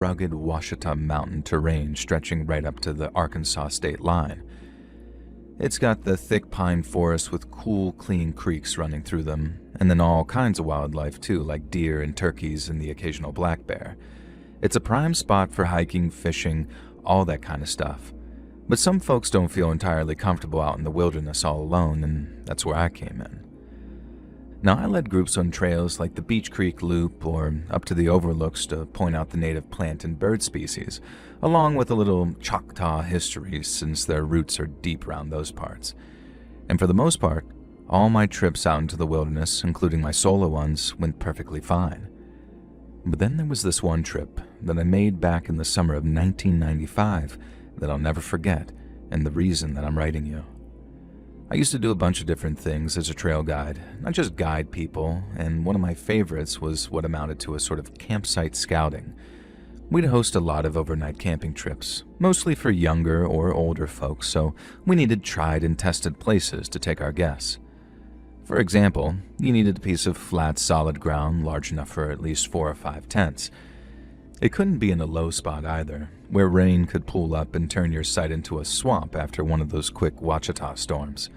rugged Washita mountain terrain stretching right up to the Arkansas state line. It's got the thick pine forest with cool, clean creeks running through them, and then all kinds of wildlife too, like deer and turkeys and the occasional black bear. It's a prime spot for hiking, fishing, all that kind of stuff. But some folks don't feel entirely comfortable out in the wilderness all alone, and that's where I came in. Now, I led groups on trails like the Beach Creek Loop or up to the overlooks to point out the native plant and bird species, along with a little Choctaw history since their roots are deep around those parts. And for the most part, all my trips out into the wilderness, including my solo ones, went perfectly fine. But then there was this one trip that I made back in the summer of 1995 that I'll never forget, and the reason that I'm writing you. I used to do a bunch of different things as a trail guide, not just guide people, and one of my favorites was what amounted to a sort of campsite scouting. We'd host a lot of overnight camping trips, mostly for younger or older folks, so we needed tried and tested places to take our guests. For example, you needed a piece of flat, solid ground large enough for at least 4 or 5 tents. It couldn't be in a low spot either, where rain could pool up and turn your site into a swamp after one of those quick Wachita storms.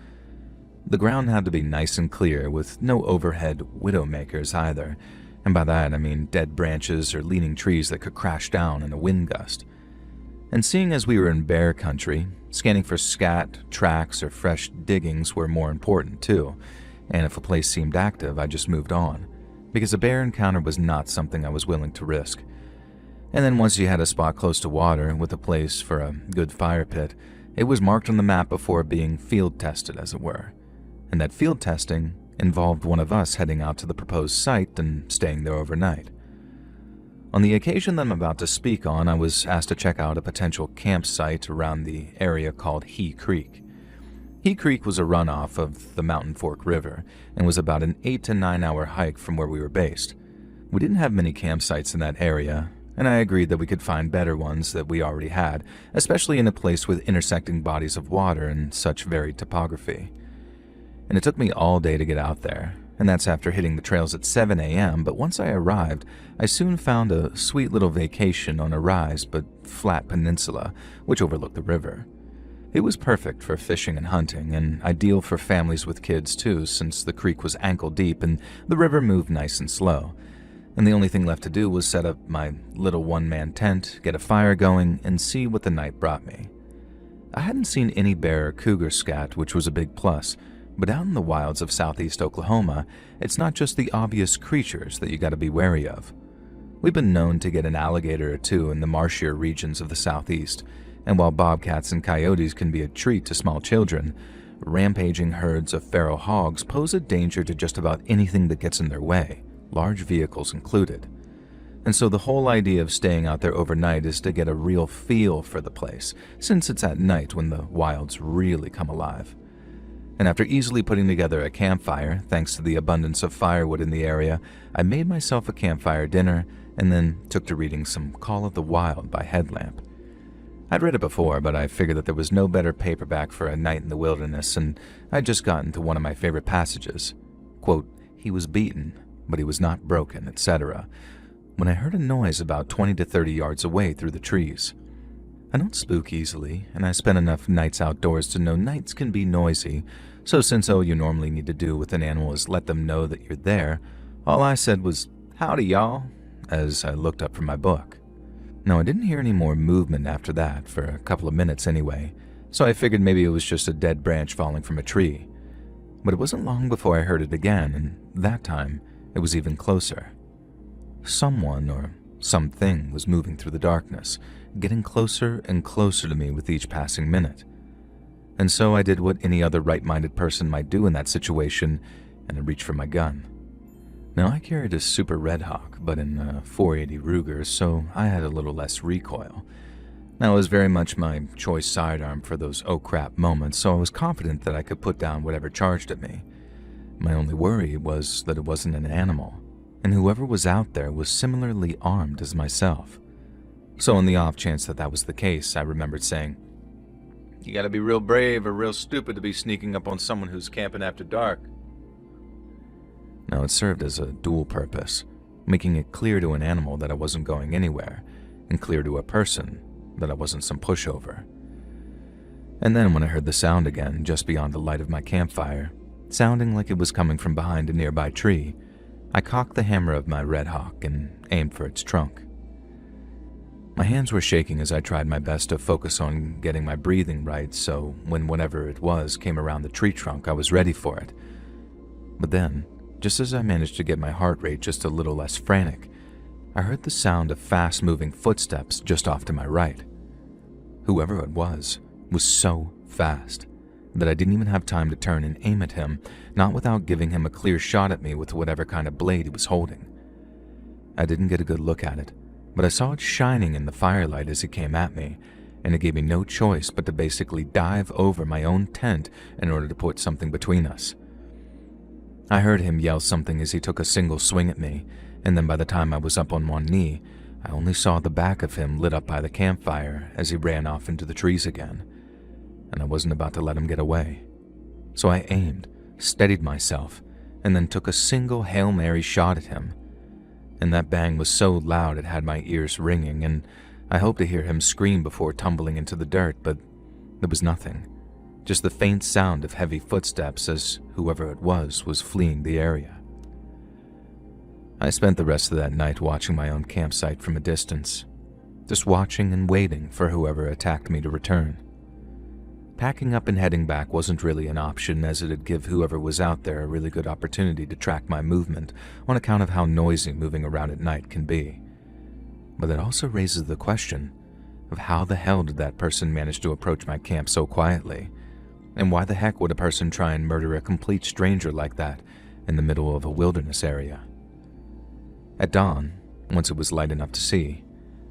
The ground had to be nice and clear, with no overhead widowmakers either, and by that I mean dead branches or leaning trees that could crash down in a wind gust. And seeing as we were in bear country, scanning for scat, tracks, or fresh diggings were more important too, and if a place seemed active, I just moved on, because a bear encounter was not something I was willing to risk. And then once you had a spot close to water with a place for a good fire pit, it was marked on the map before being field tested, as it were. And that field testing involved one of us heading out to the proposed site and staying there overnight. On the occasion that I'm about to speak on, I was asked to check out a potential campsite around the area called He Creek. He Creek was a runoff of the Mountain Fork River and was about an 8 to 9 hour hike from where we were based. We didn't have many campsites in that area, and I agreed that we could find better ones that we already had, especially in a place with intersecting bodies of water and such varied topography. And it took me all day to get out there, and that's after hitting the trails at 7 a.m., but once I arrived, I soon found a sweet little vacation on a rise but flat peninsula which overlooked the river. It was perfect for fishing and hunting, and ideal for families with kids too, since the creek was ankle deep and the river moved nice and slow. And the only thing left to do was set up my little one-man tent, get a fire going, and see what the night brought me. I hadn't seen any bear or cougar scat, which was a big plus, but out in the wilds of southeast Oklahoma, it's not just the obvious creatures that you gotta be wary of. We've been known to get an alligator or two in the marshier regions of the southeast, and while bobcats and coyotes can be a treat to small children, rampaging herds of feral hogs pose a danger to just about anything that gets in their way, large vehicles included. And so the whole idea of staying out there overnight is to get a real feel for the place, since it's at night when the wilds really come alive. And after easily putting together a campfire, thanks to the abundance of firewood in the area, I made myself a campfire dinner and then took to reading some Call of the Wild by Headlamp. I'd read it before, but I figured that there was no better paperback for a night in the wilderness, and I'd just gotten to one of my favorite passages. Quote, "He was beaten, but he was not broken," etc., when I heard a noise about 20 to 30 yards away through the trees. I don't spook easily, and I spent enough nights outdoors to know nights can be noisy, so since all you normally need to do with an animal is let them know that you're there, all I said was, "Howdy, y'all," as I looked up from my book. Now, I didn't hear any more movement after that, for a couple of minutes anyway, so I figured maybe it was just a dead branch falling from a tree. But it wasn't long before I heard it again, and that time, it was even closer. Someone or something was moving through the darkness, getting closer and closer to me with each passing minute. And so I did what any other right-minded person might do in that situation, and I reached for my gun. Now, I carried a Super Red Hawk, but in a .480 Ruger, so I had a little less recoil. Now, it was very much my choice sidearm for those oh crap moments, so I was confident that I could put down whatever charged at me. My only worry was that it wasn't an animal, and whoever was out there was similarly armed as myself. So on the off chance that that was the case, I remembered saying, "You gotta be real brave or real stupid to be sneaking up on someone who's camping after dark." Now, it served as a dual purpose, making it clear to an animal that I wasn't going anywhere, and clear to a person, that I wasn't some pushover. And then when I heard the sound again just beyond the light of my campfire, sounding like it was coming from behind a nearby tree, I cocked the hammer of my Red Hawk and aimed for its trunk. My hands were shaking as I tried my best to focus on getting my breathing right, so when whatever it was came around the tree trunk, I was ready for it. But then, just as I managed to get my heart rate just a little less frantic, I heard the sound of fast-moving footsteps just off to my right. Whoever it was so fast that I didn't even have time to turn and aim at him, not without giving him a clear shot at me with whatever kind of blade he was holding. I didn't get a good look at it, but I saw it shining in the firelight as he came at me, and it gave me no choice but to basically dive over my own tent in order to put something between us. I heard him yell something as he took a single swing at me, and then by the time I was up on one knee, I only saw the back of him lit up by the campfire as he ran off into the trees again, and I wasn't about to let him get away. So I aimed, steadied myself, and then took a single Hail Mary shot at him. And that bang was so loud it had my ears ringing, and I hoped to hear him scream before tumbling into the dirt, but there was nothing. Just the faint sound of heavy footsteps as whoever it was fleeing the area. I spent the rest of that night watching my own campsite from a distance, just watching and waiting for whoever attacked me to return. Packing up and heading back wasn't really an option, as it'd give whoever was out there a really good opportunity to track my movement on account of how noisy moving around at night can be. But it also raises the question of how the hell did that person manage to approach my camp so quietly, and why the heck would a person try and murder a complete stranger like that in the middle of a wilderness area? At dawn, once it was light enough to see,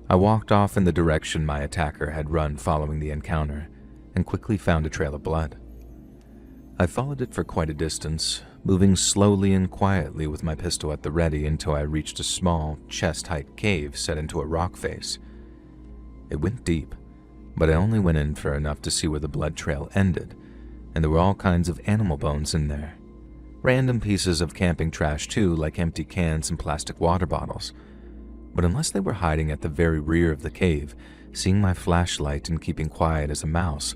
I walked off in the direction my attacker had run following the encounter, and quickly found a trail of blood. I followed it for quite a distance, moving slowly and quietly with my pistol at the ready until I reached a small, chest-height cave set into a rock face. It went deep, but I only went in for enough to see where the blood trail ended, and there were all kinds of animal bones in there. Random pieces of camping trash too, like empty cans and plastic water bottles. But unless they were hiding at the very rear of the cave, seeing my flashlight and keeping quiet as a mouse,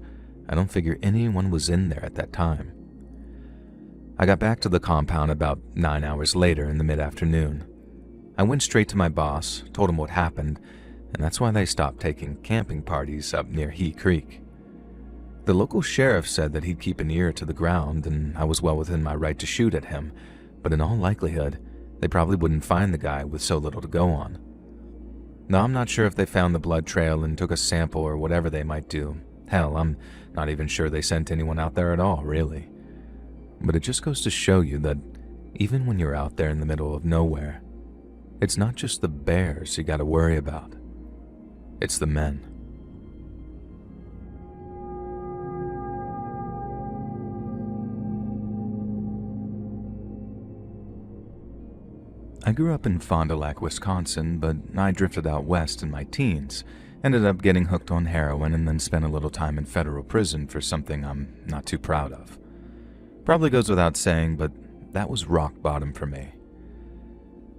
I don't figure anyone was in there at that time. I got back to the compound about 9 hours later in the mid-afternoon. I went straight to my boss, told him what happened, and that's why they stopped taking camping parties up near He Creek. The local sheriff said that he'd keep an ear to the ground and I was well within my right to shoot at him, but in all likelihood, they probably wouldn't find the guy with so little to go on. Now, I'm not sure if they found the blood trail and took a sample or whatever they might do. Hell, I'm not even sure they sent anyone out there at all, really. But it just goes to show you that even when you're out there in the middle of nowhere, it's not just the bears you gotta worry about. It's the men. I grew up in Fond du Lac, Wisconsin, but I drifted out west in my teens, ended up getting hooked on heroin, and then spent a little time in federal prison for something I'm not too proud of. Probably goes without saying, but that was rock bottom for me.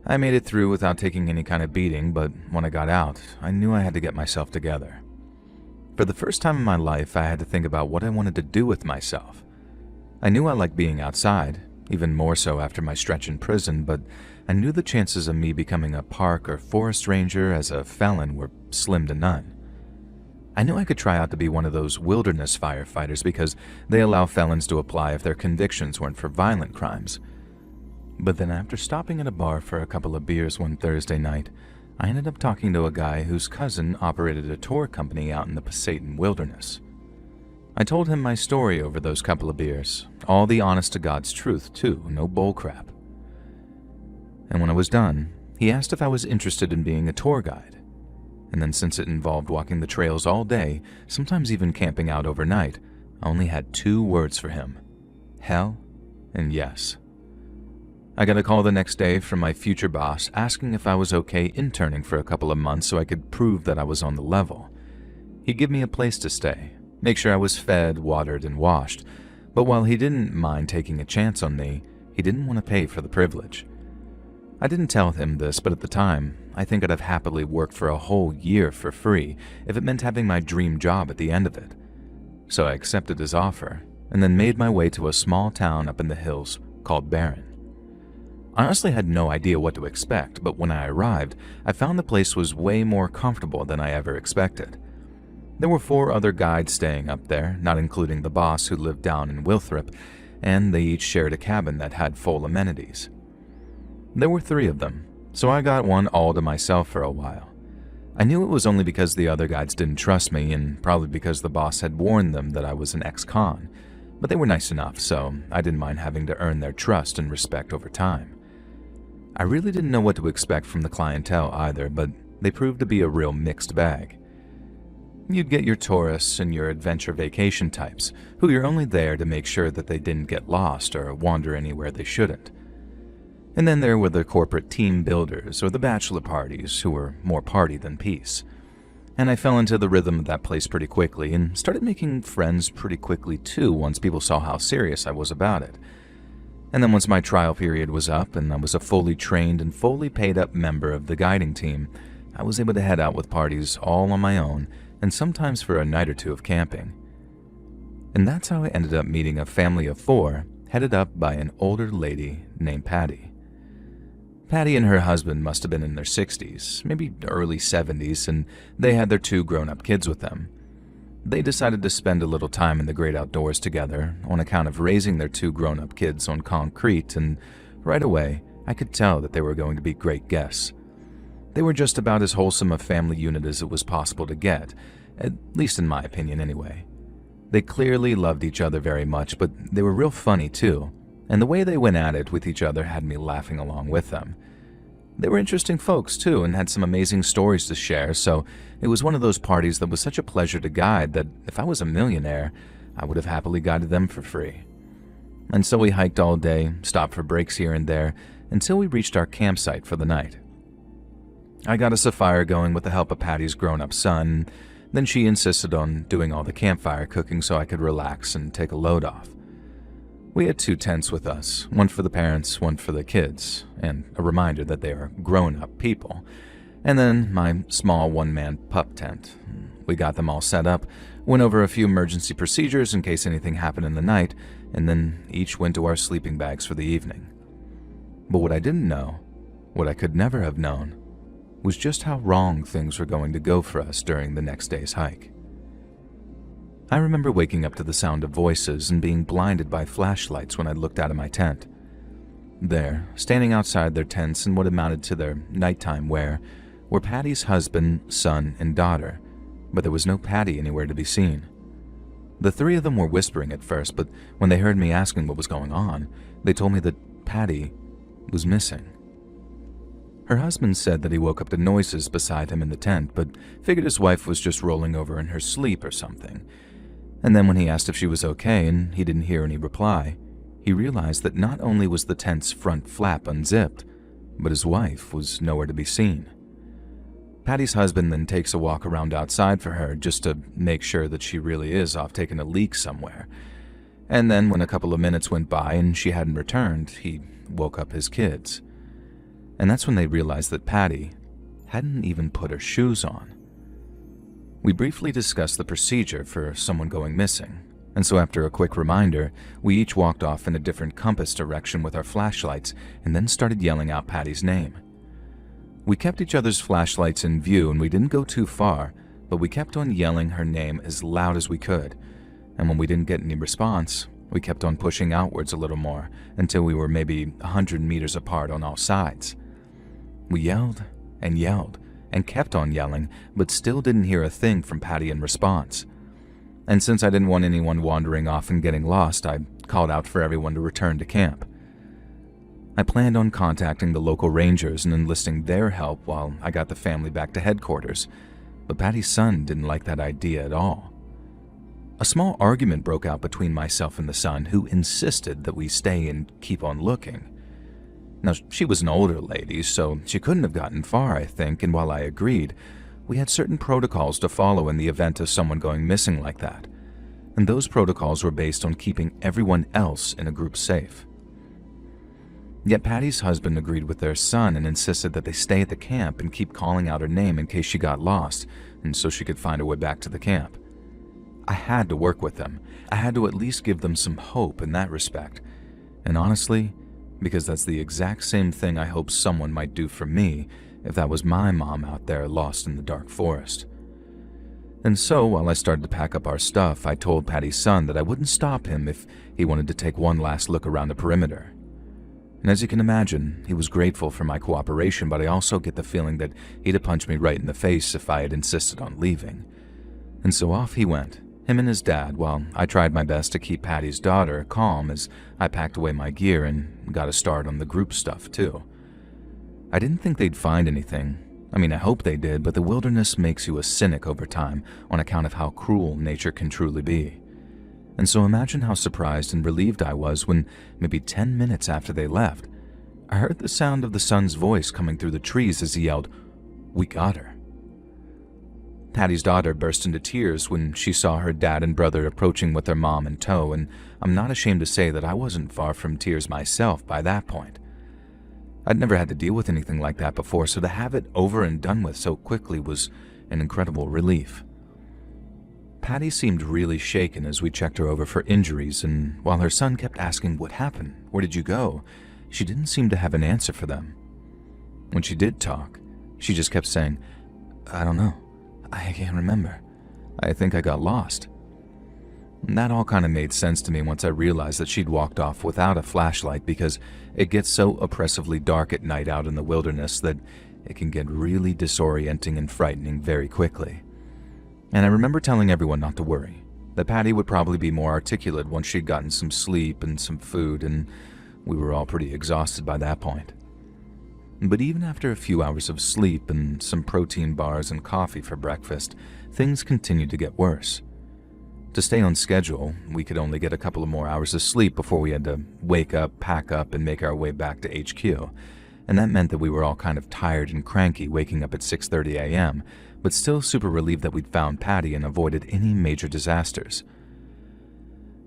I made it through without taking any kind of beating, but when I got out, I knew I had to get myself together. For the first time in my life, I had to think about what I wanted to do with myself. I knew I liked being outside, even more so after my stretch in prison, but I knew the chances of me becoming a park or forest ranger as a felon were slim to none. I knew I could try out to be one of those wilderness firefighters because they allow felons to apply if their convictions weren't for violent crimes. But then after stopping at a bar for a couple of beers one Thursday night, I ended up talking to a guy whose cousin operated a tour company out in the Pasayten wilderness. I told him my story over those couple of beers, all the honest-to-God's truth too, no bullcrap. And when I was done, he asked if I was interested in being a tour guide. And then since it involved walking the trails all day, sometimes even camping out overnight, I only had 2 words for him: hell and yes. I got a call the next day from my future boss asking if I was okay interning for a couple of months so I could prove that I was on the level. He'd give me a place to stay, make sure I was fed, watered, and washed, but while he didn't mind taking a chance on me, he didn't want to pay for the privilege. I didn't tell him this, but at the time, I think I'd have happily worked for a whole year for free if it meant having my dream job at the end of it. So I accepted his offer, and then made my way to a small town up in the hills called Barron. I honestly had no idea what to expect, but when I arrived, I found the place was way more comfortable than I ever expected. There were 4 other guides staying up there, not including the boss who lived down in Winthrop, and they each shared a cabin that had full amenities. There were 3 of them, so I got one all to myself for a while. I knew it was only because the other guides didn't trust me, and probably because the boss had warned them that I was an ex-con, but they were nice enough, so I didn't mind having to earn their trust and respect over time. I really didn't know what to expect from the clientele either, but they proved to be a real mixed bag. You'd get your tourists and your adventure vacation types, who you're only there to make sure that they didn't get lost or wander anywhere they shouldn't. And then there were the corporate team builders or the bachelor parties who were more party than peace. And I fell into the rhythm of that place pretty quickly and started making friends pretty quickly too once people saw how serious I was about it. And then once my trial period was up and I was a fully trained and fully paid up member of the guiding team, I was able to head out with parties all on my own and sometimes for a night or 2 of camping. And that's how I ended up meeting a family of 4 headed up by an older lady named Patty. Patty and her husband must have been in their 60s, maybe early 70s, and they had their 2 grown-up kids with them. They decided to spend a little time in the great outdoors together on account of raising their 2 grown-up kids on concrete, and right away, I could tell that they were going to be great guests. They were just about as wholesome a family unit as it was possible to get, at least in my opinion anyway. They clearly loved each other very much, but they were real funny too, and the way they went at it with each other had me laughing along with them. They were interesting folks too and had some amazing stories to share, so it was one of those parties that was such a pleasure to guide that if I was a millionaire, I would have happily guided them for free. And so we hiked all day, stopped for breaks here and there, until we reached our campsite for the night. I got us a fire going with the help of Patty's grown-up son, then she insisted on doing all the campfire cooking so I could relax and take a load off. We had 2 tents with us, one for the parents, one for the kids, and a reminder that they are grown-up people, and then my small one-man pup tent. We got them all set up, went over a few emergency procedures in case anything happened in the night, and then each went to our sleeping bags for the evening. But what I didn't know, what I could never have known, was just how wrong things were going to go for us during the next day's hike. I remember waking up to the sound of voices and being blinded by flashlights when I looked out of my tent. There, standing outside their tents in what amounted to their nighttime wear, were Patty's husband, son, and daughter, but there was no Patty anywhere to be seen. The 3 of them were whispering at first, but when they heard me asking what was going on, they told me that Patty was missing. Her husband said that he woke up to noises beside him in the tent, but figured his wife was just rolling over in her sleep or something. And then when he asked if she was okay and he didn't hear any reply, he realized that not only was the tent's front flap unzipped, but his wife was nowhere to be seen. Patty's husband then takes a walk around outside for her just to make sure that she really is off taking a leak somewhere. And then when a couple of minutes went by and she hadn't returned, he woke up his kids. And that's when they realized that Patty hadn't even put her shoes on. We briefly discussed the procedure for someone going missing, and so after a quick reminder, we each walked off in a different compass direction with our flashlights and then started yelling out Patty's name. We kept each other's flashlights in view and we didn't go too far, but we kept on yelling her name as loud as we could, and when we didn't get any response, we kept on pushing outwards a little more until we were maybe 100 meters apart on all sides. We yelled and yelled and kept on yelling, but still didn't hear a thing from Patty in response. And since I didn't want anyone wandering off and getting lost, I called out for everyone to return to camp. I planned on contacting the local rangers and enlisting their help while I got the family back to headquarters, but Patty's son didn't like that idea at all. A small argument broke out between myself and the son, who insisted that we stay and keep on looking. Now, she was an older lady, so she couldn't have gotten far, I think, and while I agreed, we had certain protocols to follow in the event of someone going missing like that, and those protocols were based on keeping everyone else in a group safe. Yet Patty's husband agreed with their son and insisted that they stay at the camp and keep calling out her name in case she got lost, and so she could find her way back to the camp. I had to work with them. I had to at least give them some hope in that respect. And honestly, because that's the exact same thing I hope someone might do for me if that was my mom out there lost in the dark forest. And so, while I started to pack up our stuff, I told Patty's son that I wouldn't stop him if he wanted to take one last look around the perimeter. And as you can imagine, he was grateful for my cooperation, but I also get the feeling that he'd have punched me right in the face if I had insisted on leaving. And so off he went, him and his dad, while I tried my best to keep Patty's daughter calm as I packed away my gear and got a start on the group stuff too. I didn't think they'd find anything. I mean, I hope they did, but the wilderness makes you a cynic over time on account of how cruel nature can truly be. And so imagine how surprised and relieved I was when, maybe 10 minutes after they left, I heard the sound of the son's voice coming through the trees as he yelled, "We got her." Patty's daughter burst into tears when she saw her dad and brother approaching with their mom in tow, and I'm not ashamed to say that I wasn't far from tears myself by that point. I'd never had to deal with anything like that before, so to have it over and done with so quickly was an incredible relief. Patty seemed really shaken as we checked her over for injuries, and while her son kept asking, "What happened? Where did you go?" she didn't seem to have an answer for them. When she did talk, she just kept saying, "I don't know. I can't remember. I think I got lost." And that all kind of made sense to me once I realized that she'd walked off without a flashlight, because it gets so oppressively dark at night out in the wilderness that it can get really disorienting and frightening very quickly. And I remember telling everyone not to worry, that Patty would probably be more articulate once she'd gotten some sleep and some food, and we were all pretty exhausted by that point. But even after a few hours of sleep and some protein bars and coffee for breakfast, things continued to get worse. To stay on schedule, we could only get a couple of more hours of sleep before we had to wake up, pack up, and make our way back to HQ, and that meant that we were all kind of tired and cranky waking up at 6:30 a.m., but still super relieved that we'd found Patty and avoided any major disasters.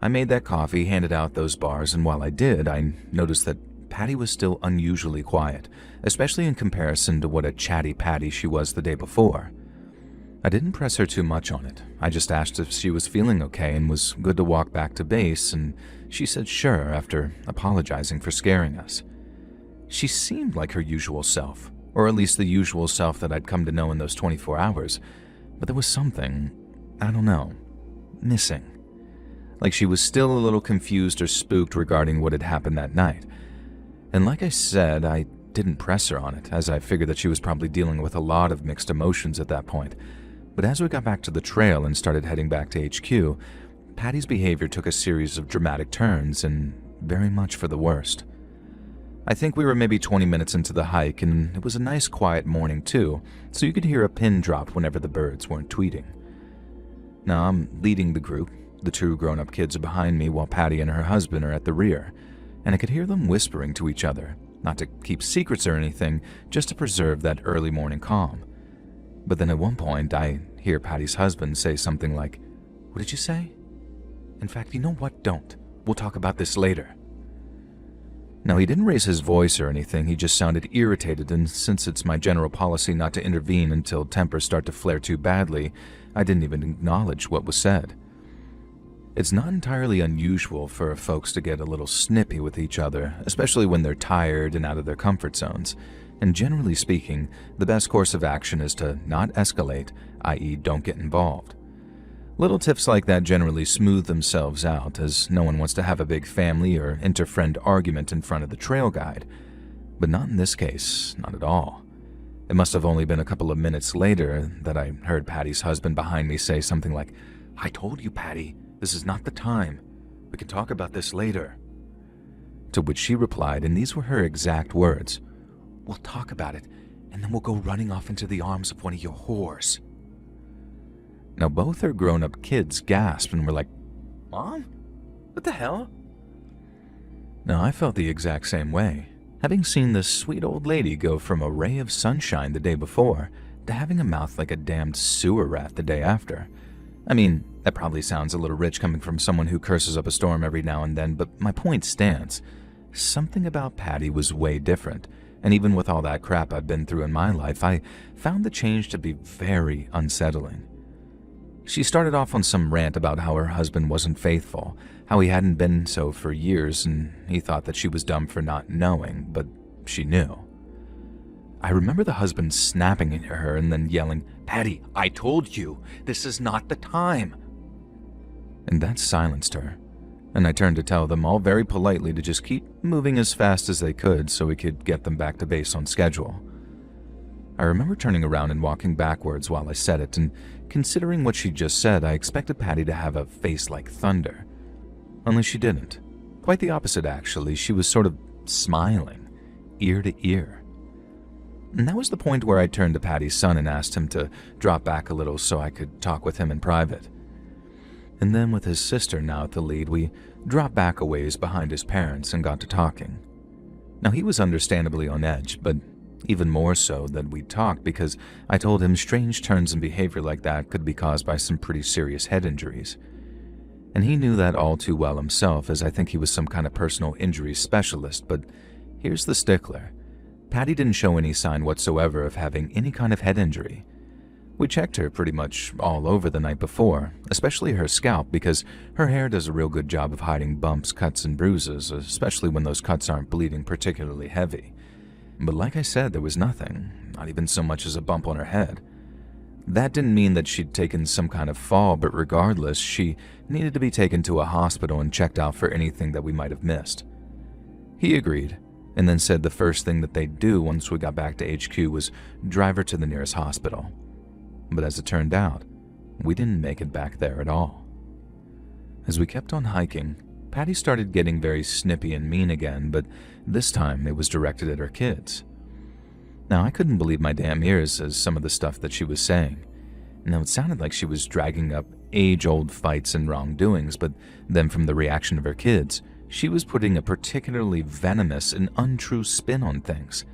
I made that coffee, handed out those bars, and while I did, I noticed that Patty was still unusually quiet, especially in comparison to what a chatty Patty she was the day before. I didn't press her too much on it. I just asked if she was feeling okay and was good to walk back to base, and she said sure after apologizing for scaring us. She seemed like her usual self, or at least the usual self that I'd come to know in those 24 hours, but there was something, I don't know, missing. Like she was still a little confused or spooked regarding what had happened that night. And like I said, I didn't press her on it, as I figured that she was probably dealing with a lot of mixed emotions at that point. But as we got back to the trail and started heading back to HQ, Patty's behavior took a series of dramatic turns, and very much for the worst. I think we were maybe 20 minutes into the hike, and it was a nice quiet morning too, so you could hear a pin drop whenever the birds weren't tweeting. Now I'm leading the group. The two grown-up kids are behind me while Patty and her husband are at the rear, and I could hear them whispering to each other, not to keep secrets or anything, just to preserve that early morning calm. But then at one point, I hear Patty's husband say something like, "What did you say? In fact, you know what? Don't. We'll talk about this later." Now, he didn't raise his voice or anything, he just sounded irritated, and since it's my general policy not to intervene until tempers start to flare too badly, I didn't even acknowledge what was said. It's not entirely unusual for folks to get a little snippy with each other, especially when they're tired and out of their comfort zones. And generally speaking, the best course of action is to not escalate, i.e. don't get involved. Little tips like that generally smooth themselves out, as no one wants to have a big family or inter-friend argument in front of the trail guide. But not in this case, not at all. It must have only been a couple of minutes later that I heard Patty's husband behind me say something like, "I told you, Patty, this is not the time. We can talk about this later." To which she replied, and these were her exact words, "We'll talk about it, and then we'll go running off into the arms of one of your whores." Now both her grown-up kids gasped and were like, "Mom? What the hell?" Now I felt the exact same way, having seen this sweet old lady go from a ray of sunshine the day before to having a mouth like a damned sewer rat the day after. I mean, that probably sounds a little rich coming from someone who curses up a storm every now and then, but my point stands. Something about Patty was way different, and even with all that crap I've been through in my life, I found the change to be very unsettling. She started off on some rant about how her husband wasn't faithful, how he hadn't been so for years, and he thought that she was dumb for not knowing, but she knew. I remember the husband snapping at her and then yelling, "Patty, I told you, this is not the time." And that silenced her, and I turned to tell them all very politely to just keep moving as fast as they could so we could get them back to base on schedule. I remember turning around and walking backwards while I said it, and considering what she just said, I expected Patty to have a face like thunder. Only she didn't. Quite the opposite, actually. She was sort of smiling, ear to ear. And that was the point where I turned to Patty's son and asked him to drop back a little so I could talk with him in private. And then with his sister now at the lead, we dropped back a ways behind his parents and got to talking. Now he was understandably on edge, but even more so that we talked because I told him strange turns in behavior like that could be caused by some pretty serious head injuries. And he knew that all too well himself, as I think he was some kind of personal injury specialist, but here's the stickler. Patty didn't show any sign whatsoever of having any kind of head injury. We checked her pretty much all over the night before, especially her scalp, because her hair does a real good job of hiding bumps, cuts, and bruises, especially when those cuts aren't bleeding particularly heavy. But like I said, there was nothing, not even so much as a bump on her head. That didn't mean that she'd taken some kind of fall, but regardless, she needed to be taken to a hospital and checked out for anything that we might have missed. He agreed, and then said the first thing that they'd do once we got back to HQ was drive her to the nearest hospital. But as it turned out, we didn't make it back there at all. As we kept on hiking, Patty started getting very snippy and mean again, but this time it was directed at her kids. Now, I couldn't believe my damn ears as some of the stuff that she was saying. Now, it sounded like she was dragging up age-old fights and wrongdoings, but then from the reaction of her kids, she was putting a particularly venomous and untrue spin on things.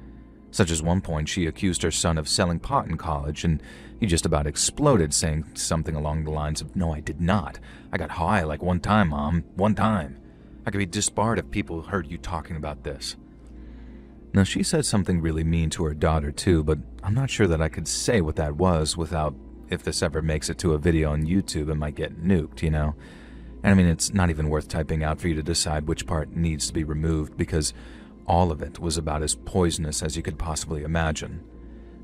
Such as one point she accused her son of selling pot in college, and he just about exploded, saying something along the lines of, "No, I did not. I got high like one time, Mom. One time. I could be disbarred if people heard you talking about this." Now, she said something really mean to her daughter too, but I'm not sure that I could say what that was without, if this ever makes it to a video on YouTube, it might get nuked, you know? And I mean, it's not even worth typing out for you to decide which part needs to be removed, because all of it was about as poisonous as you could possibly imagine.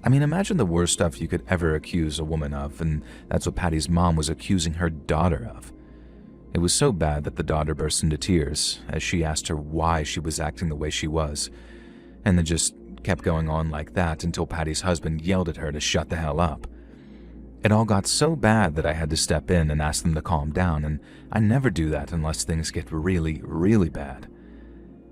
I mean, imagine the worst stuff you could ever accuse a woman of, and that's what Patty's mom was accusing her daughter of. It was so bad that the daughter burst into tears as she asked her why she was acting the way she was, and it just kept going on like that until Patty's husband yelled at her to shut the hell up. It all got so bad that I had to step in and ask them to calm down, and I never do that unless things get really, really bad.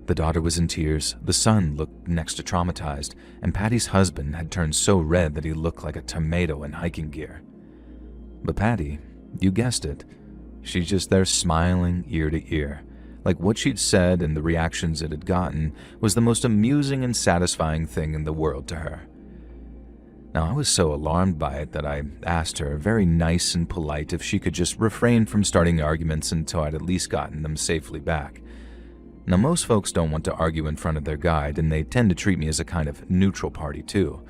The daughter was in tears, the son looked next to traumatized, and Patty's husband had turned so red that he looked like a tomato in hiking gear. But Patty, you guessed it, she's just there smiling ear to ear, like what she'd said and the reactions it had gotten was the most amusing and satisfying thing in the world to her. Now, I was so alarmed by it that I asked her, very nice and polite, if she could just refrain from starting arguments until I'd at least gotten them safely back. Now, most folks don't want to argue in front of their guide, and they tend to treat me as a kind of neutral party too.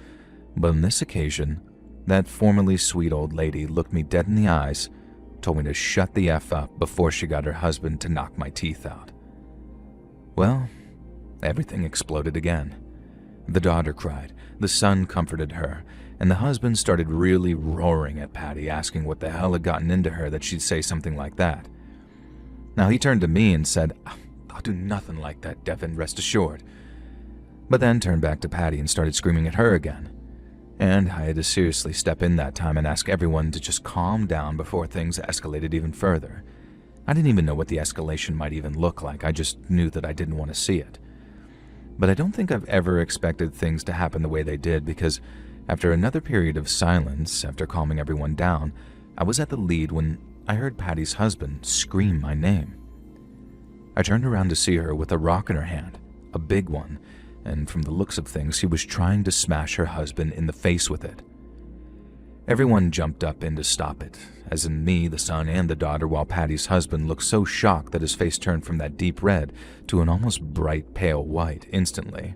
But on this occasion, that formerly sweet old lady looked me dead in the eyes, told me to shut the F up before she got her husband to knock my teeth out. Well, everything exploded again. The daughter cried, the son comforted her, and the husband started really roaring at Patty, asking what the hell had gotten into her that she'd say something like that. Now, he turned to me and said, "I'll do nothing like that, Devin, rest assured." But then turned back to Patty and started screaming at her again. And I had to seriously step in that time and ask everyone to just calm down before things escalated even further. I didn't even know what the escalation might even look like, I just knew that I didn't want to see it. But I don't think I've ever expected things to happen the way they did, because after another period of silence, after calming everyone down, I was at the lead when I heard Patty's husband scream my name. I turned around to see her with a rock in her hand, a big one, and from the looks of things, she was trying to smash her husband in the face with it. Everyone jumped up in to stop it, as in me, the son, and the daughter, while Patty's husband looked so shocked that his face turned from that deep red to an almost bright pale white instantly.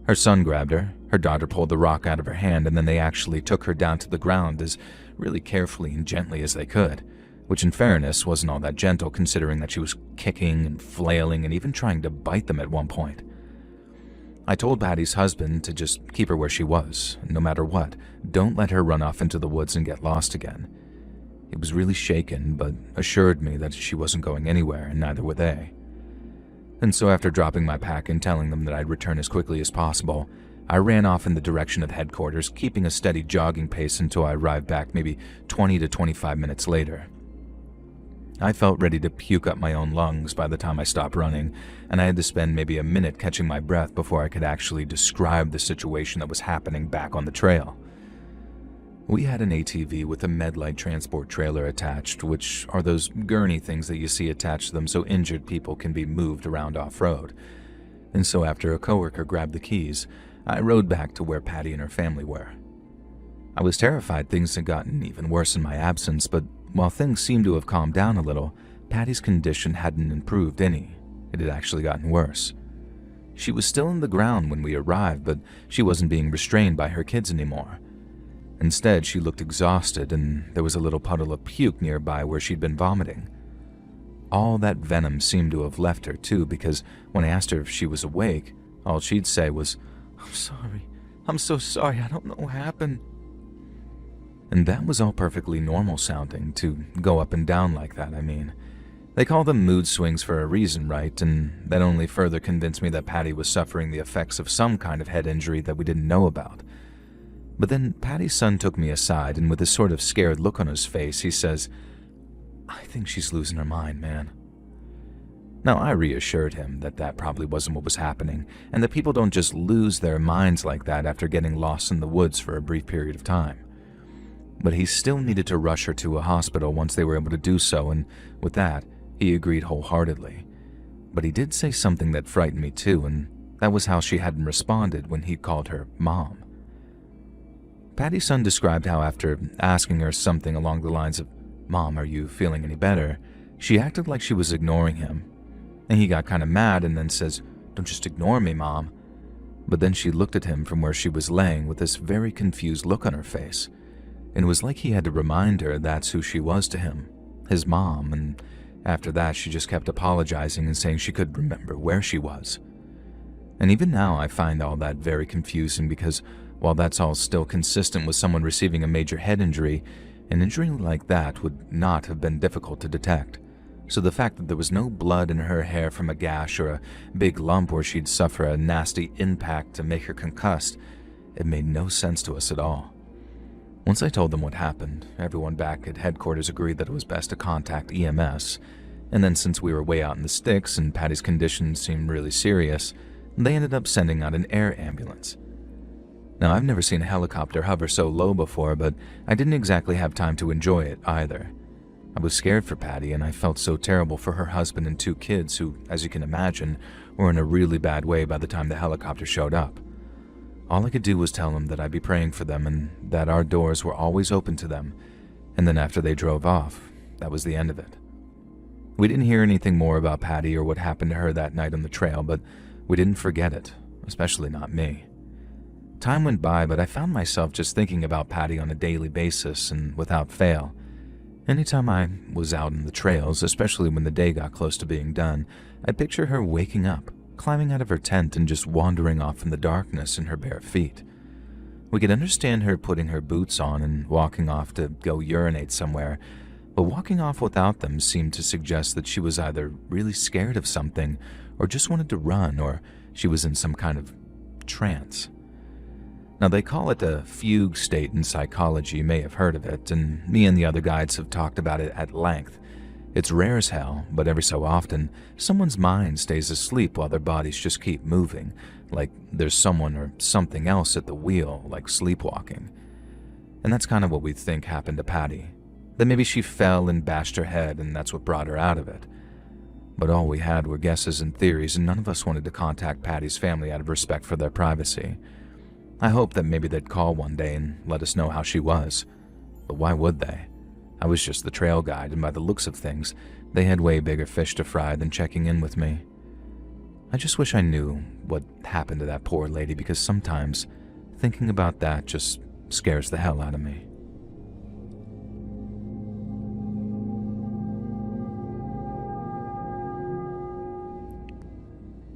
Her son grabbed her daughter pulled the rock out of her hand, and then they actually took her down to the ground as really carefully and gently as they could, which in fairness wasn't all that gentle considering that she was kicking and flailing and even trying to bite them at one point. I told Patty's husband to just keep her where she was, no matter what. Don't let her run off into the woods and get lost again. He was really shaken, but assured me that she wasn't going anywhere, and neither were they. And so after dropping my pack and telling them that I'd return as quickly as possible, I ran off in the direction of headquarters, keeping a steady jogging pace until I arrived back maybe 20 to 25 minutes later. I felt ready to puke up my own lungs by the time I stopped running, and I had to spend maybe a minute catching my breath before I could actually describe the situation that was happening back on the trail. We had an ATV with a Medlight transport trailer attached, which are those gurney things that you see attached to them so injured people can be moved around off-road. And so after a coworker grabbed the keys, I rode back to where Patty and her family were. I was terrified things had gotten even worse in my absence, but while things seemed to have calmed down a little, Patty's condition hadn't improved any. It had actually gotten worse. She was still in the ground when we arrived, but she wasn't being restrained by her kids anymore. Instead, she looked exhausted, and there was a little puddle of puke nearby where she'd been vomiting. All that venom seemed to have left her, too, because when I asked her if she was awake, all she'd say was, "I'm sorry. I'm so sorry. I don't know what happened." And that was all perfectly normal sounding, to go up and down like that, I mean. They call them mood swings for a reason, right? And that only further convinced me that Patty was suffering the effects of some kind of head injury that we didn't know about. But then Patty's son took me aside, and with a sort of scared look on his face, he says, "I think she's losing her mind, man." Now, I reassured him that that probably wasn't what was happening, and that people don't just lose their minds like that after getting lost in the woods for a brief period of time. But he still needed to rush her to a hospital once they were able to do so, and with that, he agreed wholeheartedly. But he did say something that frightened me too, and that was how she hadn't responded when he called her Mom. Patty's son described how after asking her something along the lines of, "Mom, are you feeling any better?" she acted like she was ignoring him. And he got kind of mad and then says, "Don't just ignore me, Mom." But then she looked at him from where she was laying with this very confused look on her face. And it was like he had to remind her that's who she was to him, his mom, and after that she just kept apologizing and saying she couldn't remember where she was. And even now I find all that very confusing because while that's all still consistent with someone receiving a major head injury, an injury like that would not have been difficult to detect. So the fact that there was no blood in her hair from a gash or a big lump where she'd suffer a nasty impact to make her concussed, it made no sense to us at all. Once I told them what happened, everyone back at headquarters agreed that it was best to contact EMS, and then since we were way out in the sticks and Patty's condition seemed really serious, they ended up sending out an air ambulance. Now, I've never seen a helicopter hover so low before, but I didn't exactly have time to enjoy it either. I was scared for Patty, and I felt so terrible for her husband and 2 kids who, as you can imagine, were in a really bad way by the time the helicopter showed up. All I could do was tell them that I'd be praying for them and that our doors were always open to them, and then after they drove off, that was the end of it. We didn't hear anything more about Patty or what happened to her that night on the trail, but we didn't forget it, especially not me. Time went by, but I found myself just thinking about Patty on a daily basis and without fail. Anytime I was out in the trails, especially when the day got close to being done, I'd picture her waking up, climbing out of her tent and just wandering off in the darkness in her bare feet. We could understand her putting her boots on and walking off to go urinate somewhere, but walking off without them seemed to suggest that she was either really scared of something or just wanted to run, or she was in some kind of trance. Now, they call it a fugue state in psychology. You may have heard of it, and me and the other guides have talked about it at length. It's rare as hell, but every so often, someone's mind stays asleep while their bodies just keep moving, like there's someone or something else at the wheel, like sleepwalking. And that's kind of what we think happened to Patty. That maybe she fell and bashed her head, and that's what brought her out of it. But all we had were guesses and theories, and none of us wanted to contact Patty's family out of respect for their privacy. I hoped that maybe they'd call one day and let us know how she was. But why would they? I was just the trail guide, and by the looks of things, they had way bigger fish to fry than checking in with me. I just wish I knew what happened to that poor lady, because sometimes thinking about that just scares the hell out of me.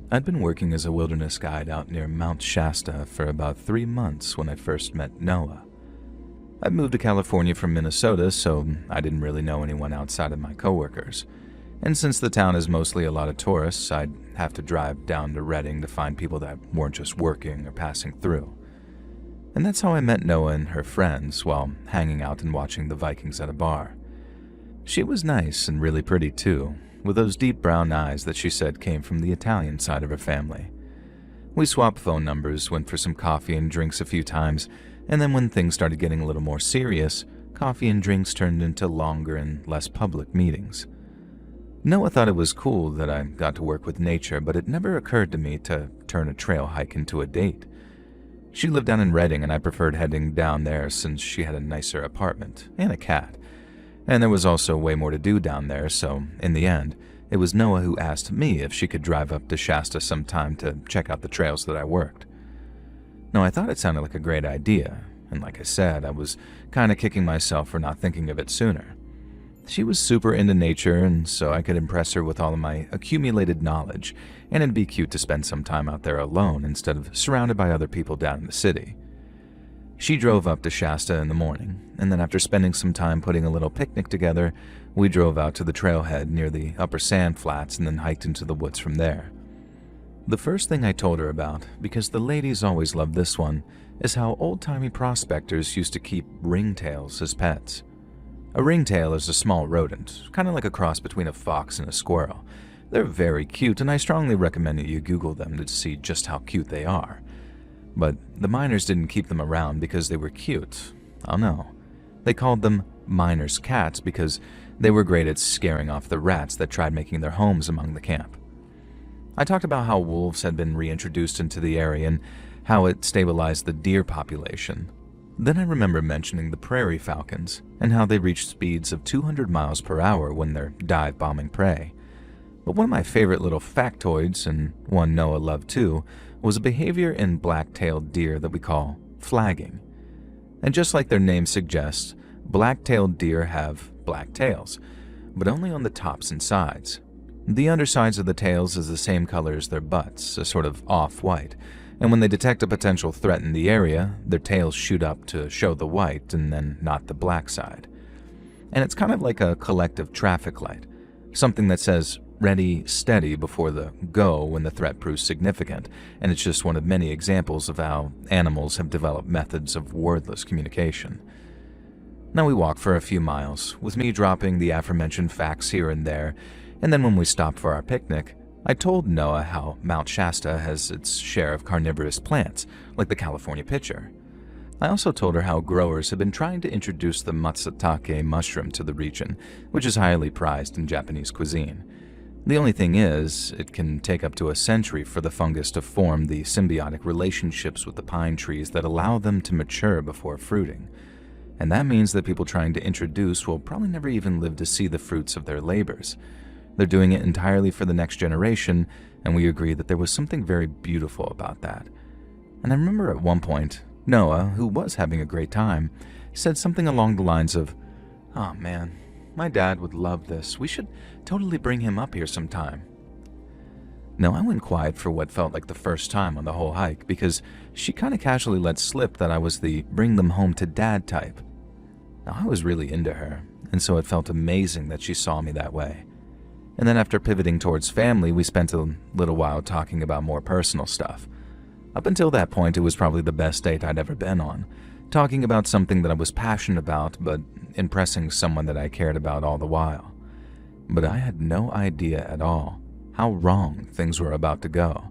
I'd been working as a wilderness guide out near Mount Shasta for about 3 months when I first met Noah. I'd moved to California from Minnesota, so I didn't really know anyone outside of my coworkers. And since the town is mostly a lot of tourists, I'd have to drive down to Redding to find people that weren't just working or passing through. And that's how I met Noah and her friends while hanging out and watching the Vikings at a bar. She was nice and really pretty too, with those deep brown eyes that she said came from the Italian side of her family. We swapped phone numbers, went for some coffee and drinks a few times, and then when things started getting a little more serious, coffee and drinks turned into longer and less public meetings. Noah thought it was cool that I got to work with nature, but it never occurred to me to turn a trail hike into a date. She lived down in Redding, and I preferred heading down there since she had a nicer apartment and a cat. And there was also way more to do down there, so in the end, it was Noah who asked me if she could drive up to Shasta sometime to check out the trails that I worked. Now, I thought it sounded like a great idea, and like I said, I was kind of kicking myself for not thinking of it sooner. She was super into nature, and so I could impress her with all of my accumulated knowledge, and it'd be cute to spend some time out there alone instead of surrounded by other people down in the city. She drove up to Shasta in the morning, and then after spending some time putting a little picnic together, we drove out to the trailhead near the upper sand flats and then hiked into the woods from there. The first thing I told her about, because the ladies always loved this one, is how old-timey prospectors used to keep ringtails as pets. A ringtail is a small rodent, kind of like a cross between a fox and a squirrel. They're very cute, and I strongly recommend that you Google them to see just how cute they are. But the miners didn't keep them around because they were cute. Oh no. They called them miners' cats because they were great at scaring off the rats that tried making their homes among the camp. I talked about how wolves had been reintroduced into the area and how it stabilized the deer population. Then I remember mentioning the prairie falcons and how they reached speeds of 200 miles per hour when they're dive-bombing prey. But one of my favorite little factoids, and one Noah loved too, was a behavior in black-tailed deer that we call flagging. And just like their name suggests, black-tailed deer have black tails, but only on the tops and sides. The undersides of the tails is the same color as their butts, a sort of off-white, and when they detect a potential threat in the area, their tails shoot up to show the white and then not the black side. And it's kind of like a collective traffic light, something that says ready, steady before the go when the threat proves significant, and it's just one of many examples of how animals have developed methods of wordless communication. Now we walked for a few miles, with me dropping the aforementioned facts here and there, and then when we stopped for our picnic, I told Noah how Mount Shasta has its share of carnivorous plants, like the California pitcher. I also told her how growers have been trying to introduce the matsutake mushroom to the region, which is highly prized in Japanese cuisine. The only thing is, it can take up to a century for the fungus to form the symbiotic relationships with the pine trees that allow them to mature before fruiting. And that means that people trying to introduce will probably never even live to see the fruits of their labors. They're doing it entirely for the next generation, and we agree that there was something very beautiful about that. And I remember at one point, Noah, who was having a great time, said something along the lines of, "Oh man, my dad would love this. We should totally bring him up here sometime." Now, I went quiet for what felt like the first time on the whole hike, because she kind of casually let slip that I was the bring them home to dad type. Now, I was really into her, and so it felt amazing that she saw me that way. And then after pivoting towards family, we spent a little while talking about more personal stuff. Up until that point, it was probably the best date I'd ever been on, talking about something that I was passionate about, but impressing someone that I cared about all the while. But I had no idea at all how wrong things were about to go.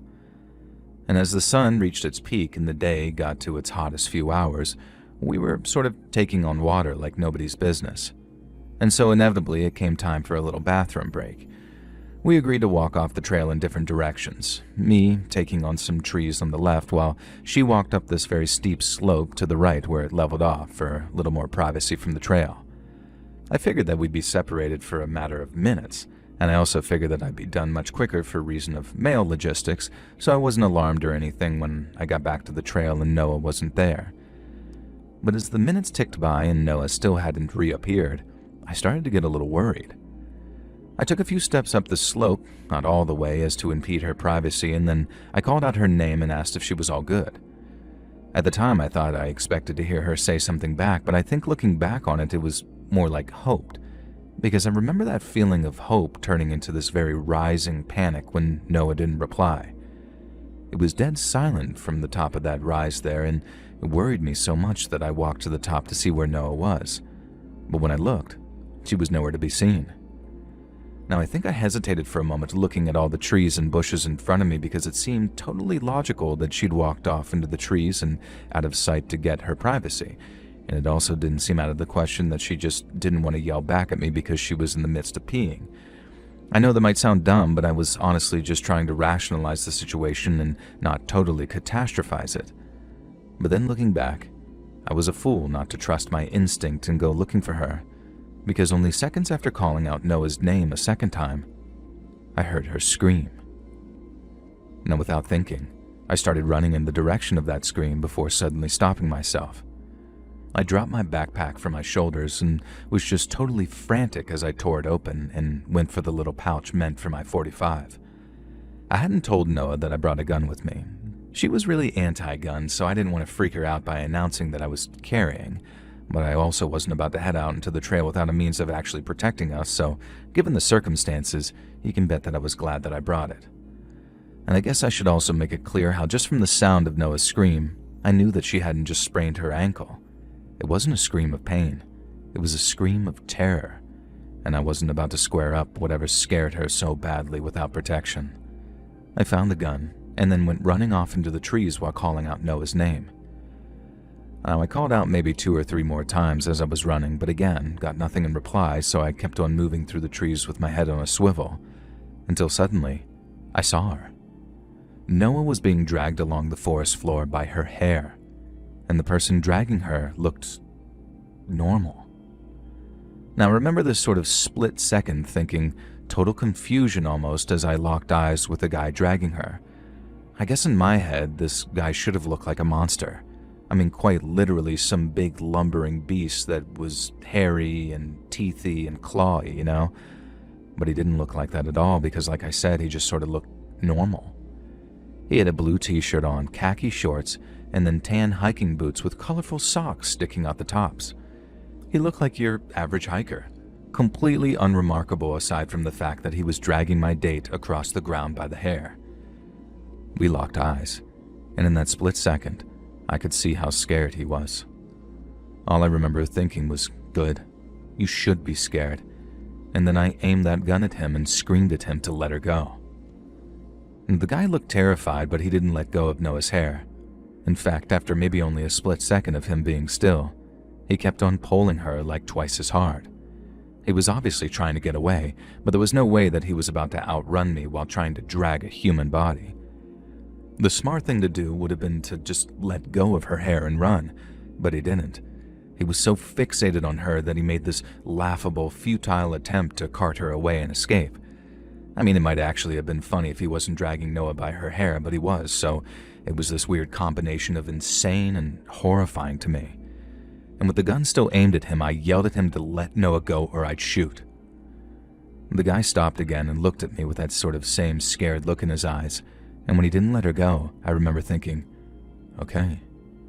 And as the sun reached its peak and the day got to its hottest few hours, we were sort of taking on water like nobody's business. And so inevitably it came time for a little bathroom break. We agreed to walk off the trail in different directions, me taking on some trees on the left while she walked up this very steep slope to the right where it leveled off for a little more privacy from the trail. I figured that we'd be separated for a matter of minutes, and I also figured that I'd be done much quicker for reason of mail logistics, so I wasn't alarmed or anything when I got back to the trail and Noah wasn't there. But as the minutes ticked by and Noah still hadn't reappeared, I started to get a little worried. I took a few steps up the slope, not all the way as to impede her privacy, and then I called out her name and asked if she was all good. At the time, I thought I expected to hear her say something back, but I think looking back on it, it was more like hoped, because I remember that feeling of hope turning into this very rising panic when Noah didn't reply. It was dead silent from the top of that rise there, and it worried me so much that I walked to the top to see where Noah was. But when I looked, she was nowhere to be seen. Now, I think I hesitated for a moment looking at all the trees and bushes in front of me because it seemed totally logical that she'd walked off into the trees and out of sight to get her privacy, and it also didn't seem out of the question that she just didn't want to yell back at me because she was in the midst of peeing. I know that might sound dumb, but I was honestly just trying to rationalize the situation and not totally catastrophize it. But then looking back, I was a fool not to trust my instinct and go looking for her, because only seconds after calling out Noah's name a second time, I heard her scream. Now, without thinking, I started running in the direction of that scream before suddenly stopping myself. I dropped my backpack from my shoulders and was just totally frantic as I tore it open and went for the little pouch meant for my .45. I hadn't told Noah that I brought a gun with me. She was really anti-gun, so I didn't want to freak her out by announcing that I was carrying, but I also wasn't about to head out into the trail without a means of actually protecting us, so given the circumstances, you can bet that I was glad that I brought it. And I guess I should also make it clear how just from the sound of Noah's scream, I knew that she hadn't just sprained her ankle. It wasn't a scream of pain, it was a scream of terror, and I wasn't about to square up whatever scared her so badly without protection. I found the gun, and then went running off into the trees while calling out Noah's name. Now, I called out maybe 2 or 3 more times as I was running, but again, got nothing in reply, so I kept on moving through the trees with my head on a swivel, until suddenly, I saw her. Noah was being dragged along the forest floor by her hair, and the person dragging her looked normal. Now, remember this sort of split second thinking, total confusion almost as I locked eyes with the guy dragging her. I guess in my head, this guy should have looked like a monster. I mean, quite literally some big lumbering beast that was hairy and teethy and clawy, you know? But he didn't look like that at all because, like I said, he just sort of looked normal. He had a blue t-shirt on, khaki shorts, and then tan hiking boots with colorful socks sticking out the tops. He looked like your average hiker, completely unremarkable aside from the fact that he was dragging my date across the ground by the hair. We locked eyes, and in that split second, I could see how scared he was. All I remember thinking was, good, you should be scared, and then I aimed that gun at him and screamed at him to let her go. And the guy looked terrified, but he didn't let go of Noah's hair. In fact, after maybe only a split second of him being still, he kept on pulling her like twice as hard. He was obviously trying to get away, but there was no way that he was about to outrun me while trying to drag a human body. The smart thing to do would have been to just let go of her hair and run, but he didn't. He was so fixated on her that he made this laughable, futile attempt to cart her away and escape. I mean, it might actually have been funny if he wasn't dragging Noah by her hair, but he was, so it was this weird combination of insane and horrifying to me. And with the gun still aimed at him, I yelled at him to let Noah go or I'd shoot. The guy stopped again and looked at me with that sort of same scared look in his eyes, and when he didn't let her go, I remember thinking, okay,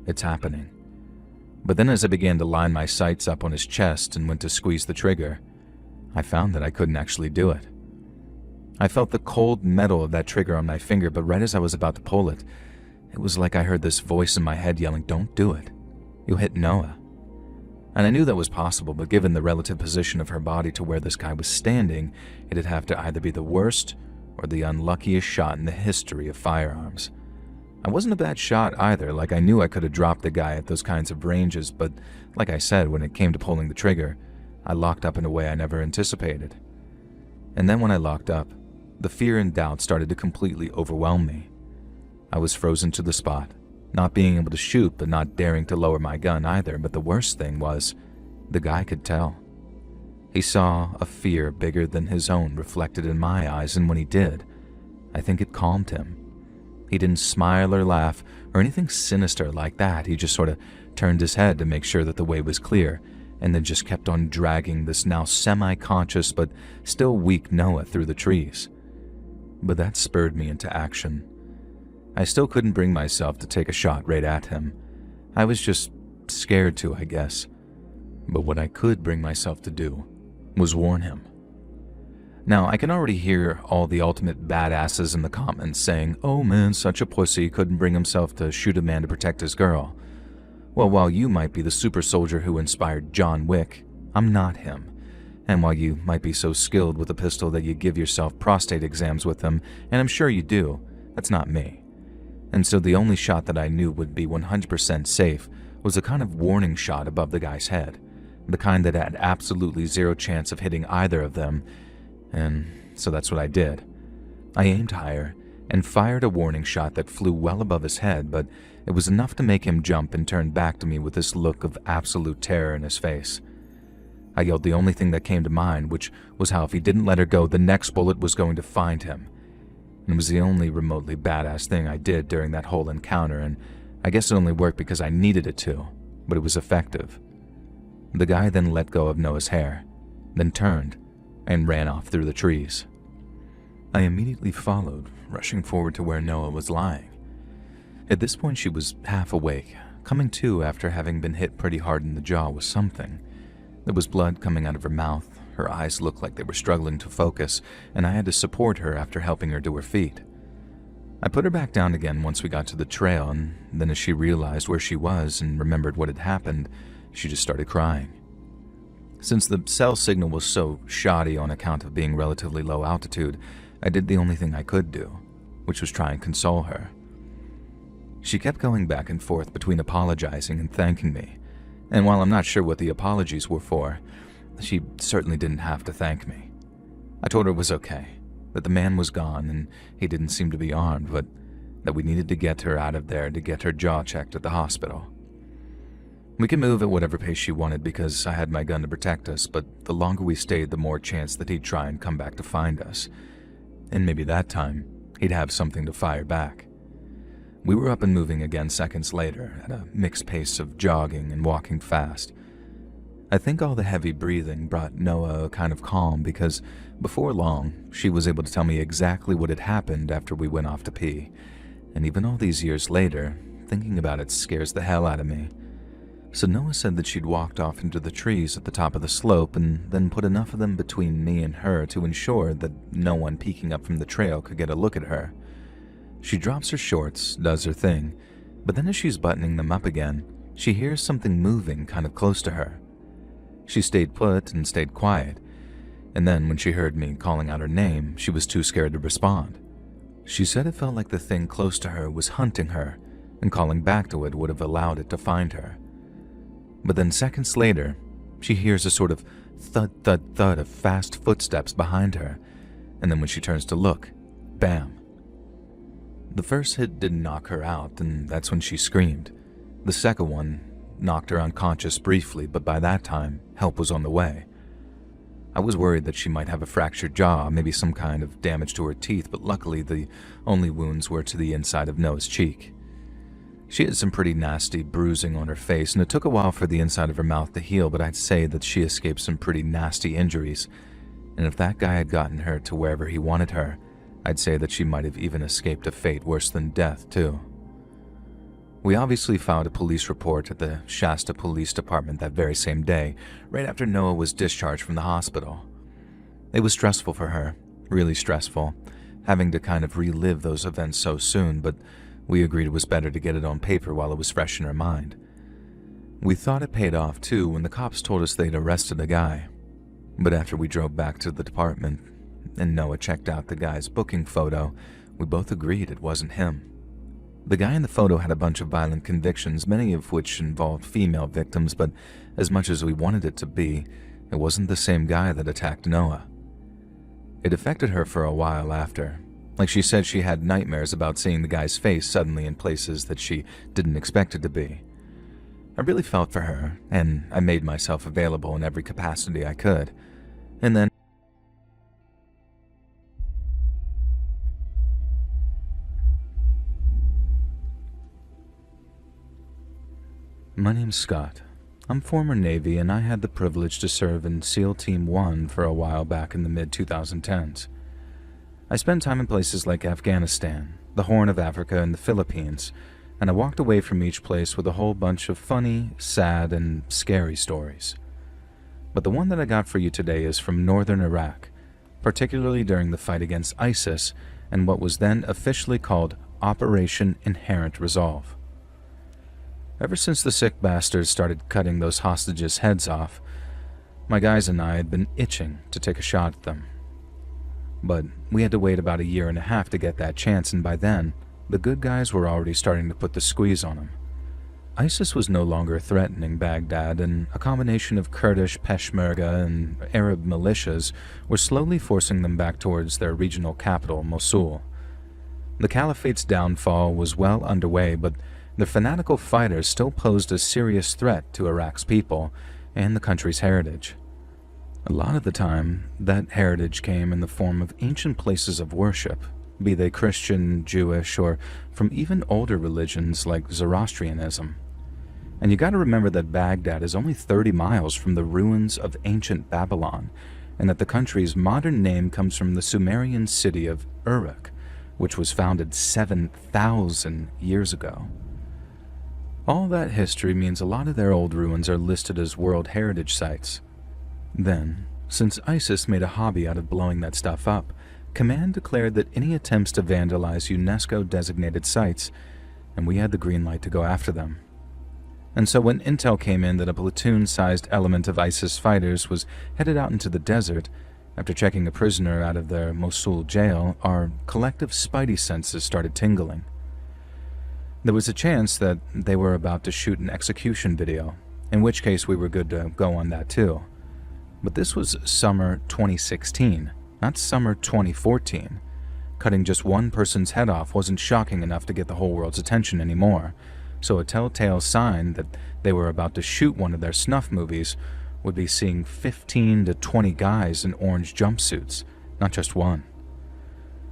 it's happening. But then as I began to line my sights up on his chest and went to squeeze the trigger, I found that I couldn't actually do it. I felt the cold metal of that trigger on my finger, but right as I was about to pull it, it was like I heard this voice in my head yelling, don't do it. You'll hit Noah. And I knew that was possible, but given the relative position of her body to where this guy was standing, it'd have to either be the worst or the unluckiest shot in the history of firearms. I wasn't a bad shot either, like I knew I could have dropped the guy at those kinds of ranges, but like I said, when it came to pulling the trigger, I locked up in a way I never anticipated. And then when I locked up, The fear and doubt started to completely overwhelm me. I was frozen to the spot, not being able to shoot but not daring to lower my gun either, but the worst thing was, the guy could tell. He saw a fear bigger than his own reflected in my eyes, and when he did, I think it calmed him. He didn't smile or laugh or anything sinister like that. He just sort of turned his head to make sure that the way was clear, and then just kept on dragging this now semi-conscious but still weak Noah through the trees. But that spurred me into action. I still couldn't bring myself to take a shot right at him. I was just scared to, I guess. But what I could bring myself to do was warn him. Now, I can already hear all the ultimate badasses in the comments saying, "Oh man, such a pussy, couldn't bring himself to shoot a man to protect his girl." Well, while you might be the super soldier who inspired John Wick, I'm not him. And while you might be so skilled with a pistol that you give yourself prostate exams with them, and I'm sure you do, that's not me. And so the only shot that I knew would be 100% safe was a kind of warning shot above the guy's head, the kind that had absolutely zero chance of hitting either of them, and so that's what I did. I aimed higher and fired a warning shot that flew well above his head, but it was enough to make him jump and turn back to me with this look of absolute terror in his face. I yelled the only thing that came to mind, which was how if he didn't let her go, the next bullet was going to find him. And it was the only remotely badass thing I did during that whole encounter, and I guess it only worked because I needed it to, but it was effective. The guy then let go of Noah's hair, then turned and ran off through the trees. I immediately followed, rushing forward to where Noah was lying. At this point, she was half awake, coming to after having been hit pretty hard in the jaw with something. There was blood coming out of her mouth, her eyes looked like they were struggling to focus, and I had to support her after helping her to her feet. I put her back down again once we got to the trail, and then as she realized where she was and remembered what had happened, she just started crying. Since the cell signal was so shoddy on account of being relatively low altitude, I did the only thing I could do, which was try and console her. She kept going back and forth between apologizing and thanking me, and while I'm not sure what the apologies were for, she certainly didn't have to thank me. I told her it was okay, that the man was gone and he didn't seem to be armed, but that we needed to get her out of there to get her jaw checked at the hospital. We could move at whatever pace she wanted because I had my gun to protect us, but the longer we stayed, the more chance that he'd try and come back to find us. And maybe that time, he'd have something to fire back. We were up and moving again seconds later, at a mixed pace of jogging and walking fast. I think all the heavy breathing brought Noah a kind of calm because before long, she was able to tell me exactly what had happened after we went off to pee. And even all these years later, thinking about it scares the hell out of me. So Noah said that she'd walked off into the trees at the top of the slope and then put enough of them between me and her to ensure that no one peeking up from the trail could get a look at her. She drops her shorts, does her thing, but then as she's buttoning them up again, she hears something moving kind of close to her. She stayed put and stayed quiet, and then when she heard me calling out her name, she was too scared to respond. She said it felt like the thing close to her was hunting her, and calling back to it would have allowed it to find her. But then seconds later, she hears a sort of thud, thud, thud of fast footsteps behind her, and then when she turns to look, bam. The first hit didn't knock her out, and that's when she screamed. The second one knocked her unconscious briefly, but by that time, help was on the way. I was worried that she might have a fractured jaw, maybe some kind of damage to her teeth, but luckily the only wounds were to the inside of Noah's cheek. She had some pretty nasty bruising on her face, and it took a while for the inside of her mouth to heal, but I'd say that she escaped some pretty nasty injuries. And if that guy had gotten her to wherever he wanted her, I'd say that she might have even escaped a fate worse than death, too. We obviously filed a police report at the Shasta Police Department that very same day, right after Noah was discharged from the hospital. It was stressful for her, really stressful, having to kind of relive those events so soon, but we agreed it was better to get it on paper while it was fresh in her mind. We thought it paid off too when the cops told us they'd arrested the guy. But after we drove back to the department and Noah checked out the guy's booking photo, we both agreed it wasn't him. The guy in the photo had a bunch of violent convictions, many of which involved female victims, but as much as we wanted it to be, it wasn't the same guy that attacked Noah. It affected her for a while after. Like she said she had nightmares about seeing the guy's face suddenly in places that she didn't expect it to be. I really felt for her, and I made myself available in every capacity I could. And then my name's Scott. I'm former Navy, and I had the privilege to serve in SEAL Team 1 for a while back in the mid-2010s. I spent time in places like Afghanistan, the Horn of Africa, and the Philippines, and I walked away from each place with a whole bunch of funny, sad, and scary stories. But the one that I got for you today is from northern Iraq, particularly during the fight against ISIS and what was then officially called Operation Inherent Resolve. Ever since the sick bastards started cutting those hostages' heads off, my guys and I had been itching to take a shot at them. But we had to wait about 1.5 years to get that chance, and by then, the good guys were already starting to put the squeeze on them. ISIS was no longer threatening Baghdad, and a combination of Kurdish Peshmerga and Arab militias were slowly forcing them back towards their regional capital, Mosul. The Caliphate's downfall was well underway, but the fanatical fighters still posed a serious threat to Iraq's people and the country's heritage. A lot of the time, that heritage came in the form of ancient places of worship, be they Christian, Jewish, or from even older religions like Zoroastrianism. And you gotta remember that Baghdad is only 30 miles from the ruins of ancient Babylon, and that the country's modern name comes from the Sumerian city of Uruk, which was founded 7,000 years ago. All that history means a lot of their old ruins are listed as World Heritage Sites. Then, since ISIS made a hobby out of blowing that stuff up, Command declared that any attempts to vandalize UNESCO-designated sites, and we had the green light to go after them. And so when intel came in that a platoon-sized element of ISIS fighters was headed out into the desert, after checking a prisoner out of their Mosul jail, our collective spidey senses started tingling. There was a chance that they were about to shoot an execution video, in which case we were good to go on that too. But this was summer 2016, not summer 2014. Cutting just one person's head off wasn't shocking enough to get the whole world's attention anymore, so a telltale sign that they were about to shoot one of their snuff movies would be seeing 15 to 20 guys in orange jumpsuits, not just one.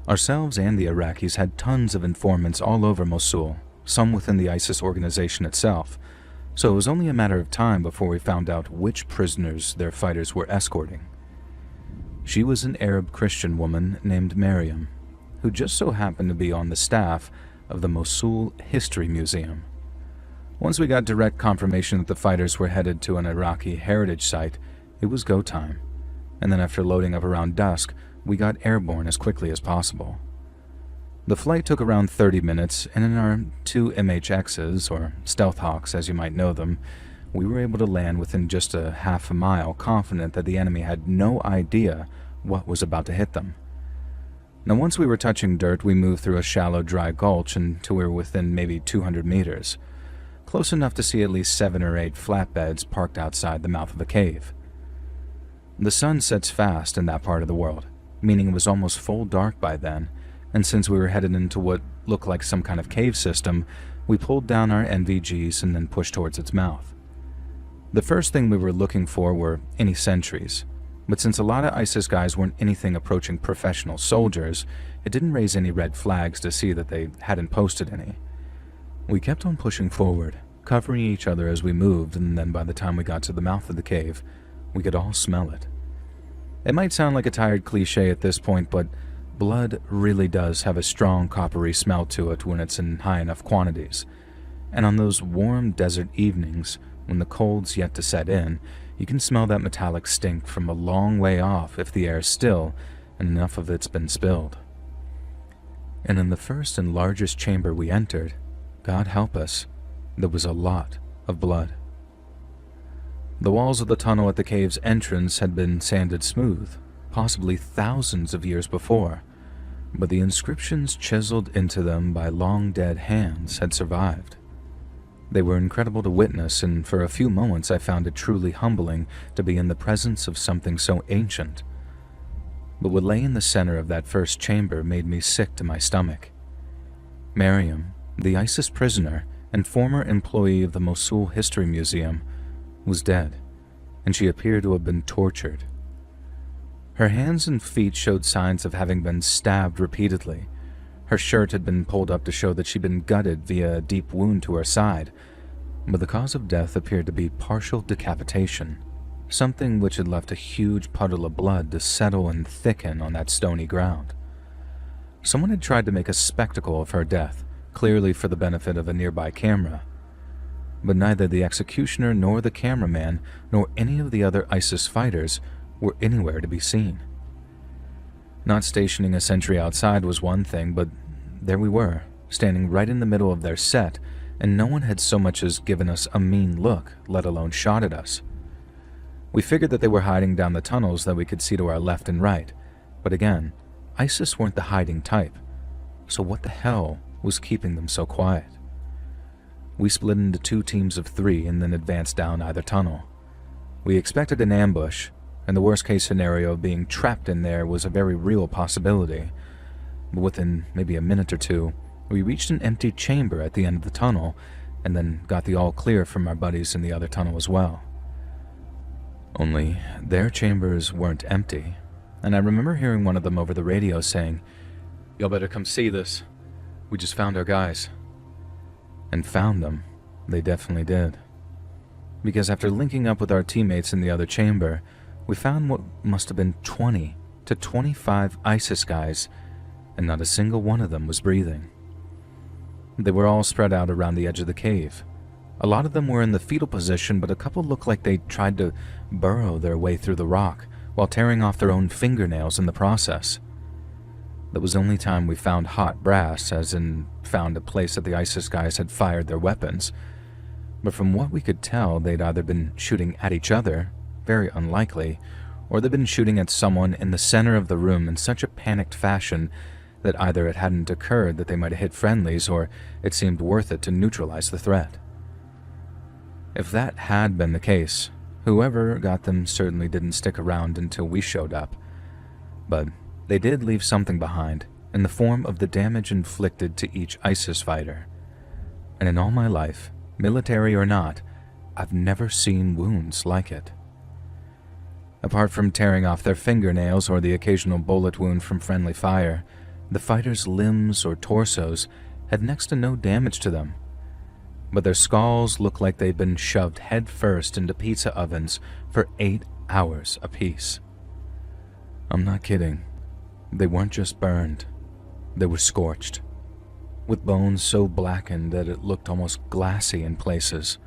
Ourselves and the Iraqis had tons of informants all over Mosul, some within the ISIS organization itself, so it was only a matter of time before we found out which prisoners their fighters were escorting. She was an Arab Christian woman named Miriam, who just so happened to be on the staff of the Mosul History Museum. Once we got direct confirmation that the fighters were headed to an Iraqi heritage site, it was go time, and then after loading up around dusk, we got airborne as quickly as possible. The flight took around 30 minutes, and in our 2 MHXs, or Stealth Hawks as you might know them, we were able to land within just a half a mile, confident that the enemy had no idea what was about to hit them. Now once we were touching dirt, we moved through a shallow, dry gulch until we were within maybe 200 meters, close enough to see at least 7 or 8 flatbeds parked outside the mouth of the cave. The sun sets fast in that part of the world, meaning it was almost full dark by then, and since we were headed into what looked like some kind of cave system, we pulled down our NVGs and then pushed towards its mouth. The first thing we were looking for were any sentries, but since a lot of ISIS guys weren't anything approaching professional soldiers, it didn't raise any red flags to see that they hadn't posted any. We kept on pushing forward, covering each other as we moved, and then by the time we got to the mouth of the cave, we could all smell it. It might sound like a tired cliche at this point, but blood really does have a strong coppery smell to it when it's in high enough quantities. And on those warm desert evenings, when the cold's yet to set in, you can smell that metallic stink from a long way off if the air's still and enough of it's been spilled. And in the first and largest chamber we entered, God help us, there was a lot of blood. The walls of the tunnel at the cave's entrance had been sanded smooth, possibly thousands of years before, but the inscriptions chiseled into them by long-dead hands had survived. They were incredible to witness, and for a few moments I found it truly humbling to be in the presence of something so ancient. but what lay in the center of that first chamber made me sick to my stomach. Miriam, the ISIS prisoner and former employee of the Mosul History Museum, was dead, and she appeared to have been tortured. Her hands and feet showed signs of having been stabbed repeatedly. Her shirt had been pulled up to show that she'd been gutted via a deep wound to her side, but the cause of death appeared to be partial decapitation, something which had left a huge puddle of blood to settle and thicken on that stony ground. Someone had tried to make a spectacle of her death, clearly for the benefit of a nearby camera, but neither the executioner nor the cameraman nor any of the other ISIS fighters were anywhere to be seen. Not stationing a sentry outside was one thing, but there we were, standing right in the middle of their set, and no one had so much as given us a mean look, let alone shot at us. We figured that they were hiding down the tunnels that we could see to our left and right, but again, ISIS weren't the hiding type, so what the hell was keeping them so quiet? We split into 2 teams of 3 and then advanced down either tunnel. We expected an ambush, and the worst-case scenario of being trapped in there was a very real possibility. But within maybe a minute or two, we reached an empty chamber at the end of the tunnel, and then got the all-clear from our buddies in the other tunnel as well. Only, their chambers weren't empty, and I remember hearing one of them over the radio saying, "Y'all better come see this. We just found our guys." And found them. They definitely did. Because after linking up with our teammates in the other chamber, we found what must have been 20 to 25 ISIS guys, and not a single one of them was breathing. They were all spread out around the edge of the cave. A lot of them were in the fetal position, but a couple looked like they tried to burrow their way through the rock while tearing off their own fingernails in the process. That was the only time we found hot brass, as in found a place that the ISIS guys had fired their weapons. But from what we could tell, they'd either been shooting at each other, very unlikely, or they'd been shooting at someone in the center of the room in such a panicked fashion that either it hadn't occurred that they might have hit friendlies, or it seemed worth it to neutralize the threat. If that had been the case, whoever got them certainly didn't stick around until we showed up. But they did leave something behind, in the form of the damage inflicted to each ISIS fighter. And in all my life, military or not, I've never seen wounds like it. Apart from tearing off their fingernails or the occasional bullet wound from friendly fire, the fighters' limbs or torsos had next to no damage to them. But their skulls looked like they'd been shoved headfirst into pizza ovens for 8 hours apiece. I'm not kidding. They weren't just burned. They were scorched, with bones so blackened that it looked almost glassy in places.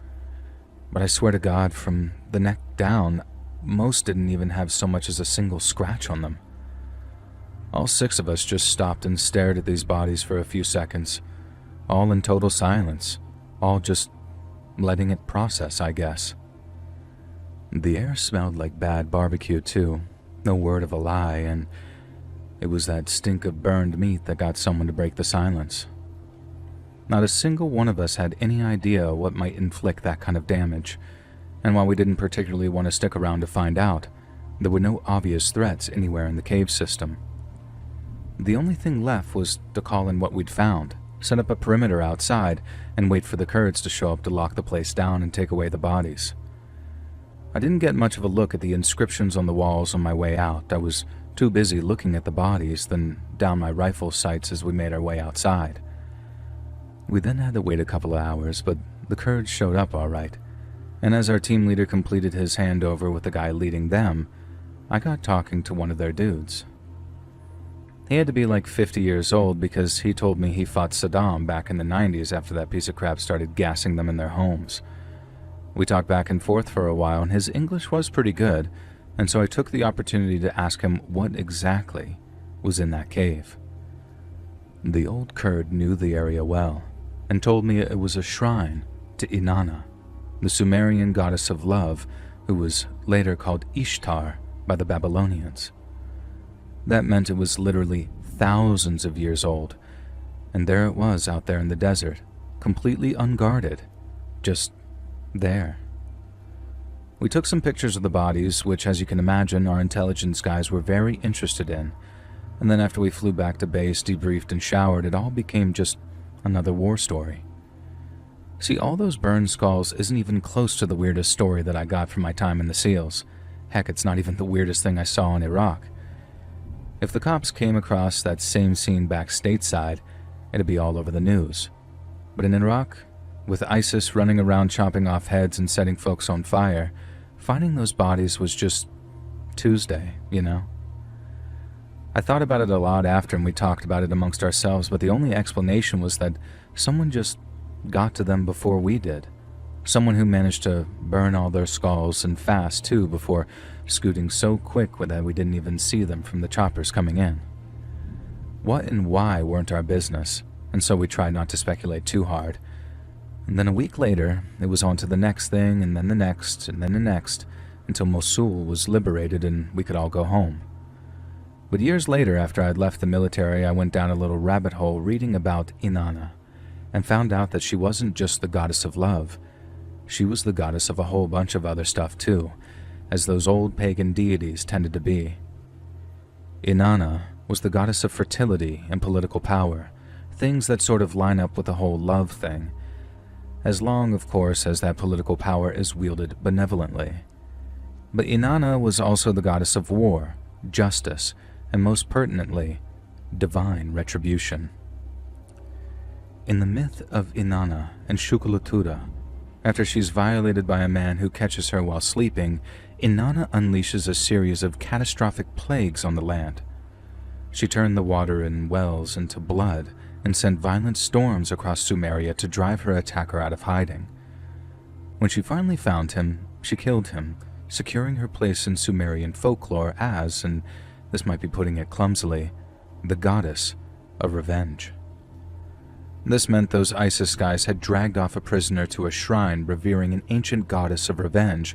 But I swear to God, from the neck down, most didn't even have so much as a single scratch on them. All 6 of us just stopped and stared at these bodies for a few seconds, all in total silence, all just letting it process, I guess. The air smelled like bad barbecue too, no word of a lie, and it was that stink of burned meat that got someone to break the silence. Not a single one of us had any idea what might inflict that kind of damage, and while we didn't particularly want to stick around to find out, there were no obvious threats anywhere in the cave system. The only thing left was to call in what we'd found, set up a perimeter outside, and wait for the Kurds to show up to lock the place down and take away the bodies. I didn't get much of a look at the inscriptions on the walls on my way out. I was too busy looking at the bodies than down my rifle sights as we made our way outside. We then had to wait a couple of hours, but the Kurds showed up all right, and as our team leader completed his handover with the guy leading them, I got talking to one of their dudes. He had to be like 50 years old because he told me he fought Saddam back in the 90s after that piece of crap started gassing them in their homes. We talked back and forth for a while, and his English was pretty good, and so I took the opportunity to ask him what exactly was in that cave. The old Kurd knew the area well, and told me it was a shrine to Inanna, the Sumerian goddess of love, who was later called Ishtar by the Babylonians. That meant it was literally thousands of years old, and there it was out there in the desert, completely unguarded, just there. We took some pictures of the bodies, which, as you can imagine, our intelligence guys were very interested in. And then after we flew back to base, debriefed and showered, it all became just another war story. See, all those burned skulls isn't even close to the weirdest story that I got from my time in the SEALs. Heck, it's not even the weirdest thing I saw in Iraq. If the cops came across that same scene back stateside, it'd be all over the news. But in Iraq, with ISIS running around chopping off heads and setting folks on fire, finding those bodies was just Tuesday, you know? I thought about it a lot after and we talked about it amongst ourselves, but the only explanation was that someone just got to them before we did. Someone who managed to burn all their skulls, and fast too, before scooting so quick that we didn't even see them from the choppers coming in. What and why weren't our business, and so we tried not to speculate too hard. And then a week later, it was on to the next thing, and then the next, and then the next, until Mosul was liberated and we could all go home. But years later, after I'd left the military, I went down a little rabbit hole reading about Inanna, and found out that she wasn't just the goddess of love. She was the goddess of a whole bunch of other stuff too, as those old pagan deities tended to be. Inanna was the goddess of fertility and political power, things that sort of line up with the whole love thing, as long, of course, as that political power is wielded benevolently. But Inanna was also the goddess of war, justice, and most pertinently, divine retribution. In the myth of Inanna and Shukalatura, after she's violated by a man who catches her while sleeping, Inanna unleashes a series of catastrophic plagues on the land. She turned the water in wells into blood and sent violent storms across Sumeria to drive her attacker out of hiding. When she finally found him, she killed him, securing her place in Sumerian folklore as, and this might be putting it clumsily, the goddess of revenge. This meant those ISIS guys had dragged off a prisoner to a shrine revering an ancient goddess of revenge,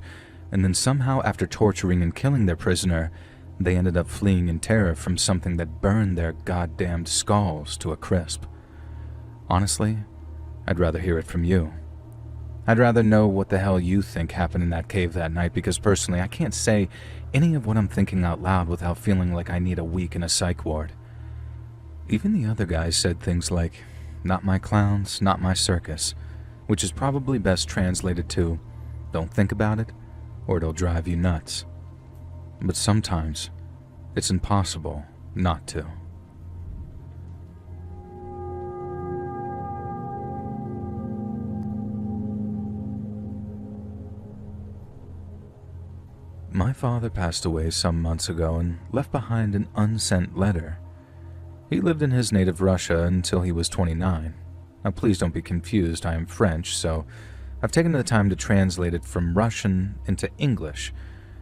and then somehow, after torturing and killing their prisoner, they ended up fleeing in terror from something that burned their goddamned skulls to a crisp. Honestly, I'd rather hear it from you. I'd rather know what the hell you think happened in that cave that night, because personally, I can't say any of what I'm thinking out loud without feeling like I need a week in a psych ward. Even the other guys said things like, "Not my clowns, not my circus," which is probably best translated to, "Don't think about it, or it'll drive you nuts." But sometimes, it's impossible not to. My father passed away some months ago and left behind an unsent letter. He lived in his native Russia until he was 29. Now please don't be confused, I am French, so I've taken the time to translate it from Russian into English,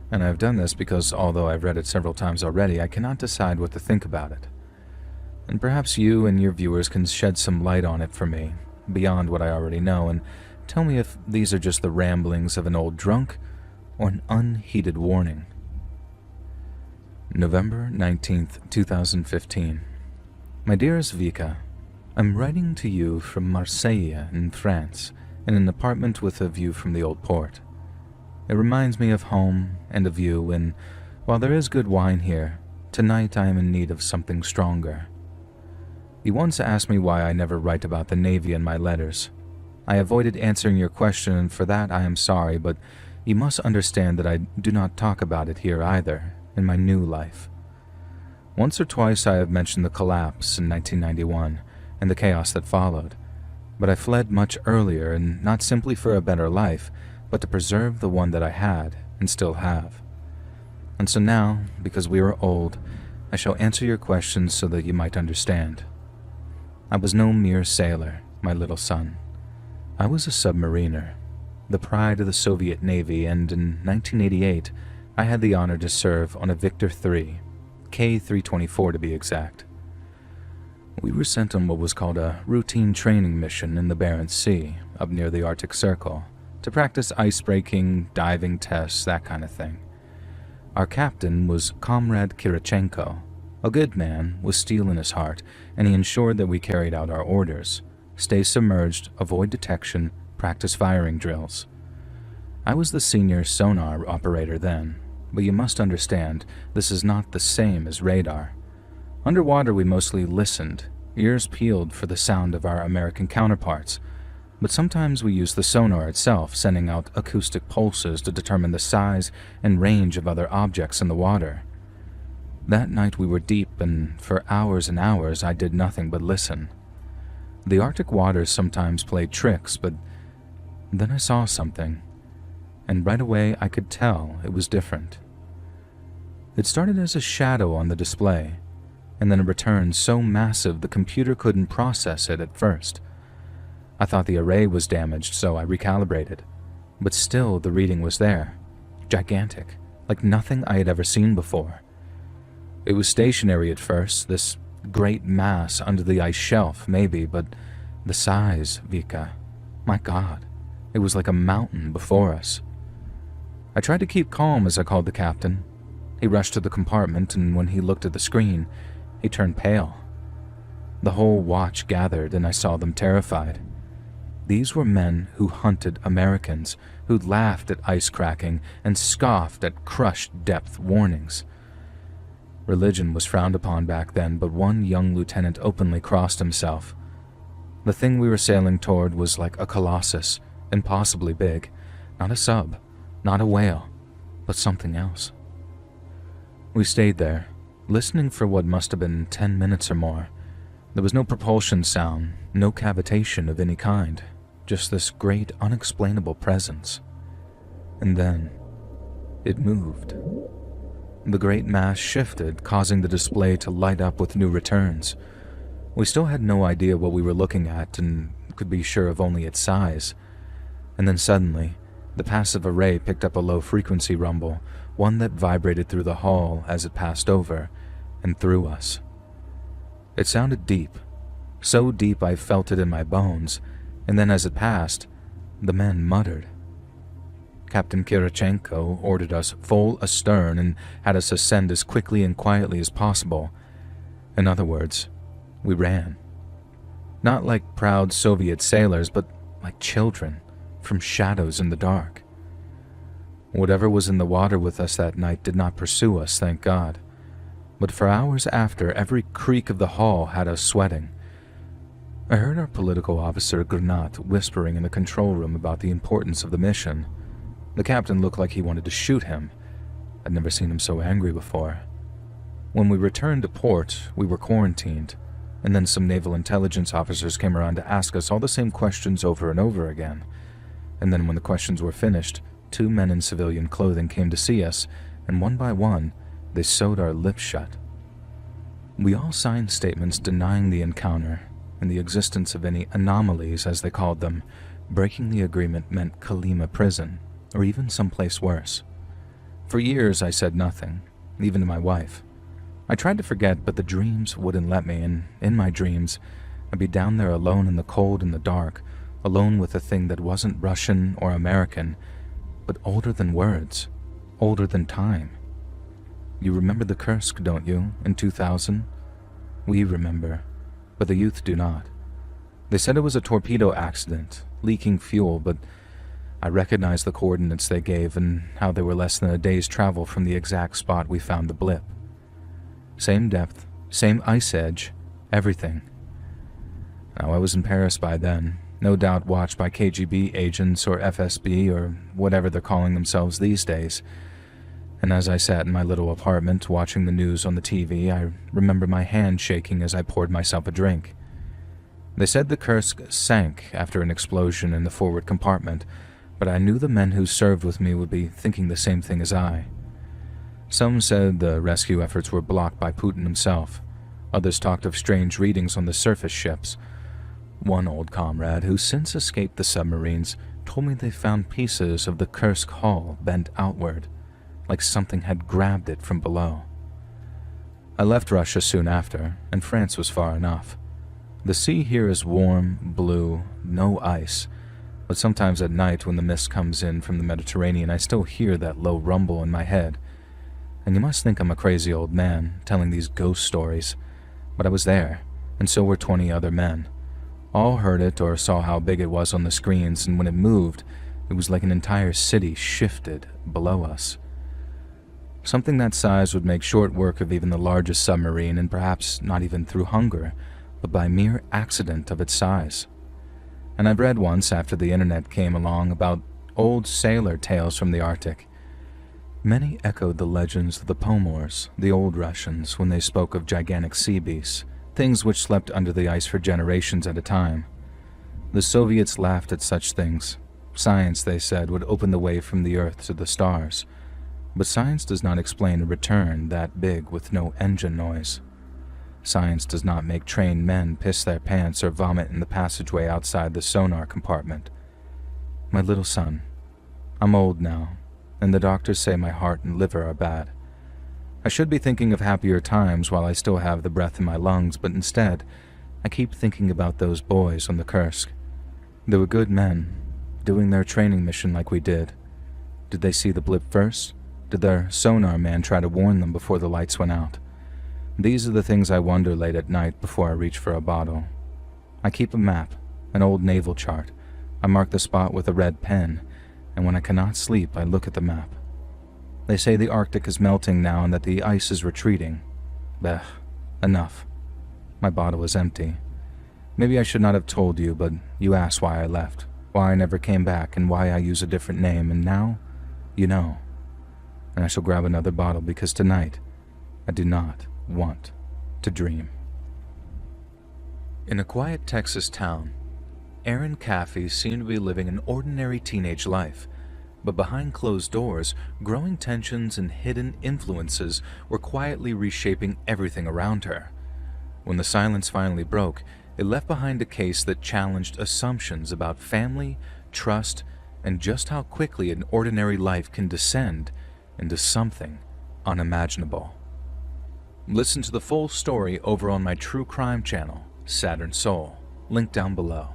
and I've done this because although I've read it several times already, I cannot decide what to think about it. And perhaps you and your viewers can shed some light on it for me, beyond what I already know, and tell me if these are just the ramblings of an old drunk or an unheeded warning. November 19th, 2015. My dearest Vika, I'm writing to you from Marseille in France, in an apartment with a view from the old port. It reminds me of home and of you, and while there is good wine here, tonight I am in need of something stronger. You once asked me why I never write about the Navy in my letters. I avoided answering your question, and for that I am sorry, but you must understand that I do not talk about it here either, in my new life. Once or twice I have mentioned the collapse in 1991 and the chaos that followed, but I fled much earlier, and not simply for a better life, but to preserve the one that I had and still have. And so now, because we are old, I shall answer your questions so that you might understand. I was no mere sailor, my little son. I was a submariner, the pride of the Soviet Navy, and in 1988, I had the honor to serve on a Victor III, K-324 to be exact. We were sent on what was called a routine training mission in the Barents Sea, up near the Arctic Circle, to practice ice-breaking, diving tests, that kind of thing. Our captain was Comrade Kirichenko, a good man with steel in his heart, and he ensured that we carried out our orders: stay submerged, avoid detection, practice firing drills. I was the senior sonar operator then, but you must understand, this is not the same as radar. Underwater we mostly listened, ears peeled for the sound of our American counterparts, but sometimes we used the sonar itself, sending out acoustic pulses to determine the size and range of other objects in the water. That night we were deep, and for hours and hours I did nothing but listen. The Arctic waters sometimes played tricks, but then I saw something, and right away I could tell it was different. It started as a shadow on the display, and then it returned so massive the computer couldn't process it at first. I thought the array was damaged, so I recalibrated, but still the reading was there, gigantic, like nothing I had ever seen before. It was stationary at first, this great mass under the ice shelf, maybe, but the size, Vika, my God, it was like a mountain before us. I tried to keep calm as I called the captain. He rushed to the compartment, and when he looked at the screen, he turned pale. The whole watch gathered, and I saw them terrified. These were men who hunted Americans, who laughed at ice cracking and scoffed at crushed depth warnings. Religion was frowned upon back then, but one young lieutenant openly crossed himself. The thing we were sailing toward was like a colossus, impossibly big, not a sub, not a whale, but something else. We stayed there, listening for what must have been 10 minutes or more. There was no propulsion sound, no cavitation of any kind, just this great unexplainable presence. And then, it moved. The great mass shifted, causing the display to light up with new returns. We still had no idea what we were looking at and could be sure of only its size. And then suddenly, the passive array picked up a low-frequency rumble, one that vibrated through the hall as it passed over and through us. It sounded deep, so deep I felt it in my bones, and then as it passed, the men muttered. Captain Kirichenko ordered us full astern and had us ascend as quickly and quietly as possible. In other words, we ran. Not like proud Soviet sailors, but like children, from shadows in the dark. Whatever was in the water with us that night did not pursue us, thank God. But for hours after, every creak of the hull had us sweating. I heard our political officer Granat whispering in the control room about the importance of the mission. The captain looked like he wanted to shoot him. I'd never seen him so angry before. When we returned to port, we were quarantined, and then some naval intelligence officers came around to ask us all the same questions over and over again. And then when the questions were finished, 2 men in civilian clothing came to see us, and one by one, they sewed our lips shut. We all signed statements denying the encounter and the existence of any anomalies, as they called them. Breaking the agreement meant Kolyma prison, or even someplace worse. For years I said nothing, even to my wife. I tried to forget, but the dreams wouldn't let me, and in my dreams, I'd be down there alone in the cold and the dark, alone with a thing that wasn't Russian or American, but older than words, older than time. You remember the Kursk, don't you, in 2000? We remember, but the youth do not. They said it was a torpedo accident, leaking fuel, but I recognized the coordinates they gave and how they were less than a day's travel from the exact spot we found the blip. Same depth, same ice edge, everything. Now, I was in Paris by then, no doubt watched by KGB agents or FSB or whatever they're calling themselves these days. And as I sat in my little apartment watching the news on the TV, I remember my hand shaking as I poured myself a drink. They said the Kursk sank after an explosion in the forward compartment, but I knew the men who served with me would be thinking the same thing as I. Some said the rescue efforts were blocked by Putin himself. Others talked of strange readings on the surface ships. One old comrade, who since escaped the submarines, told me they found pieces of the Kursk hull bent outward, like something had grabbed it from below. I left Russia soon after, and France was far enough. The sea here is warm, blue, no ice, but sometimes at night when the mist comes in from the Mediterranean, I still hear that low rumble in my head. And you must think I'm a crazy old man telling these ghost stories, but I was there, and so were 20 other men. All heard it or saw how big it was on the screens, and when it moved, It was like an entire city shifted below us. Something that size would make short work of even the largest submarine, and perhaps not even through hunger, but by mere accident of its size. And I've read once, after the internet came along, about old sailor tales from the Arctic. Many echoed the legends of the Pomors, the old Russians, when they spoke of gigantic sea beasts, things which slept under the ice for generations at a time. The Soviets laughed at such things. Science, they said, would open the way from the Earth to the stars. But science does not explain a return that big with no engine noise. Science does not make trained men piss their pants or vomit in the passageway outside the sonar compartment. My little son, I'm old now, and the doctors say my heart and liver are bad. I should be thinking of happier times while I still have the breath in my lungs, but instead, I keep thinking about those boys on the Kursk. They were good men, doing their training mission like we did. Did they see the blip first? Did their sonar man try to warn them before the lights went out? These are the things I wonder late at night before I reach for a bottle. I keep a map, an old naval chart. I mark the spot with a red pen, and when I cannot sleep, I look at the map. They say the Arctic is melting now and that the ice is retreating. Blech, enough. My bottle is empty. Maybe I should not have told you, but you asked why I left, why I never came back, and why I use a different name, and now, you know. And I shall grab another bottle because tonight, I do not want to dream. In a quiet Texas town, Aaron Caffey seemed to be living an ordinary teenage life, but behind closed doors, growing tensions and hidden influences were quietly reshaping everything around her. When the silence finally broke, it left behind a case that challenged assumptions about family, trust, and just how quickly an ordinary life can descend into something unimaginable. Listen to the full story over on my true crime channel, Saturn Soul, link down below.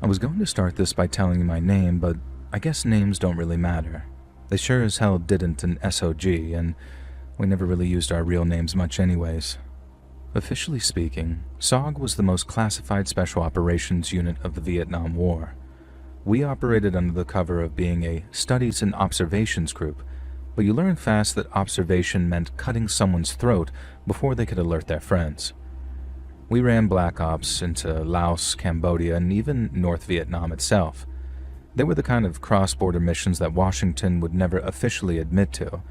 I was going to start this by telling you my name, but I guess names don't really matter. They sure as hell didn't in SOG, and we never really used our real names much anyways. Officially speaking, SOG was the most classified special operations unit of the Vietnam War. We operated under the cover of being a studies and observations group, but you learn fast that observation meant cutting someone's throat before they could alert their friends. We ran black ops into Laos, Cambodia, and even North Vietnam itself. They were the kind of cross-border missions that Washington would never officially admit to,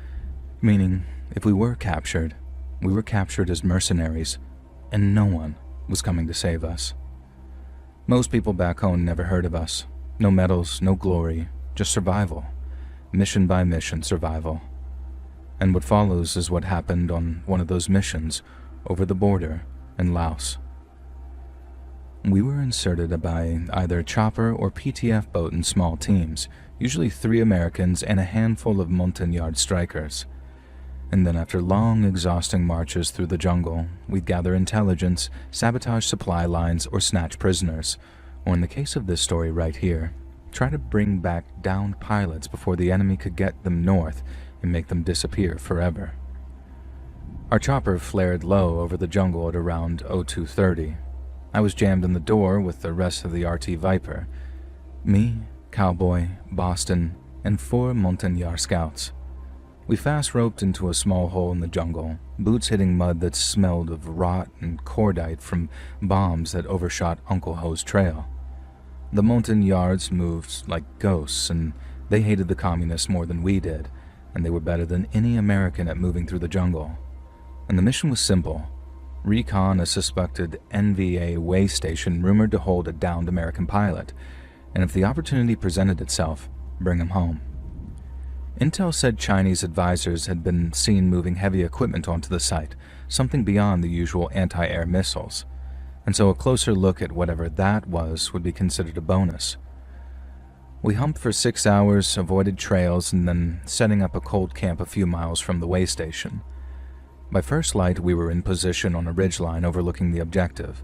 meaning if we were captured as mercenaries, and no one was coming to save us. Most people back home never heard of us. No medals, no glory, just survival. Mission by mission survival. And what follows is what happened on one of those missions over the border in Laos. We were inserted by either chopper or PTF boat in small teams, usually 3 Americans and a handful of Montagnard strikers. And then after long, exhausting marches through the jungle, we'd gather intelligence, sabotage supply lines, or snatch prisoners, or in the case of this story right here, try to bring back downed pilots before the enemy could get them north and make them disappear forever. Our chopper flared low over the jungle at around 0230. I was jammed in the door with the rest of the RT Viper. Me, Cowboy, Boston, and 4 Montagnard scouts. We fast-roped into a small hole in the jungle, boots hitting mud that smelled of rot and cordite from bombs that overshot Uncle Ho's trail. The Montagnards moved like ghosts, and they hated the communists more than we did, and they were better than any American at moving through the jungle. And the mission was simple. Recon a suspected NVA way station rumored to hold a downed American pilot, and if the opportunity presented itself, bring him home. Intel said Chinese advisors had been seen moving heavy equipment onto the site, something beyond the usual anti-air missiles, and so a closer look at whatever that was would be considered a bonus. We humped for 6 hours, avoided trails, and then setting up a cold camp a few miles from the way station. By first light, we were in position on a ridgeline overlooking the objective.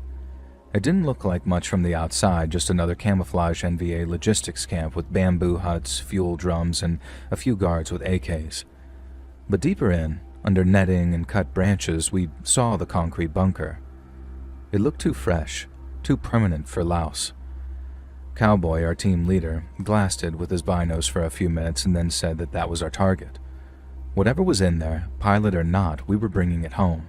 It didn't look like much from the outside, just another camouflage NVA logistics camp with bamboo huts, fuel drums, and a few guards with AKs. But deeper in, Under netting and cut branches, we saw the concrete bunker. It looked too fresh, too permanent for Laos. Cowboy, our team leader, glassed it with his binos for a few minutes and then said that was our target. Whatever was in there, pilot or not, we were bringing it home.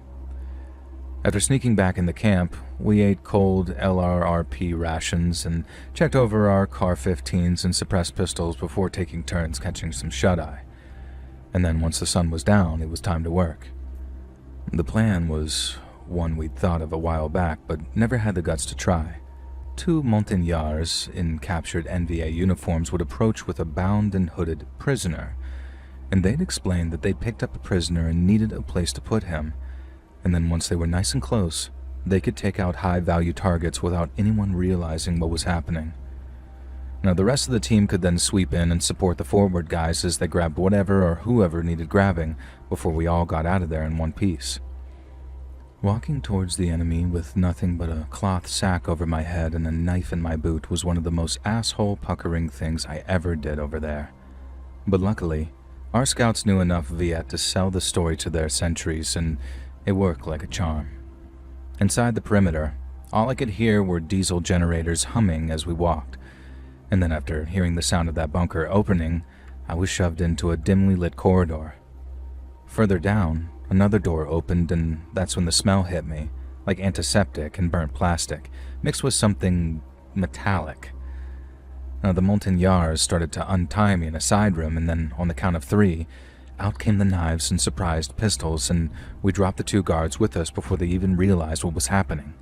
After sneaking back in the camp, we ate cold LRRP rations and checked over our CAR-15s and suppressed pistols before taking turns catching some shut-eye. And then once the sun was down, it was time to work. The plan was one we'd thought of a while back, but never had the guts to try. 2 montagnards in captured NVA uniforms would approach with a bound and hooded prisoner, and they'd explain that they'd picked up a prisoner and needed a place to put him, and then once they were nice and close, they could take out high-value targets without anyone realizing what was happening. Now, the rest of the team could then sweep in and support the forward guys as they grabbed whatever or whoever needed grabbing before we all got out of there in one piece. Walking towards the enemy with nothing but a cloth sack over my head and a knife in my boot was one of the most asshole-puckering things I ever did over there. But luckily, our scouts knew enough Viet to sell the story to their sentries, and it worked like a charm. Inside the perimeter, all I could hear were diesel generators humming as we walked, and then after hearing the sound of that bunker opening, I was shoved into a dimly lit corridor. Further down, another door opened, and that's when the smell hit me, like antiseptic and burnt plastic, mixed with something metallic. Now, the Montagnards started to untie me in a side room, and then on the count of 3, out came the knives and surprised pistols, and we dropped the 2 guards with us before they even realized what was happening.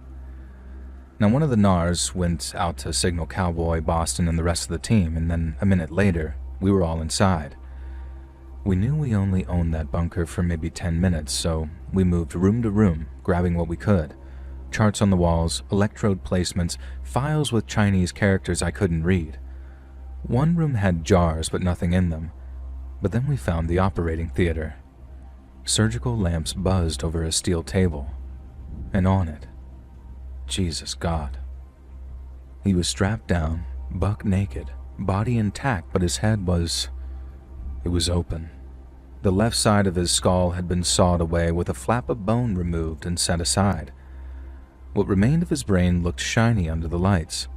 Now, one of the Nars went out to signal Cowboy, Boston, and the rest of the team, and then a minute later, we were all inside. We knew we only owned that bunker for maybe 10 minutes, so we moved room to room, grabbing what we could. Charts on the walls, electrode placements, files with Chinese characters I couldn't read. One room had jars but nothing in them, but then we found the operating theater. Surgical lamps buzzed over a steel table, and on it, Jesus God. He was strapped down, buck naked, body intact, but his head was... it was open. The left side of his skull had been sawed away with a flap of bone removed and set aside. What remained of his brain looked shiny under the lights.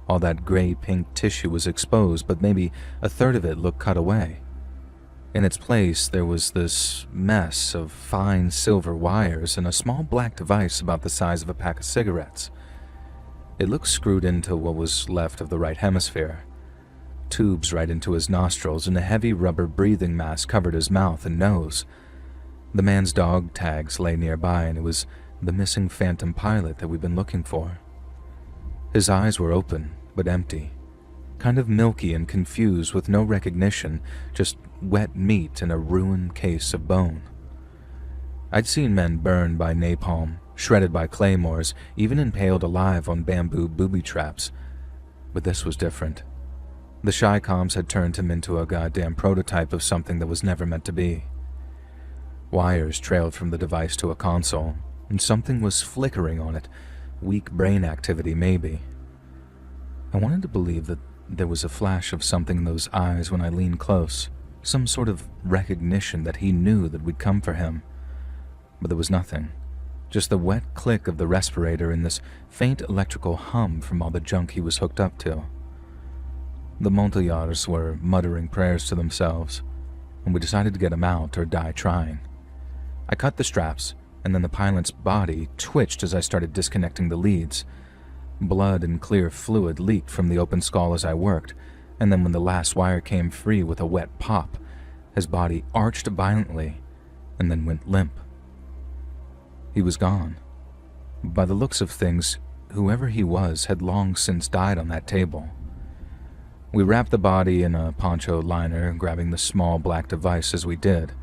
All that gray-pink tissue was exposed, but maybe a third of it looked cut away. In its place, there was this mess of fine silver wires and a small black device about the size of a pack of cigarettes. It looked screwed into what was left of the right hemisphere. Tubes right into his nostrils, and a heavy rubber breathing mask covered his mouth and nose. The man's dog tags lay nearby, and it was the missing phantom pilot that we'd been looking for. His eyes were open, but empty, kind of milky and confused with no recognition, just wet meat in a ruined case of bone. I'd seen men burned by napalm, shredded by claymores, even impaled alive on bamboo booby traps, but this was different. The Shy Comms had turned him into a goddamn prototype of something that was never meant to be. Wires trailed from the device to a console, and something was flickering on it. Weak brain activity, maybe. I wanted to believe that there was a flash of something in those eyes when I leaned close, some sort of recognition that he knew that we'd come for him. But there was nothing, just the wet click of the respirator and this faint electrical hum from all the junk he was hooked up to. The Montagnards were muttering prayers to themselves, and we decided to get him out or die trying. I cut the straps, and then the pilot's body twitched as I started disconnecting the leads. Blood and clear fluid leaked from the open skull as I worked, and then when the last wire came free with a wet pop, his body arched violently and then went limp. He was gone. By the looks of things, whoever he was had long since died on that table. We wrapped the body in a poncho liner, grabbing the small black device as we did.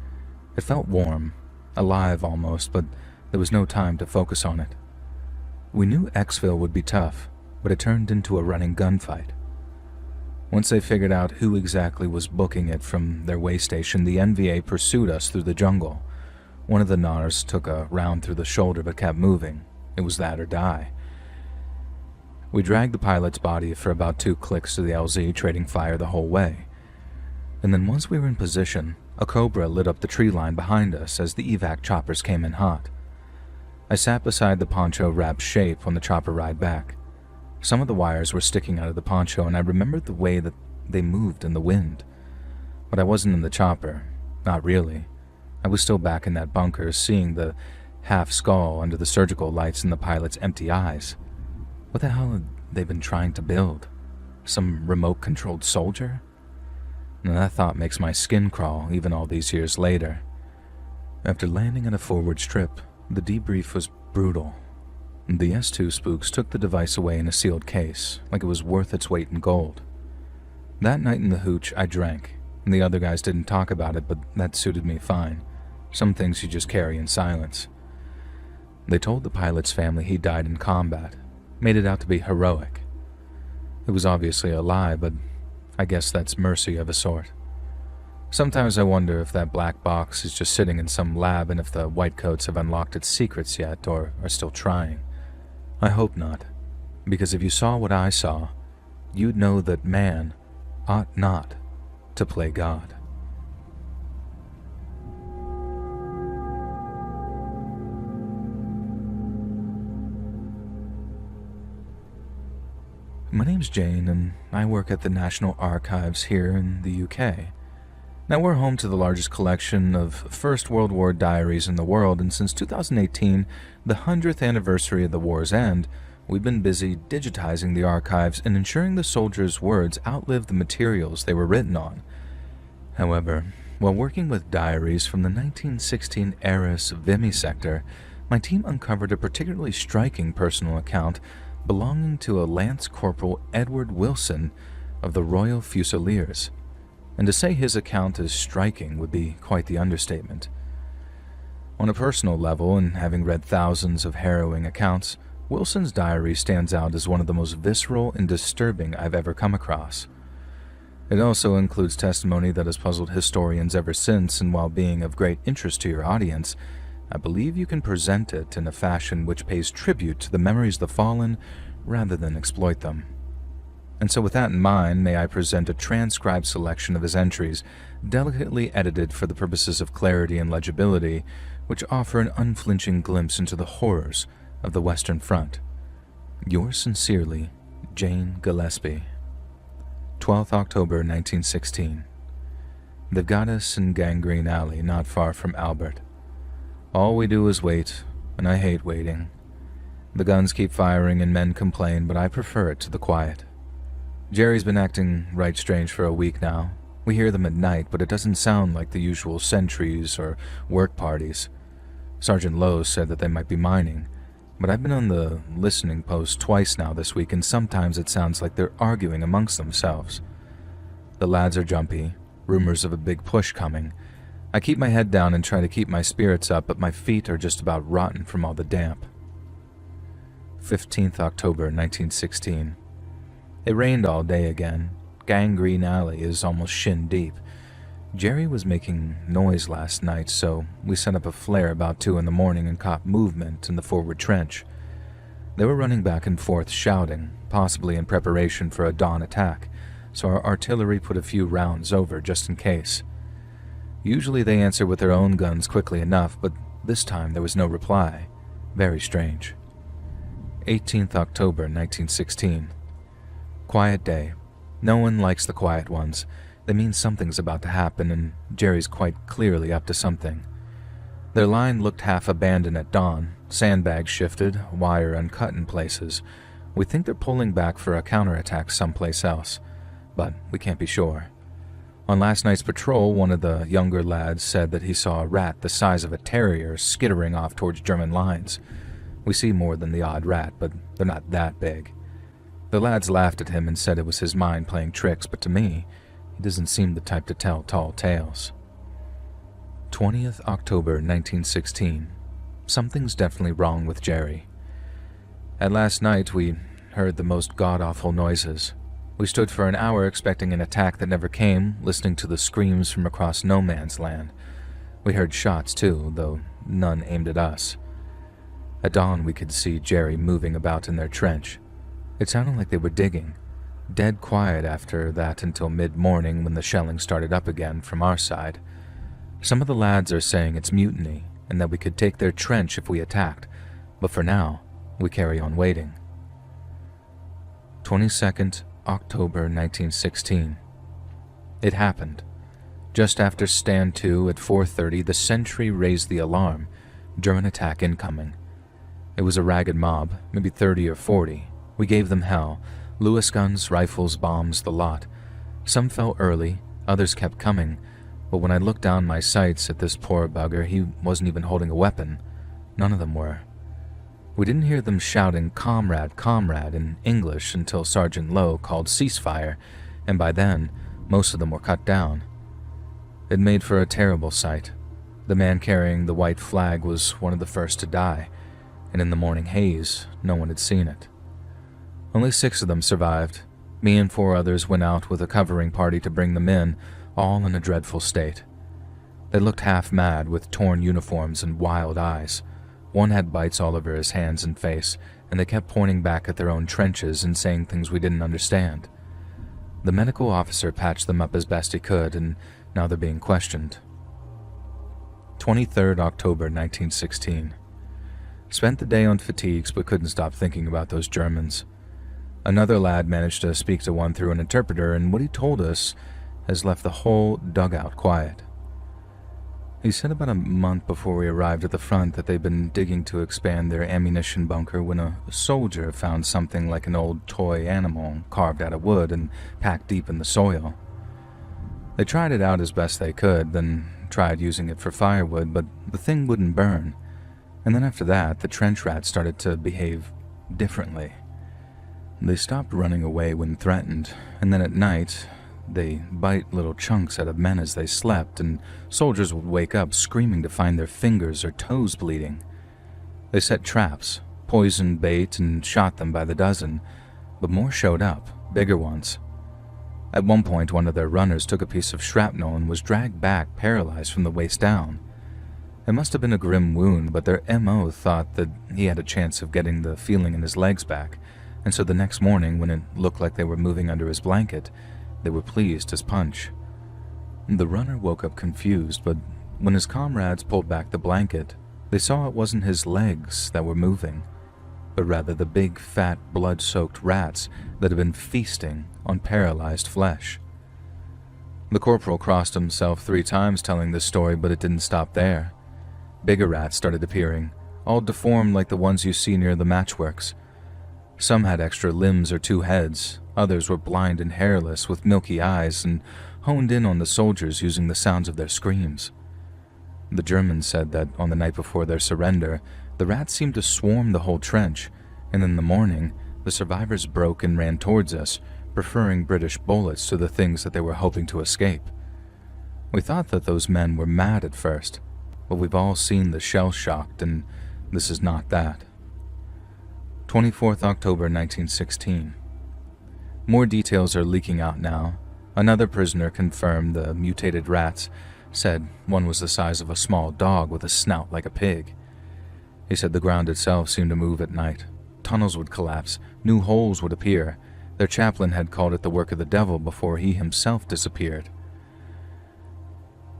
It felt warm, alive almost, but there was no time to focus on it. We knew exfil would be tough, but it turned into a running gunfight. Once they figured out who exactly was booking it from their way station, the NVA pursued us through the jungle. One of the Nars took a round through the shoulder but kept moving. It was that or die. We dragged the pilot's body for about 2 clicks to the LZ, trading fire the whole way. And then once we were in position, a cobra lit up the tree line behind us as the evac choppers came in hot. I sat beside the poncho-wrapped shape on the chopper ride back. Some of the wires were sticking out of the poncho, and I remembered the way that they moved in the wind. But I wasn't in the chopper. Not really. I was still back in that bunker, seeing the half-skull under the surgical lights in the pilot's empty eyes. What the hell had they been trying to build? Some remote-controlled soldier? And that thought makes my skin crawl, even all these years later. After landing at a forward strip, the debrief was brutal. The S2 spooks took the device away in a sealed case, like it was worth its weight in gold. That night in the hooch, I drank, and the other guys didn't talk about it, but that suited me fine. Some things you just carry in silence. They told the pilot's family he died in combat, made it out to be heroic. It was obviously a lie, but I guess that's mercy of a sort. Sometimes I wonder if that black box is just sitting in some lab and if the whitecoats have unlocked its secrets yet or are still trying. I hope not, because if you saw what I saw, you'd know that man ought not to play God. My name's Jane, and I work at the National Archives here in the UK. Now, we're home to the largest collection of First World War diaries in the world, and since 2018, the 100th anniversary of the war's end, we've been busy digitizing the archives and ensuring the soldiers' words outlive the materials they were written on. However, while working with diaries from the 1916 Arras Vimisector, my team uncovered a particularly striking personal account belonging to a Lance Corporal Edward Wilson of the Royal Fusiliers. And to say his account is striking would be quite the understatement. On a personal level, and having read thousands of harrowing accounts, Wilson's diary stands out as one of the most visceral and disturbing I've ever come across. It also includes testimony that has puzzled historians ever since, and while being of great interest to your audience, I believe you can present it in a fashion which pays tribute to the memories of the fallen rather than exploit them. And so with that in mind, may I present a transcribed selection of his entries, delicately edited for the purposes of clarity and legibility, which offer an unflinching glimpse into the horrors of the Western Front. Yours sincerely, Jane Gillespie. 12th October 1916. They've got us in Gangrene Alley, not far from Albert. All we do is wait, and I hate waiting. The guns keep firing and men complain, but I prefer it to the quiet. Jerry's been acting right strange for a week now. We hear them at night, but it doesn't sound like the usual sentries or work parties. Sergeant Lowe said that they might be mining, but I've been on the listening post twice now this week, and sometimes it sounds like they're arguing amongst themselves. The lads are jumpy, rumors of a big push coming. I keep my head down and try to keep my spirits up, but my feet are just about rotten from all the damp. 15th October 1916. It rained all day again. Gangrene Alley is almost shin deep. Jerry was making noise last night, so we set up a flare about 2 in the morning and caught movement in the forward trench. They were running back and forth shouting, possibly in preparation for a dawn attack, so our artillery put a few rounds over just in case. Usually they answer with their own guns quickly enough, but this time there was no reply. Very strange. 18th October 1916. Quiet day. No one likes the quiet ones. They mean something's about to happen, and Jerry's quite clearly up to something. Their line looked half abandoned at dawn, sandbags shifted, wire uncut in places. We think they're pulling back for a counterattack someplace else, but we can't be sure. On last night's patrol, one of the younger lads said that he saw a rat the size of a terrier skittering off towards German lines. We see more than the odd rat, but they're not that big. The lads laughed at him and said it was his mind playing tricks, but to me, he doesn't seem the type to tell tall tales. 20th October 1916. Something's definitely wrong with Jerry. At last night, we heard the most god-awful noises. We stood for an hour expecting an attack that never came, listening to the screams from across no man's land. We heard shots too, though none aimed at us. At dawn, we could see Jerry moving about in their trench. It sounded like they were digging. Dead quiet after that until mid-morning when the shelling started up again from our side. Some of the lads are saying it's mutiny and that we could take their trench if we attacked, but for now, we carry on waiting. 22nd October 1916. It happened. Just after stand 2 at 4:30, the sentry raised the alarm. German attack incoming. It was a ragged mob, maybe 30 or 40. We gave them hell. Lewis guns, rifles, bombs, the lot. Some fell early, others kept coming, but when I looked down my sights at this poor bugger, he wasn't even holding a weapon. None of them were. We didn't hear them shouting, "Comrade, comrade," in English until Sergeant Lowe called ceasefire, and by then, most of them were cut down. It made for a terrible sight. The man carrying the white flag was one of the first to die, and in the morning haze, no one had seen it. Only 6 of them survived. Me and 4 others went out with a covering party to bring them in, all in a dreadful state. They looked half mad with torn uniforms and wild eyes. One had bites all over his hands and face, and they kept pointing back at their own trenches and saying things we didn't understand. The medical officer patched them up as best he could, and now they're being questioned. 23rd October 1916. Spent the day on fatigues but couldn't stop thinking about those Germans. Another lad managed to speak to one through an interpreter, and what he told us has left the whole dugout quiet. He said about a month before we arrived at the front that they'd been digging to expand their ammunition bunker when a soldier found something like an old toy animal carved out of wood and packed deep in the soil. They tried it out as best they could, then tried using it for firewood, but the thing wouldn't burn. And then after that, the trench rats started to behave differently. They stopped running away when threatened, and then at night, they bite little chunks out of men as they slept, and soldiers would wake up screaming to find their fingers or toes bleeding. They set traps, poisoned bait, and shot them by the dozen, but more showed up, bigger ones. At one point, one of their runners took a piece of shrapnel and was dragged back paralyzed from the waist down. It must have been a grim wound, but their MO thought that he had a chance of getting the feeling in his legs back, and so the next morning, when it looked like they were moving under his blanket, they were pleased as punch. The runner woke up confused, but when his comrades pulled back the blanket, they saw it wasn't his legs that were moving, but rather the big, fat, blood-soaked rats that had been feasting on paralyzed flesh. The corporal crossed himself 3 times telling this story, but it didn't stop there. Bigger rats started appearing, all deformed like the ones you see near the matchworks. Some had extra limbs or 2 heads, others were blind and hairless with milky eyes and honed in on the soldiers using the sounds of their screams. The Germans said that on the night before their surrender, the rats seemed to swarm the whole trench, and in the morning, the survivors broke and ran towards us, preferring British bullets to the things that they were hoping to escape. We thought that those men were mad at first, but we've all seen the shell-shocked, and this is not that. 24th October 1916. More details are leaking out now. Another prisoner confirmed the mutated rats, said one was the size of a small dog with a snout like a pig. He said the ground itself seemed to move at night. Tunnels would collapse, new holes would appear. Their chaplain had called it the work of the devil before he himself disappeared.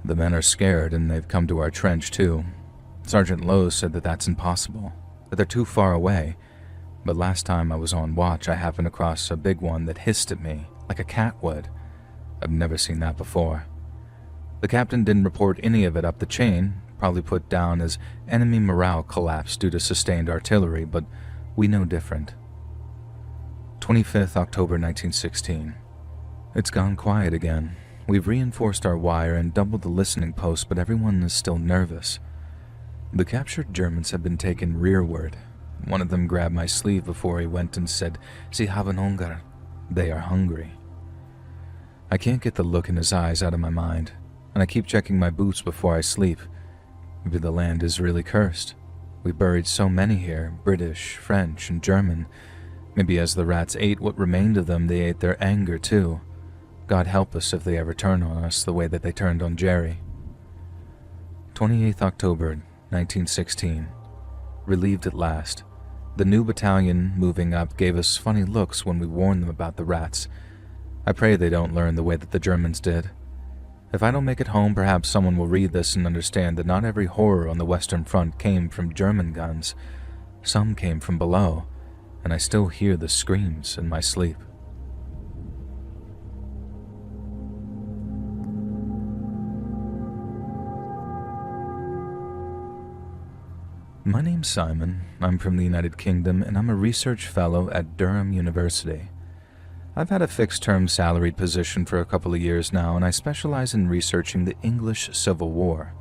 The men are scared and they've come to our trench too. Sergeant Lowe said that that's impossible, that they're too far away. But last time I was on watch, I happened across a big one that hissed at me, like a cat would. I've never seen that before. The captain didn't report any of it up the chain, probably put down as enemy morale collapse due to sustained artillery, but we know different. 25th October 1916. It's gone quiet again. We've reinforced our wire and doubled the listening post, but everyone is still nervous. The captured Germans have been taken rearward. One of them grabbed my sleeve before he went and said, "Sie haben Hunger." They are hungry. I can't get the look in his eyes out of my mind, and I keep checking my boots before I sleep. Maybe the land is really cursed. We buried so many here, British, French, and German. Maybe as the rats ate what remained of them, they ate their anger too. God help us if they ever turn on us the way that they turned on Jerry. 28th October, 1916. Relieved at last. The new battalion moving up gave us funny looks when we warned them about the rats. I pray they don't learn the way that the Germans did. If I don't make it home, perhaps someone will read this and understand that not every horror on the Western Front came from German guns. Some came from below, and I still hear the screams in my sleep. My name's Simon. I'm from the United Kingdom, and I'm a research fellow at Durham University. I've had a fixed-term salaried position for a couple of years now, and I specialize in researching the English Civil War.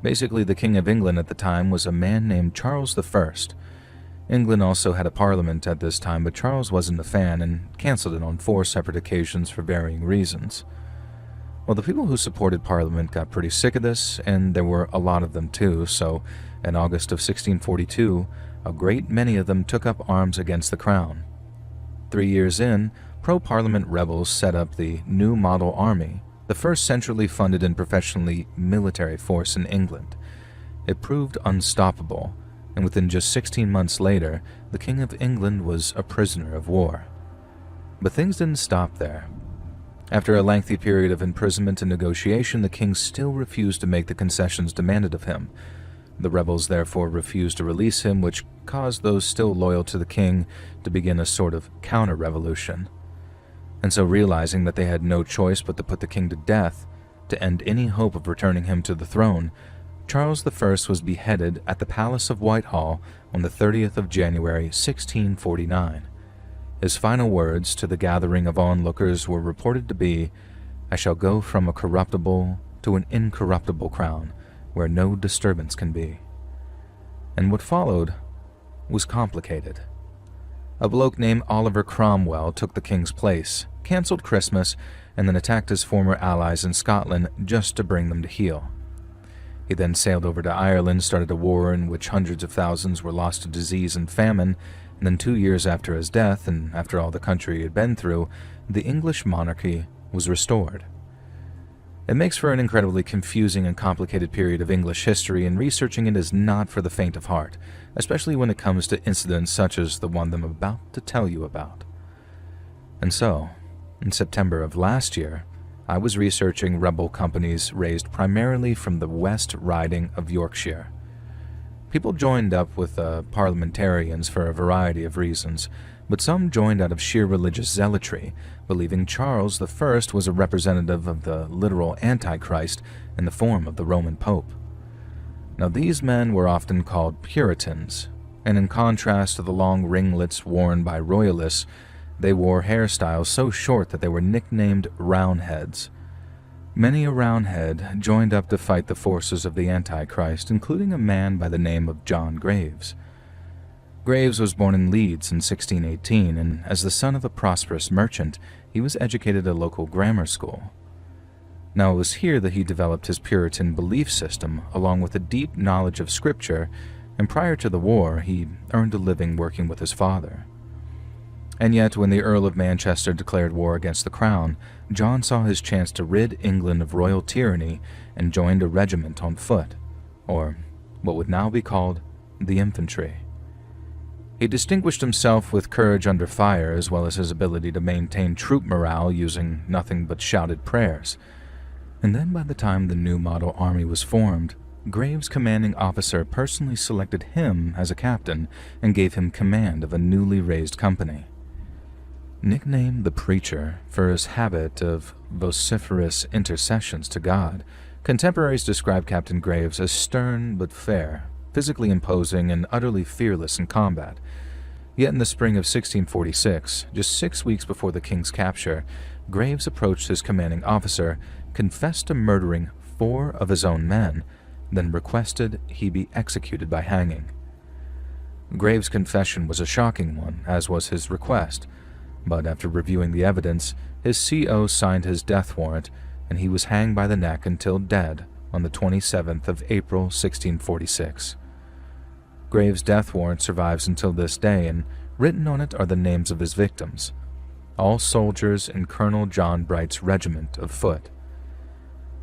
Basically, the King of England at the time was a man named Charles I. England also had a parliament at this time, but Charles wasn't a fan and cancelled it on 4 separate occasions for varying reasons. Well, the people who supported Parliament got pretty sick of this, and there were a lot of them too, so in August of 1642, a great many of them took up arms against the crown. 3 years in, pro-Parliament rebels set up the New Model Army, the first centrally funded and professionally military force in England. It proved unstoppable, and within just 16 months later, the King of England was a prisoner of war. But things didn't stop there. After a lengthy period of imprisonment and negotiation, the king still refused to make the concessions demanded of him. The rebels therefore refused to release him, which caused those still loyal to the king to begin a sort of counter-revolution. And so, realizing that they had no choice but to put the king to death, to end any hope of returning him to the throne, Charles I was beheaded at the Palace of Whitehall on the 30th of January, 1649. His final words to the gathering of onlookers were reported to be, "I shall go from a corruptible to an incorruptible crown, where no disturbance can be." And what followed was complicated. A bloke named Oliver Cromwell took the king's place, cancelled Christmas, and then attacked his former allies in Scotland just to bring them to heel. He then sailed over to Ireland, started a war in which hundreds of thousands were lost to disease and famine, and then 2 years after his death, and after all the country had been through, the English monarchy was restored. It makes for an incredibly confusing and complicated period of English history, and researching it is not for the faint of heart, especially when it comes to incidents such as the one I'm about to tell you about. And so, in September of last year, I was researching rebel companies raised primarily from the West Riding of Yorkshire. People joined up with parliamentarians for a variety of reasons, but some joined out of sheer religious zealotry, believing Charles I was a representative of the literal Antichrist in the form of the Roman Pope. Now, these men were often called Puritans, and in contrast to the long ringlets worn by Royalists, they wore hairstyles so short that they were nicknamed Roundheads. Many a Roundhead joined up to fight the forces of the Antichrist, including a man by the name of John Graves. Graves was born in Leeds in 1618, and as the son of a prosperous merchant, he was educated at a local grammar school. Now, it was here that he developed his Puritan belief system, along with a deep knowledge of Scripture, and prior to the war, he earned a living working with his father. And yet, when the Earl of Manchester declared war against the crown, John saw his chance to rid England of royal tyranny and joined a regiment on foot, or what would now be called the infantry. He distinguished himself with courage under fire, as well as his ability to maintain troop morale using nothing but shouted prayers. And then by the time the new model army was formed, Graves' commanding officer personally selected him as a captain and gave him command of a newly raised company. Nicknamed the Preacher for his habit of vociferous intercessions to God, contemporaries describe Captain Graves as stern but fair, physically imposing and utterly fearless in combat. Yet in the spring of 1646, just 6 weeks before the king's capture, Graves approached his commanding officer, confessed to murdering 4 of his own men, then requested he be executed by hanging. Graves' confession was a shocking one, as was his request, but after reviewing the evidence, his CO signed his death warrant, and he was hanged by the neck until dead on the 27th of April, 1646. Graves' death warrant survives until this day, and written on it are the names of his victims, all soldiers in Colonel John Bright's regiment of foot.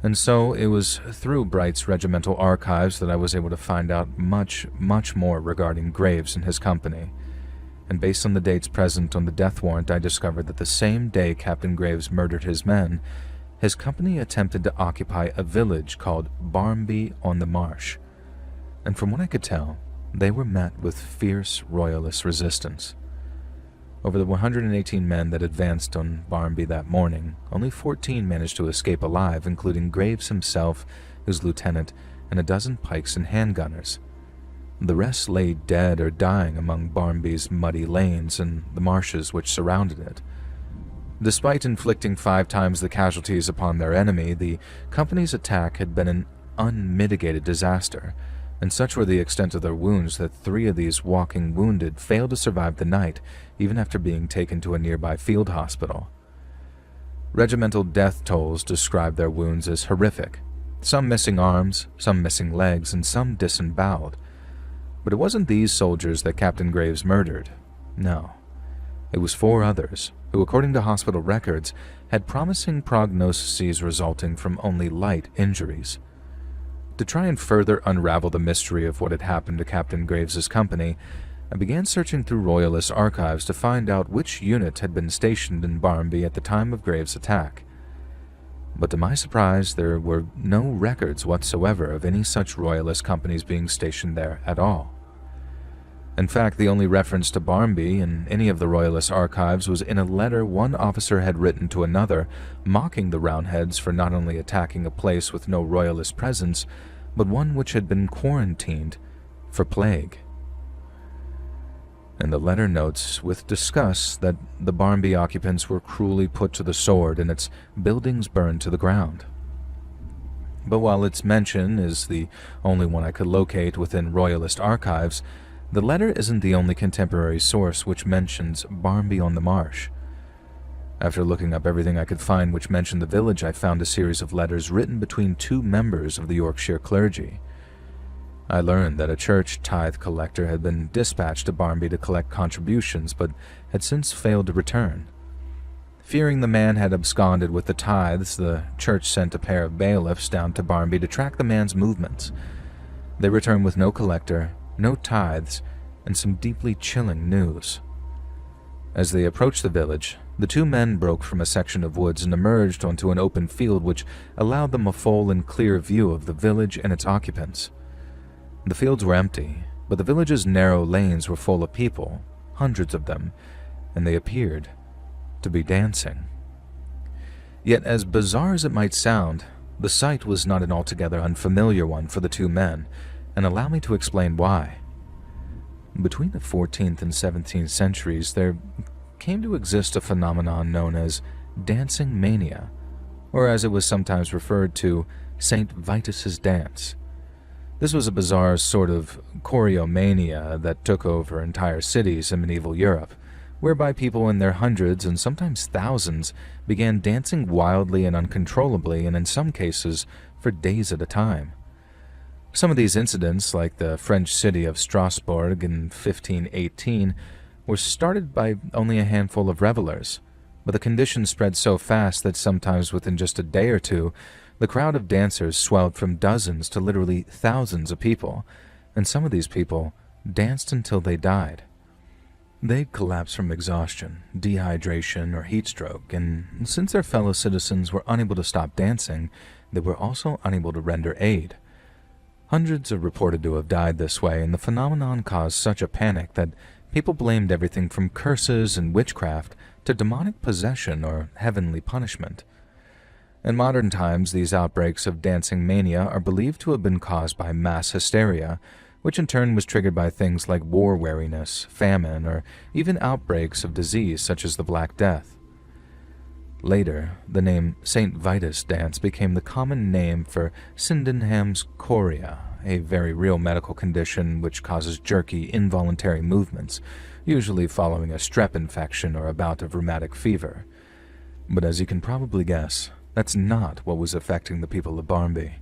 And so it was through Bright's regimental archives that I was able to find out much, much more regarding Graves and his company. And based on the dates present on the death warrant, I discovered that the same day Captain Graves murdered his men, his company attempted to occupy a village called Barmby on the Marsh. And from what I could tell, they were met with fierce royalist resistance. Over the 118 men that advanced on Barmby that morning, only 14 managed to escape alive, including Graves himself, his lieutenant, and a dozen pikes and handgunners. The rest lay dead or dying among Barmby's muddy lanes and the marshes which surrounded it. Despite inflicting 5 times the casualties upon their enemy, the company's attack had been an unmitigated disaster, and such were the extent of their wounds that 3 of these walking wounded failed to survive the night, even after being taken to a nearby field hospital. Regimental death tolls described their wounds as horrific, some missing arms, some missing legs, and some disemboweled. But it wasn't these soldiers that Captain Graves murdered. No. It was 4 others, who, according to hospital records, had promising prognoses resulting from only light injuries. To try and further unravel the mystery of what had happened to Captain Graves's company, I began searching through Royalist archives to find out which unit had been stationed in Barmby at the time of Graves' attack. But to my surprise, there were no records whatsoever of any such Royalist companies being stationed there at all. In fact, the only reference to Barmby in any of the Royalist archives was in a letter one officer had written to another, mocking the Roundheads for not only attacking a place with no Royalist presence, but one which had been quarantined for plague. And the letter notes with disgust that the Barmby occupants were cruelly put to the sword and its buildings burned to the ground. But while its mention is the only one I could locate within Royalist archives, the letter isn't the only contemporary source which mentions Barmby on the Marsh. After looking up everything I could find which mentioned the village, I found a series of letters written between 2 members of the Yorkshire clergy. I learned that a church tithe collector had been dispatched to Barmby to collect contributions, but had since failed to return. Fearing the man had absconded with the tithes, the church sent a pair of bailiffs down to Barmby to track the man's movements. They returned with no collector, no tithes, and some deeply chilling news. As they approached the village, the 2 men broke from a section of woods and emerged onto an open field which allowed them a full and clear view of the village and its occupants. The fields were empty, but the village's narrow lanes were full of people, hundreds of them, and they appeared to be dancing. Yet, as bizarre as it might sound, the sight was not an altogether unfamiliar one for the 2 men, and allow me to explain why. Between the 14th and 17th centuries, there came to exist a phenomenon known as dancing mania, or as it was sometimes referred to, St. Vitus's dance. This was a bizarre sort of choreomania that took over entire cities in medieval Europe, whereby people in their hundreds and sometimes thousands began dancing wildly and uncontrollably, and in some cases for days at a time. Some of these incidents, like the French city of Strasbourg in 1518, were started by only a handful of revelers, but the condition spread so fast that sometimes within just a day or two, the crowd of dancers swelled from dozens to literally thousands of people, and some of these people danced until they died. They'd collapse from exhaustion, dehydration, or heat stroke, and since their fellow citizens were unable to stop dancing, they were also unable to render aid. Hundreds are reported to have died this way, and the phenomenon caused such a panic that people blamed everything from curses and witchcraft to demonic possession or heavenly punishment. In modern times, these outbreaks of dancing mania are believed to have been caused by mass hysteria, which in turn was triggered by things like war weariness, famine, or even outbreaks of disease such as the Black Death. Later, the name St. Vitus dance became the common name for Sydenham's chorea, a very real medical condition which causes jerky, involuntary movements, usually following a strep infection or a bout of rheumatic fever. But as you can probably guess, that's not what was affecting the people of Barmby.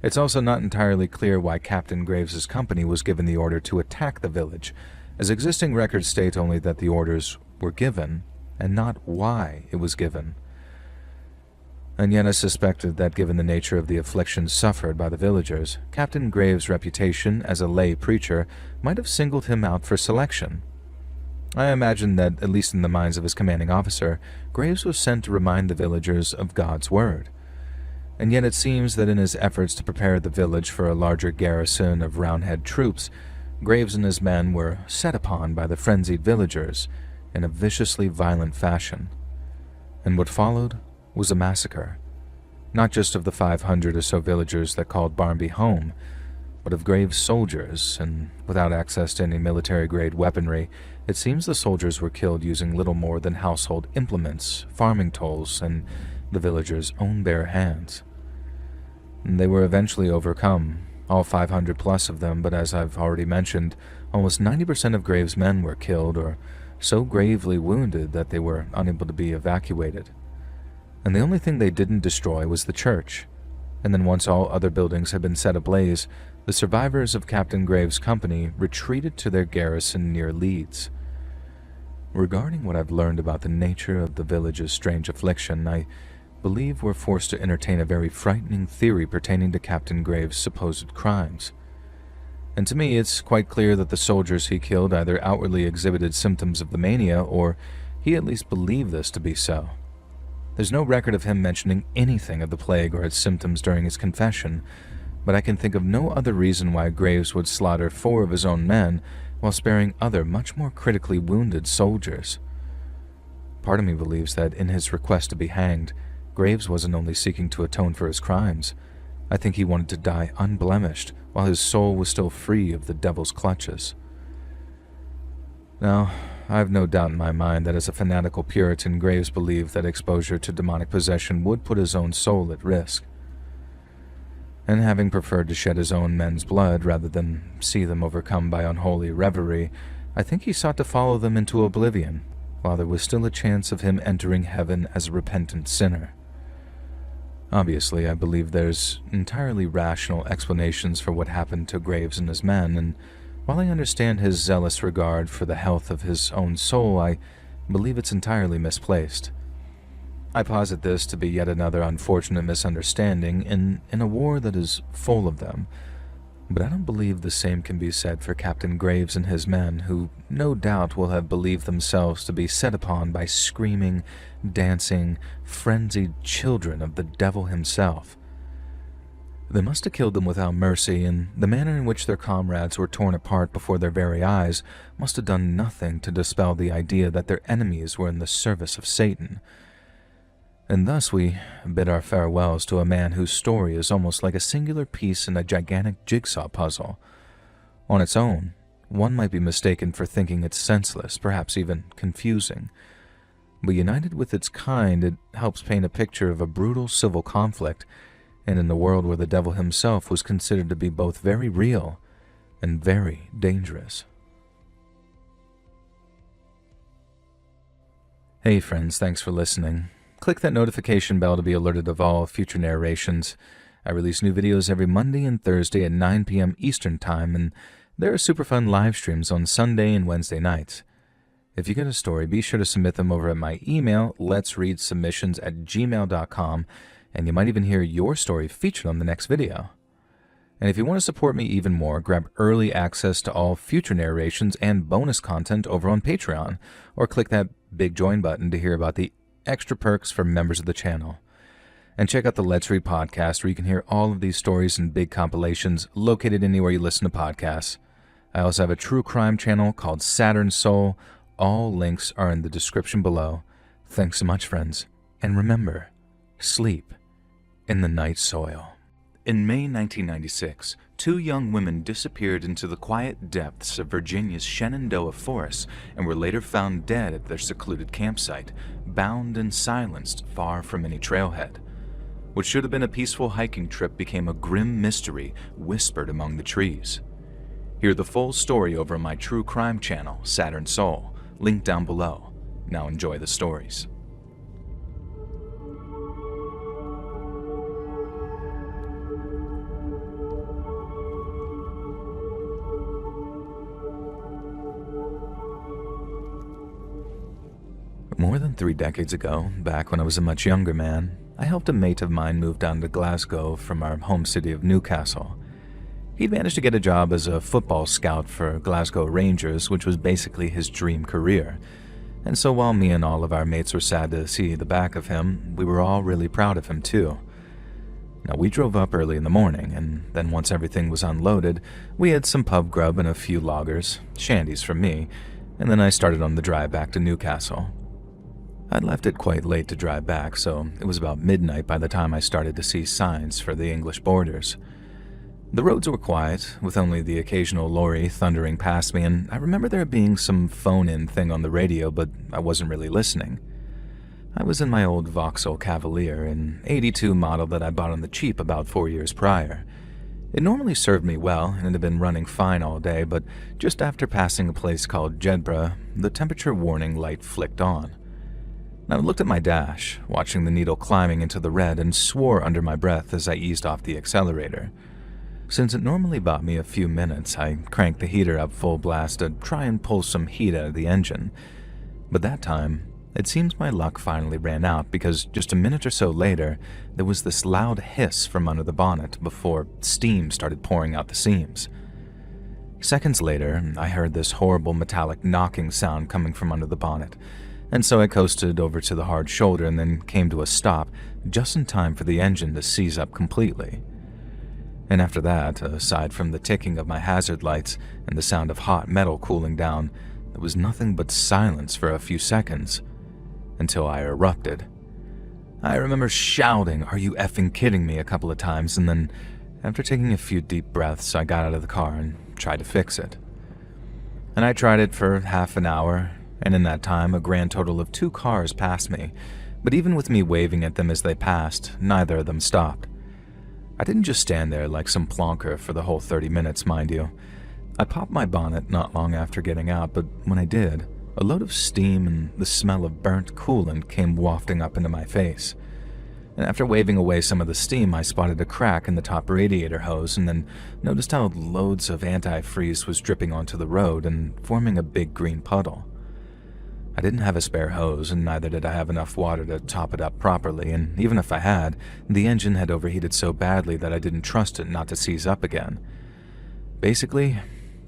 It's also not entirely clear why Captain Graves's company was given the order to attack the village, as existing records state only that the orders were given, and not why it was given. And yet I suspected that given the nature of the affliction suffered by the villagers, Captain Graves' reputation as a lay preacher might have singled him out for selection. I imagine that, at least in the minds of his commanding officer, Graves was sent to remind the villagers of God's word. And yet it seems that in his efforts to prepare the village for a larger garrison of Roundhead troops, Graves and his men were set upon by the frenzied villagers in a viciously violent fashion. And what followed was a massacre, not just of the 500 or so villagers that called Barnby home, but of Graves' soldiers, and without access to any military-grade weaponry, it seems the soldiers were killed using little more than household implements, farming tools, and the villagers' own bare hands. And they were eventually overcome, all 500 plus of them, but as I've already mentioned, almost 90% of Graves' men were killed or so gravely wounded that they were unable to be evacuated. And the only thing they didn't destroy was the church. And then once all other buildings had been set ablaze, the survivors of Captain Graves' company retreated to their garrison near Leeds. Regarding what I've learned about the nature of the village's strange affliction, I believe we're forced to entertain a very frightening theory pertaining to Captain Graves' supposed crimes. And to me, it's quite clear that the soldiers he killed either outwardly exhibited symptoms of the mania, or he at least believed this to be so. There's no record of him mentioning anything of the plague or its symptoms during his confession, but I can think of no other reason why Graves would slaughter 4 of his own men while sparing other much more critically wounded soldiers. Part of me believes that in his request to be hanged, Graves wasn't only seeking to atone for his crimes. I think he wanted to die unblemished while his soul was still free of the devil's clutches. Now, I have no doubt in my mind that as a fanatical Puritan, Graves believed that exposure to demonic possession would put his own soul at risk. And having preferred to shed his own men's blood rather than see them overcome by unholy reverie, I think he sought to follow them into oblivion, while there was still a chance of him entering heaven as a repentant sinner. Obviously, I believe there's entirely rational explanations for what happened to Graves and his men, and while I understand his zealous regard for the health of his own soul, I believe it's entirely misplaced. I posit this to be yet another unfortunate misunderstanding in a war that is full of them, but I don't believe the same can be said for Captain Graves and his men, who no doubt will have believed themselves to be set upon by screaming, dancing, frenzied children of the devil himself. They must have killed them without mercy, and the manner in which their comrades were torn apart before their very eyes must have done nothing to dispel the idea that their enemies were in the service of Satan. And thus we bid our farewells to a man whose story is almost like a singular piece in a gigantic jigsaw puzzle. On its own, one might be mistaken for thinking it senseless, perhaps even confusing. But united with its kind, it helps paint a picture of a brutal civil conflict, and in a world where the devil himself was considered to be both very real and very dangerous. Hey friends, thanks for listening. Click that notification bell to be alerted of all future narrations. I release new videos every Monday and Thursday at 9 p.m. Eastern Time, and there are super fun live streams on Sunday and Wednesday nights. If you get a story, be sure to submit them over at my email, letsreadsubmissions@gmail.com, and you might even hear your story featured on the next video. And if you want to support me even more, grab early access to all future narrations and bonus content over on Patreon, or click that big join button to hear about the extra perks for members of the channel. And check out the Let's Read podcast, where you can hear all of these stories and big compilations located anywhere you listen to podcasts. I also have a true crime channel called Saturn Soul. All links are in the description below. Thanks so much, friends. And remember, sleep in the night soil. In May 1996, 2 young women disappeared into the quiet depths of Virginia's Shenandoah Forest and were later found dead at their secluded campsite, bound and silenced far from any trailhead. What should have been a peaceful hiking trip became a grim mystery whispered among the trees. Hear the full story over on my true crime channel, Saturn Soul, linked down below. Now enjoy the stories. More than 3 decades ago, back when I was a much younger man, I helped a mate of mine move down to Glasgow from our home city of Newcastle. He'd managed to get a job as a football scout for Glasgow Rangers, which was basically his dream career. And so while me and all of our mates were sad to see the back of him, we were all really proud of him too. Now, we drove up early in the morning, and then once everything was unloaded, we had some pub grub and a few lagers, shandies for me, and then I started on the drive back to Newcastle. I'd left it quite late to drive back, so it was about midnight by the time I started to see signs for the English borders. The roads were quiet, with only the occasional lorry thundering past me, and I remember there being some phone-in thing on the radio, but I wasn't really listening. I was in my old Vauxhall Cavalier, an '82 model that I bought on the cheap about 4 years prior. It normally served me well, and it had been running fine all day, but just after passing a place called Jedburgh, the temperature warning light flicked on. I looked at my dash, watching the needle climbing into the red, and swore under my breath as I eased off the accelerator. Since it normally bought me a few minutes, I cranked the heater up full blast to try and pull some heat out of the engine. But that time, it seems my luck finally ran out, because just a minute or so later, there was this loud hiss from under the bonnet before steam started pouring out the seams. Seconds later, I heard this horrible metallic knocking sound coming from under the bonnet, and so I coasted over to the hard shoulder and then came to a stop just in time for the engine to seize up completely. And after that, aside from the ticking of my hazard lights and the sound of hot metal cooling down, there was nothing but silence for a few seconds, until I erupted. I remember shouting, "Are you effing kidding me?" a couple of times, and then, after taking a few deep breaths, I got out of the car and tried to fix it. And I tried it for half an hour, and in that time, a grand total of 2 cars passed me, but even with me waving at them as they passed, neither of them stopped. I didn't just stand there like some plonker for the whole 30 minutes, mind you. I popped my bonnet not long after getting out, but when I did, a load of steam and the smell of burnt coolant came wafting up into my face. And after waving away some of the steam, I spotted a crack in the top radiator hose and then noticed how loads of antifreeze was dripping onto the road and forming a big green puddle. I didn't have a spare hose, and neither did I have enough water to top it up properly, and even if I had, the engine had overheated so badly that I didn't trust it not to seize up again. Basically,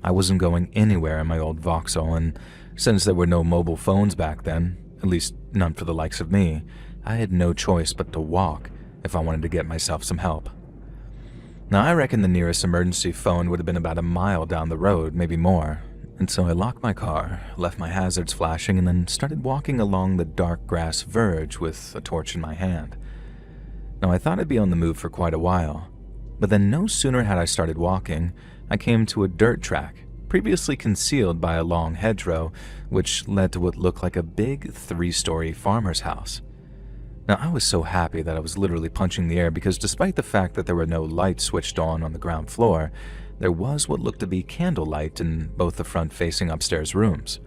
I wasn't going anywhere in my old Vauxhall, and since there were no mobile phones back then, at least none for the likes of me, I had no choice but to walk if I wanted to get myself some help. Now, I reckon the nearest emergency phone would have been about a mile down the road, maybe more, and so I locked my car, left my hazards flashing, and then started walking along the dark grass verge with a torch in my hand. Now, I thought I'd be on the move for quite a while, but then no sooner had I started walking, I came to a dirt track, previously concealed by a long hedgerow, which led to what looked like a big 3-story farmer's house. Now, I was so happy that I was literally punching the air, because despite the fact that there were no lights switched on the ground floor, there was what looked to be candlelight in both the front-facing upstairs rooms.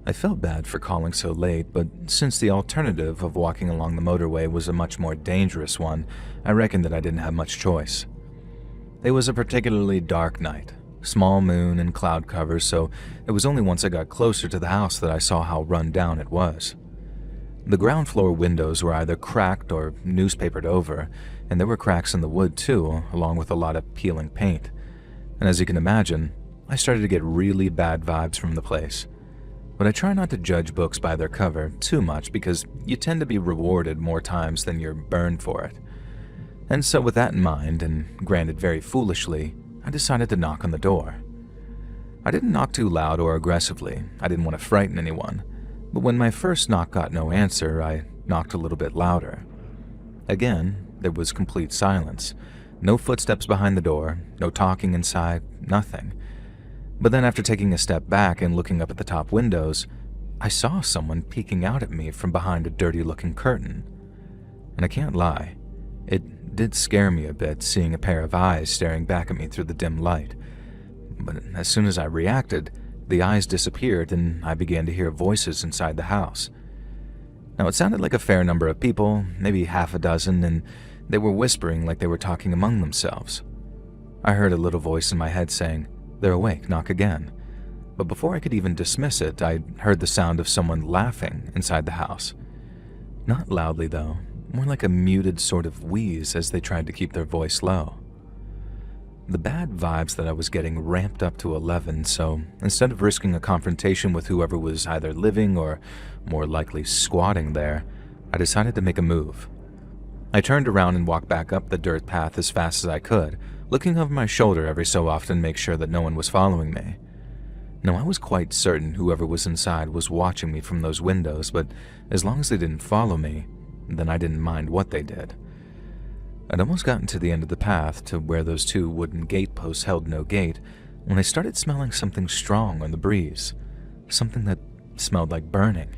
I felt bad for calling so late, but since the alternative of walking along the motorway was a much more dangerous one, I reckoned that I didn't have much choice. It was a particularly dark night, small moon and cloud cover, so it was only once I got closer to the house that I saw how run down it was. The ground floor windows were either cracked or newspapered over, and there were cracks in the wood too, along with a lot of peeling paint. And as you can imagine, I started to get really bad vibes from the place. But I try not to judge books by their cover too much, because you tend to be rewarded more times than you're burned for it. And so with that in mind, and granted very foolishly, I decided to knock on the door. I didn't knock too loud or aggressively. I didn't want to frighten anyone. But when my first knock got no answer, I knocked a little bit louder. Again, there was complete silence. No footsteps behind the door, no talking inside, nothing. But then after taking a step back and looking up at the top windows, I saw someone peeking out at me from behind a dirty-looking curtain. And I can't lie, it did scare me a bit seeing a pair of eyes staring back at me through the dim light. But as soon as I reacted, the eyes disappeared and I began to hear voices inside the house. Now, it sounded like a fair number of people, maybe half a dozen, and they were whispering like they were talking among themselves. I heard a little voice in my head saying, "They're awake, knock again." But before I could even dismiss it, I heard the sound of someone laughing inside the house. Not loudly though, more like a muted sort of wheeze as they tried to keep their voice low. The bad vibes that I was getting ramped up to 11, so instead of risking a confrontation with whoever was either living or more likely squatting there, I decided to make a move. I turned around and walked back up the dirt path as fast as I could, looking over my shoulder every so often to make sure that no one was following me. Now, I was quite certain whoever was inside was watching me from those windows, but as long as they didn't follow me, then I didn't mind what they did. I'd almost gotten to the end of the path to where those two wooden gateposts held no gate when I started smelling something strong on the breeze, something that smelled like burning.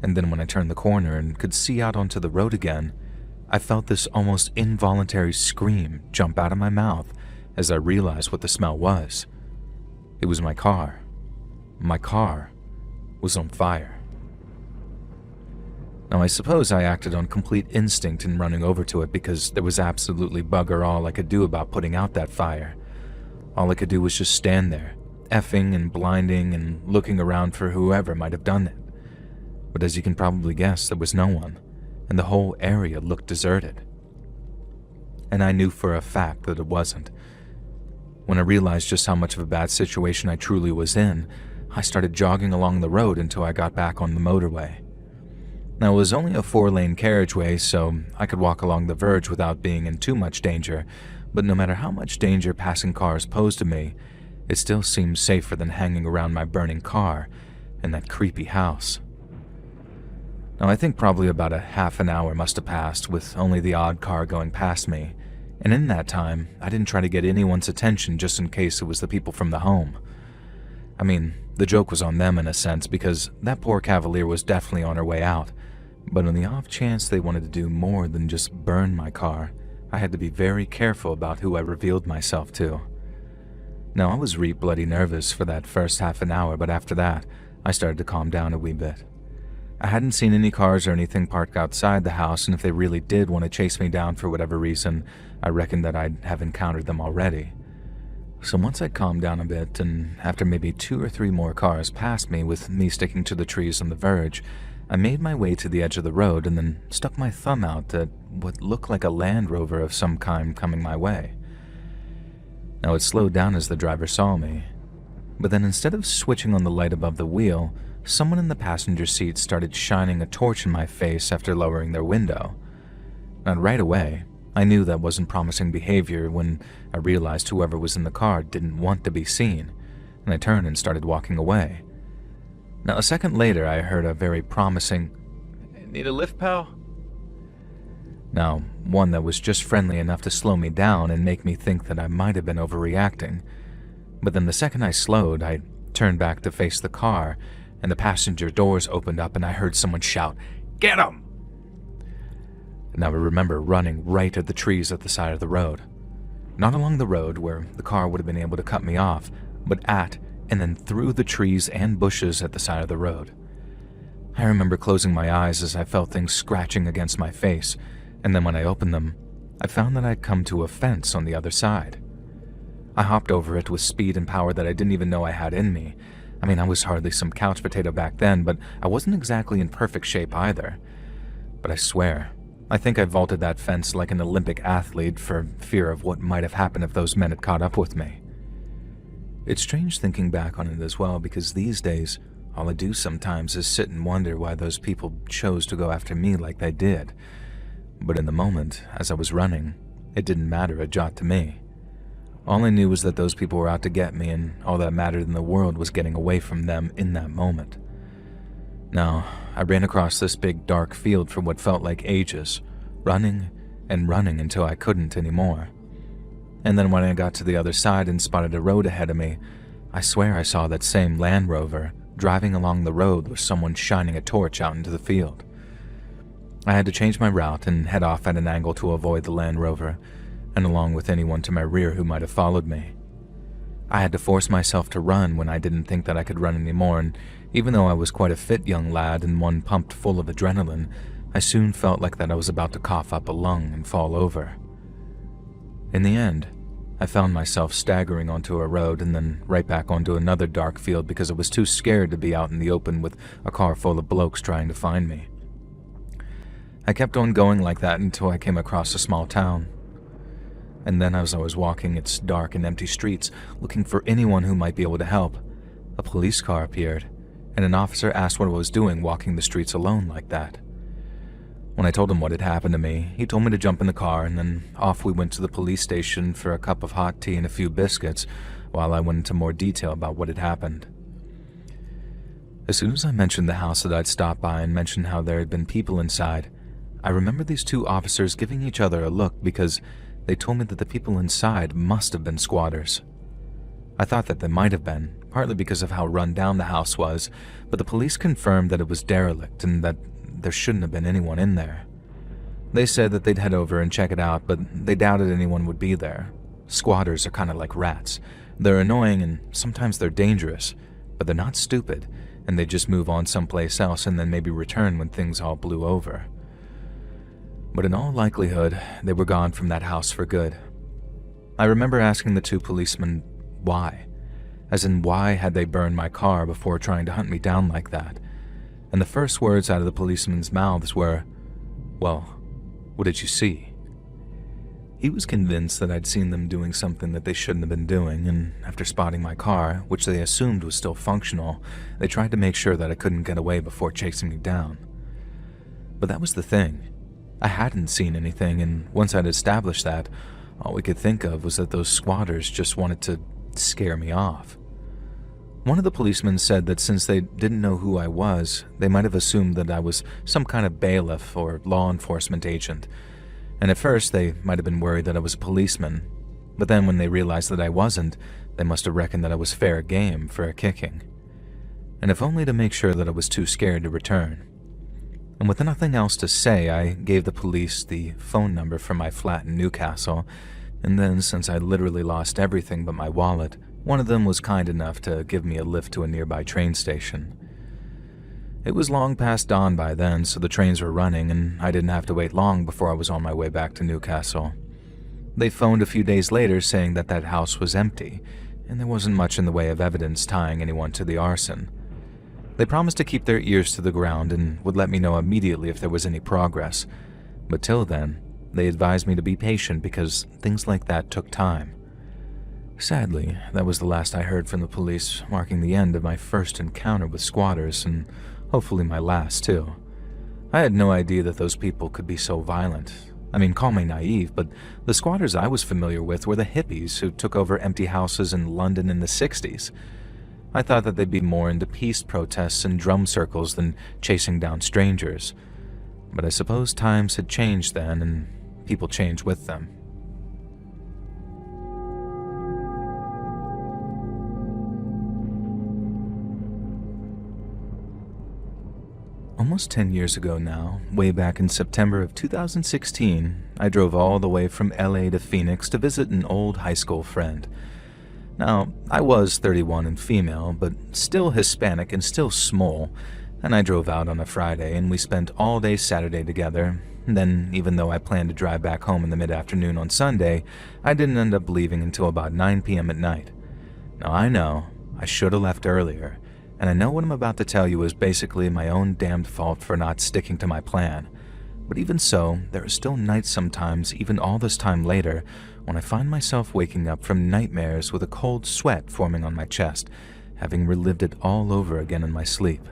And then when I turned the corner and could see out onto the road again, I felt this almost involuntary scream jump out of my mouth as I realized what the smell was. It was my car. My car was on fire. Now, I suppose I acted on complete instinct in running over to it because there was absolutely bugger all I could do about putting out that fire. All I could do was just stand there, effing and blinding and looking around for whoever might have done it. But as you can probably guess, there was no one, and the whole area looked deserted. And I knew for a fact that it wasn't. When I realized just how much of a bad situation I truly was in, I started jogging along the road until I got back on the motorway. Now, it was only a 4-lane carriageway, so I could walk along the verge without being in too much danger, but no matter how much danger passing cars posed to me, it still seemed safer than hanging around my burning car in that creepy house. Now, I think probably about a half an hour must have passed with only the odd car going past me, and in that time, I didn't try to get anyone's attention just in case it was the people from the home. I mean, the joke was on them in a sense because that poor cavalier was definitely on her way out, but on the off chance they wanted to do more than just burn my car, I had to be very careful about who I revealed myself to. Now, I was bloody nervous for that first half an hour, but after that, I started to calm down a wee bit. I hadn't seen any cars or anything parked outside the house, and if they really did want to chase me down for whatever reason, I reckoned that I'd have encountered them already. So once I'd calmed down a bit, and after maybe 2 or 3 more cars passed me with me sticking to the trees on the verge, I made my way to the edge of the road and then stuck my thumb out at what looked like a Land Rover of some kind coming my way. Now, it slowed down as the driver saw me, but then instead of switching on the light above the wheel, someone in the passenger seat started shining a torch in my face after lowering their window. And right away, I knew that wasn't promising behavior when I realized whoever was in the car didn't want to be seen, and I turned and started walking away. Now, a second later, I heard a very promising, "Need a lift, pal?" Now, one that was just friendly enough to slow me down and make me think that I might have been overreacting. But then the second I slowed, I turned back to face the car, and the passenger doors opened up and I heard someone shout, "Get him!" Now, I remember running right at the trees at the side of the road. Not along the road where the car would have been able to cut me off, but at and then through the trees and bushes at the side of the road. I remember closing my eyes as I felt things scratching against my face, and then when I opened them, I found that I'd come to a fence on the other side. I hopped over it with speed and power that I didn't even know I had in me. I mean, I was hardly some couch potato back then, but I wasn't exactly in perfect shape either. But I swear, I think I vaulted that fence like an Olympic athlete for fear of what might have happened if those men had caught up with me. It's strange thinking back on it as well, because these days, all I do sometimes is sit and wonder why those people chose to go after me like they did. But in the moment, as I was running, it didn't matter a jot to me. All I knew was that those people were out to get me, and all that mattered in the world was getting away from them in that moment. Now, I ran across this big dark field for what felt like ages, running and running until I couldn't anymore. And then when I got to the other side and spotted a road ahead of me, I swear I saw that same Land Rover driving along the road with someone shining a torch out into the field. I had to change my route and head off at an angle to avoid the Land Rover, and along with anyone to my rear who might have followed me. I had to force myself to run when I didn't think that I could run anymore, and even though I was quite a fit young lad and one pumped full of adrenaline, I soon felt like that I was about to cough up a lung and fall over. In the end, I found myself staggering onto a road and then right back onto another dark field because I was too scared to be out in the open with a car full of blokes trying to find me. I kept on going like that until I came across a small town. And then as I was walking its dark and empty streets, looking for anyone who might be able to help, a police car appeared, and an officer asked what I was doing walking the streets alone like that. When I told him what had happened to me, he told me to jump in the car, and then off we went to the police station for a cup of hot tea and a few biscuits, while I went into more detail about what had happened. As soon as I mentioned the house that I'd stopped by and mentioned how there had been people inside, I remember these two officers giving each other a look because they told me that the people inside must have been squatters. I thought that they might have been, partly because of how run down the house was, but the police confirmed that it was derelict and that there shouldn't have been anyone in there. They said that they'd head over and check it out, but they doubted anyone would be there. Squatters are kind of like rats. They're annoying and sometimes they're dangerous, but they're not stupid, and they just move on someplace else and then maybe return when things all blew over. But in all likelihood, they were gone from that house for good. I remember asking the two policemen why. As in, why had they burned my car before trying to hunt me down like that? And the first words out of the policemen's mouths were, "Well, what did you see?" He was convinced that I'd seen them doing something that they shouldn't have been doing, and after spotting my car, which they assumed was still functional, they tried to make sure that I couldn't get away before chasing me down. But that was the thing. I hadn't seen anything, and once I'd established that, all we could think of was that those squatters just wanted to scare me off. One of the policemen said that since they didn't know who I was, they might have assumed that I was some kind of bailiff or law enforcement agent, and at first they might have been worried that I was a policeman, but then when they realized that I wasn't, they must have reckoned that I was fair game for a kicking. And if only to make sure that I was too scared to return. And with nothing else to say, I gave the police the phone number for my flat in Newcastle, and then, since I literally lost everything but my wallet, one of them was kind enough to give me a lift to a nearby train station. It was long past dawn by then, so the trains were running, and I didn't have to wait long before I was on my way back to Newcastle. They phoned a few days later saying that that house was empty, and there wasn't much in the way of evidence tying anyone to the arson. They promised to keep their ears to the ground and would let me know immediately if there was any progress, but till then, they advised me to be patient because things like that took time. Sadly, that was the last I heard from the police, marking the end of my first encounter with squatters, and hopefully my last too. I had no idea that those people could be so violent. I mean, call me naive, but the squatters I was familiar with were the hippies who took over empty houses in London in the 60s. I thought that they'd be more into peace protests and drum circles than chasing down strangers. But I suppose times had changed then, and people changed with them. Almost 10 years ago now, way back in September of 2016, I drove all the way from LA to Phoenix to visit an old high school friend. Now, I was 31 and female, but still Hispanic and still small, and I drove out on a Friday and we spent all day Saturday together. And then, even though I planned to drive back home in the mid-afternoon on Sunday, I didn't end up leaving until about 9 p.m. at night. Now I know, I should have left earlier, and I know what I'm about to tell you is basically my own damned fault for not sticking to my plan. But even so, there are still nights sometimes, even all this time later, when I find myself waking up from nightmares with a cold sweat forming on my chest, having relived it all over again in my sleep.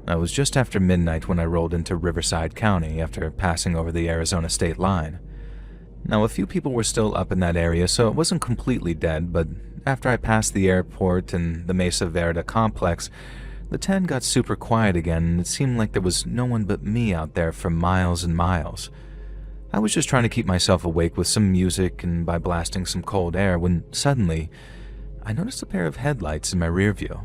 It was just after midnight when I rolled into Riverside County after passing over the Arizona state line. Now, a few people were still up in that area, so it wasn't completely dead, but after I passed the airport and the Mesa Verde complex, the 10 got super quiet again, and it seemed like there was no one but me out there for miles and miles. I was just trying to keep myself awake with some music and by blasting some cold air when suddenly, I noticed a pair of headlights in my rear view.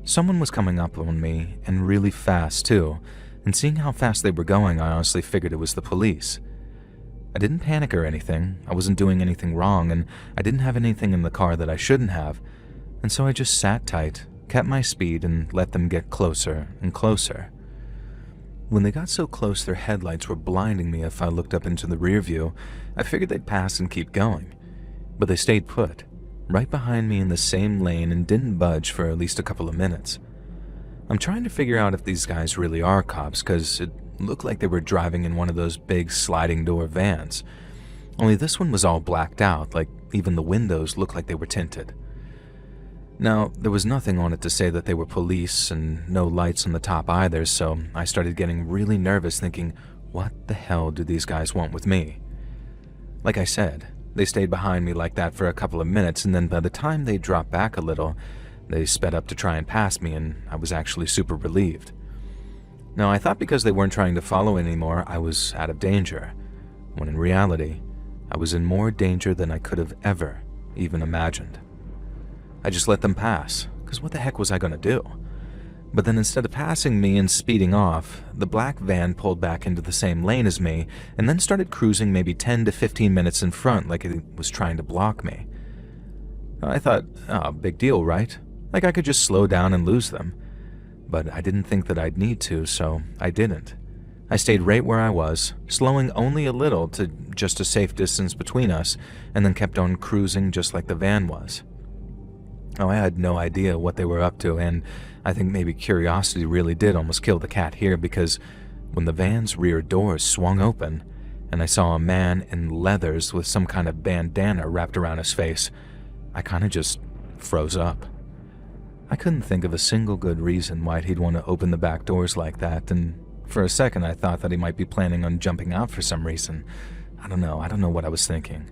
Someone was coming up on me, and really fast too, and seeing how fast they were going, I honestly figured it was the police. I didn't panic or anything, I wasn't doing anything wrong, and I didn't have anything in the car that I shouldn't have, and so I just sat tight, kept my speed, and let them get closer and closer. When they got so close their headlights were blinding me if I looked up into the rear view, I figured they'd pass and keep going. But they stayed put, right behind me in the same lane, and didn't budge for at least a couple of minutes. I'm trying to figure out if these guys really are cops, because it looked like they were driving in one of those big sliding door vans. Only this one was all blacked out, like even the windows looked like they were tinted. Now, there was nothing on it to say that they were police and no lights on the top either, so I started getting really nervous thinking, what the hell do these guys want with me? Like I said, they stayed behind me like that for a couple of minutes, and then by the time they dropped back a little, they sped up to try and pass me, and I was actually super relieved. Now, I thought because they weren't trying to follow anymore, I was out of danger, when in reality, I was in more danger than I could have ever even imagined. I just let them pass, because what the heck was I going to do? But then instead of passing me and speeding off, the black van pulled back into the same lane as me and then started cruising maybe 10 to 15 minutes in front like it was trying to block me. I thought, oh, big deal, right? Like I could just slow down and lose them. But I didn't think that I'd need to, so I didn't. I stayed right where I was, slowing only a little to just a safe distance between us, and then kept on cruising just like the van was. Oh, I had no idea what they were up to, and I think maybe curiosity really did almost kill the cat here, because when the van's rear doors swung open and I saw a man in leathers with some kind of bandana wrapped around his face, I kind of just froze up. I couldn't think of a single good reason why he'd want to open the back doors like that, and for a second I thought that he might be planning on jumping out for some reason. I don't know what I was thinking.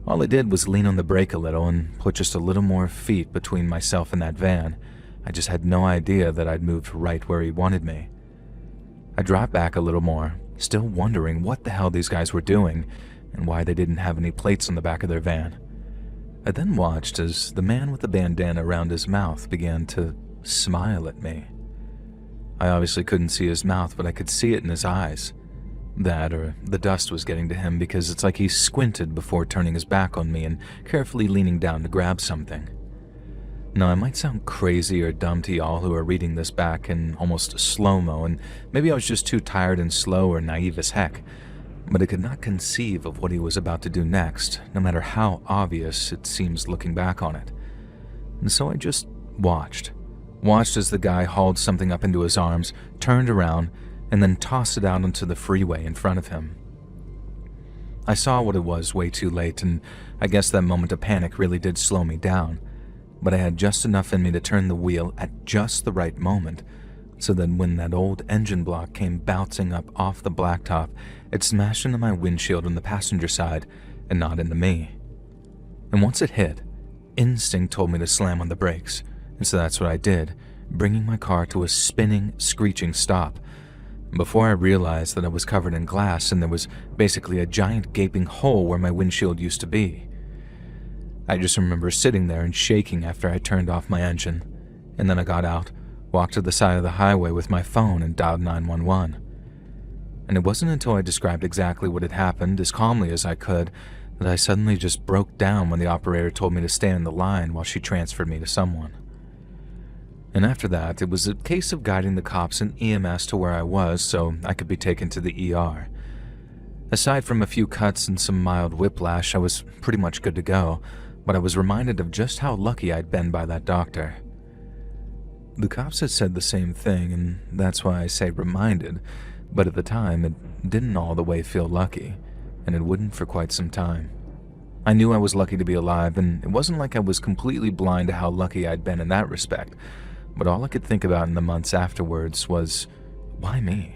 All I did was lean on the brake a little and put just a little more feet between myself and that van. I just had no idea that I'd moved right where he wanted me. I dropped back a little more, still wondering what the hell these guys were doing and why they didn't have any plates on the back of their van. I then watched as the man with the bandana around his mouth began to smile at me. I obviously couldn't see his mouth, but I could see it in his eyes. That or the dust was getting to him, because it's like he squinted before turning his back on me and carefully leaning down to grab something. Now, I might sound crazy or dumb to y'all who are reading this back in almost slow-mo, and maybe I was just too tired and slow or naive as heck, but I could not conceive of what he was about to do next, no matter how obvious it seems looking back on it. And so I just watched as the guy hauled something up into his arms, turned around, and then tossed it out onto the freeway in front of him. I saw what it was way too late, and I guess that moment of panic really did slow me down, but I had just enough in me to turn the wheel at just the right moment, so that when that old engine block came bouncing up off the blacktop, it smashed into my windshield on the passenger side and not into me. And once it hit, instinct told me to slam on the brakes, and so that's what I did, bringing my car to a spinning, screeching stop. Before I realized that I was covered in glass and there was basically a giant gaping hole where my windshield used to be. I just remember sitting there and shaking after I turned off my engine, and then I got out, walked to the side of the highway with my phone and dialed 911. And it wasn't until I described exactly what had happened as calmly as I could that I suddenly just broke down when the operator told me to stay on the line while she transferred me to someone. And after that, it was a case of guiding the cops and EMS to where I was so I could be taken to the ER. Aside from a few cuts and some mild whiplash, I was pretty much good to go, but I was reminded of just how lucky I'd been by that doctor. The cops had said the same thing, and that's why I say reminded, but at the time it didn't all the way feel lucky, and it wouldn't for quite some time. I knew I was lucky to be alive, and it wasn't like I was completely blind to how lucky I'd been in that respect. But all I could think about in the months afterwards was, why me?